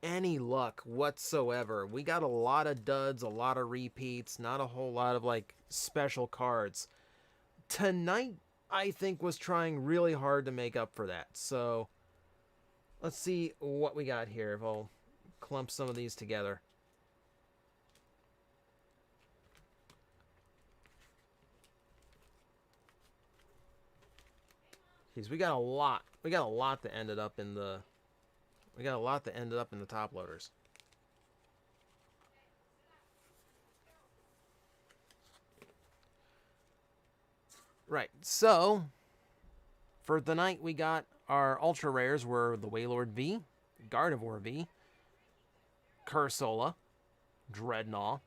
any luck whatsoever. We got a lot of duds, a lot of repeats, not a whole lot of, like, special cards. Tonight, I think, was trying really hard to make up for that. So, let's see what we got here. If I'll clump some of these together. Jeez, we got a lot. We got a lot that ended up in the. We got a lot that ended up in the top loaders. Right. So, for the night, we got our ultra rares were the Wailord V, Gardevoir V, Cursola, Dreadnought,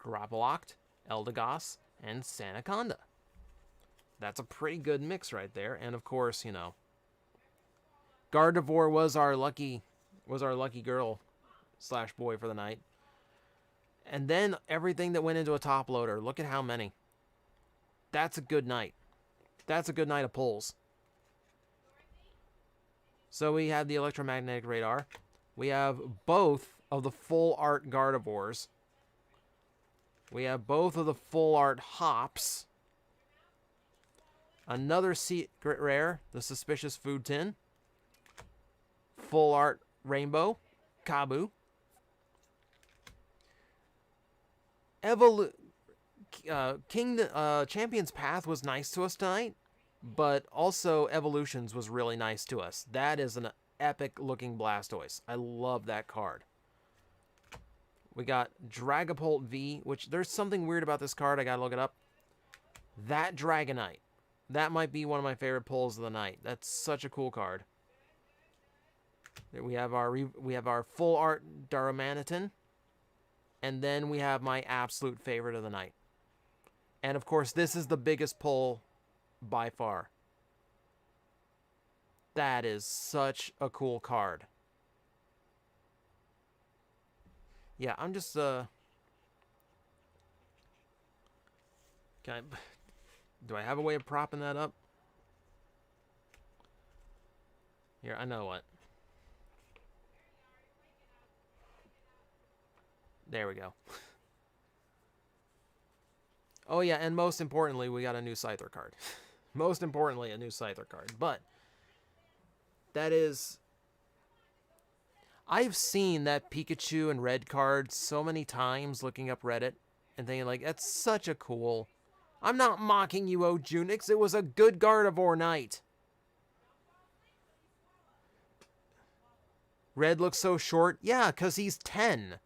Grapploct, Eldegoss, and Sandaconda. That's a pretty good mix right there. And of course, you know, Gardevoir was our lucky girl / boy for the night. And then everything that went into a top loader. Look at how many. That's a good night. That's a good night of pulls. So we have the Electromagnetic Radar. We have both of the full art Gardevoirs. We have both of the full art Hops. Another secret rare, the Suspicious Food Tin. Full art Rainbow, Kabu. Champion's Path was nice to us tonight, but also Evolutions was really nice to us. That is an epic looking Blastoise. I love that card. We got Dragapult V, which there's something weird about this card. I gotta look it up. That Dragonite. That might be one of my favorite pulls of the night. That's such a cool card. We have our full art Darmanitan. And then we have my absolute favorite of the night. And of course, this is the biggest pull by far. That is such a cool card. Yeah, I'm just do I have a way of propping that up? Here, I know what. There we go. Oh yeah, and most importantly, we got a new Scyther card. Most importantly, a new Scyther card. But that is... I've seen that Pikachu and Red card so many times looking up Reddit and thinking like, that's such a cool... I'm not mocking you, O Junix. It was a good Gardevoir night. Red looks so short. Yeah, because he's 10.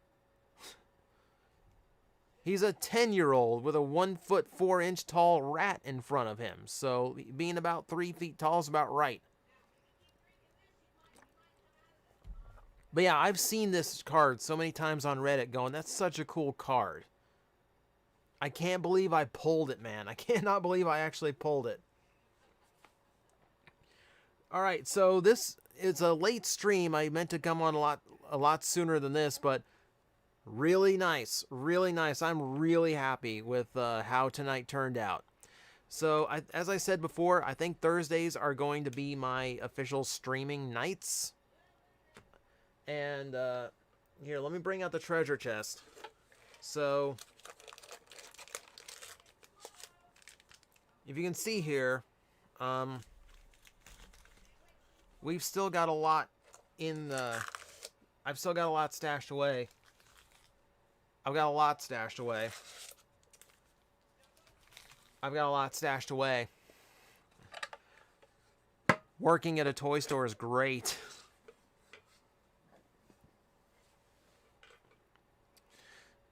He's a 10-year-old with a 1'4" tall rat in front of him. So being about 3 feet tall is about right. But yeah, I've seen this card so many times on Reddit going, that's such a cool card. I can't believe I pulled it, man. I cannot believe I actually pulled it. Alright, so this is a late stream. I meant to come on a lot sooner than this, but really nice. Really nice. I'm really happy with how tonight turned out. So, as I said before, I think Thursdays are going to be my official streaming nights. And, here, let me bring out the treasure chest. So, if you can see here, we've still got a lot in the... I've still got a lot stashed away. I've got a lot stashed away. Working at a toy store is great.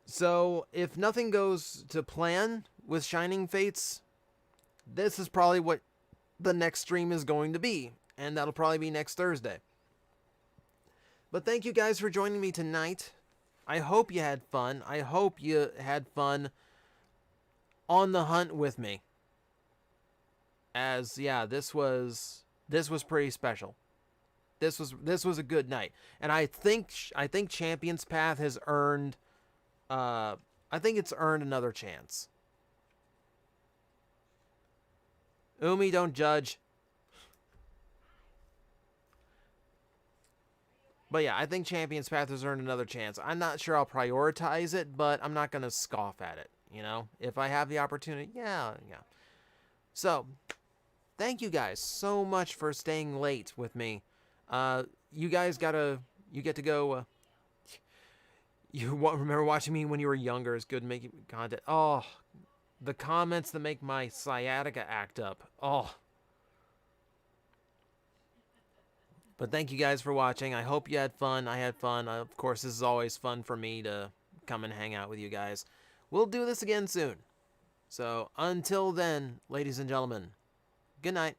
So, if nothing goes to plan with Shining Fates, this is probably what the next stream is going to be. And that'll probably be next Thursday. But thank you guys for joining me tonight. I hope you had fun. I hope you had fun on the hunt with me. As, yeah, this was pretty special. This was a good night. And I think Champion's Path has earned... I think it's earned another chance. Umi, don't judge. But yeah, I think Champion's Path has earned another chance. I'm not sure I'll prioritize it, but I'm not going to scoff at it, you know? If I have the opportunity, yeah. So, thank you guys so much for staying late with me. You guys you get to go... remember watching me when you were younger is good making content. Oh, the comments that make my sciatica act up. Oh. But thank you guys for watching. I hope you had fun. I had fun. Of course, this is always fun for me to come and hang out with you guys. We'll do this again soon. So, until then, ladies and gentlemen, good night.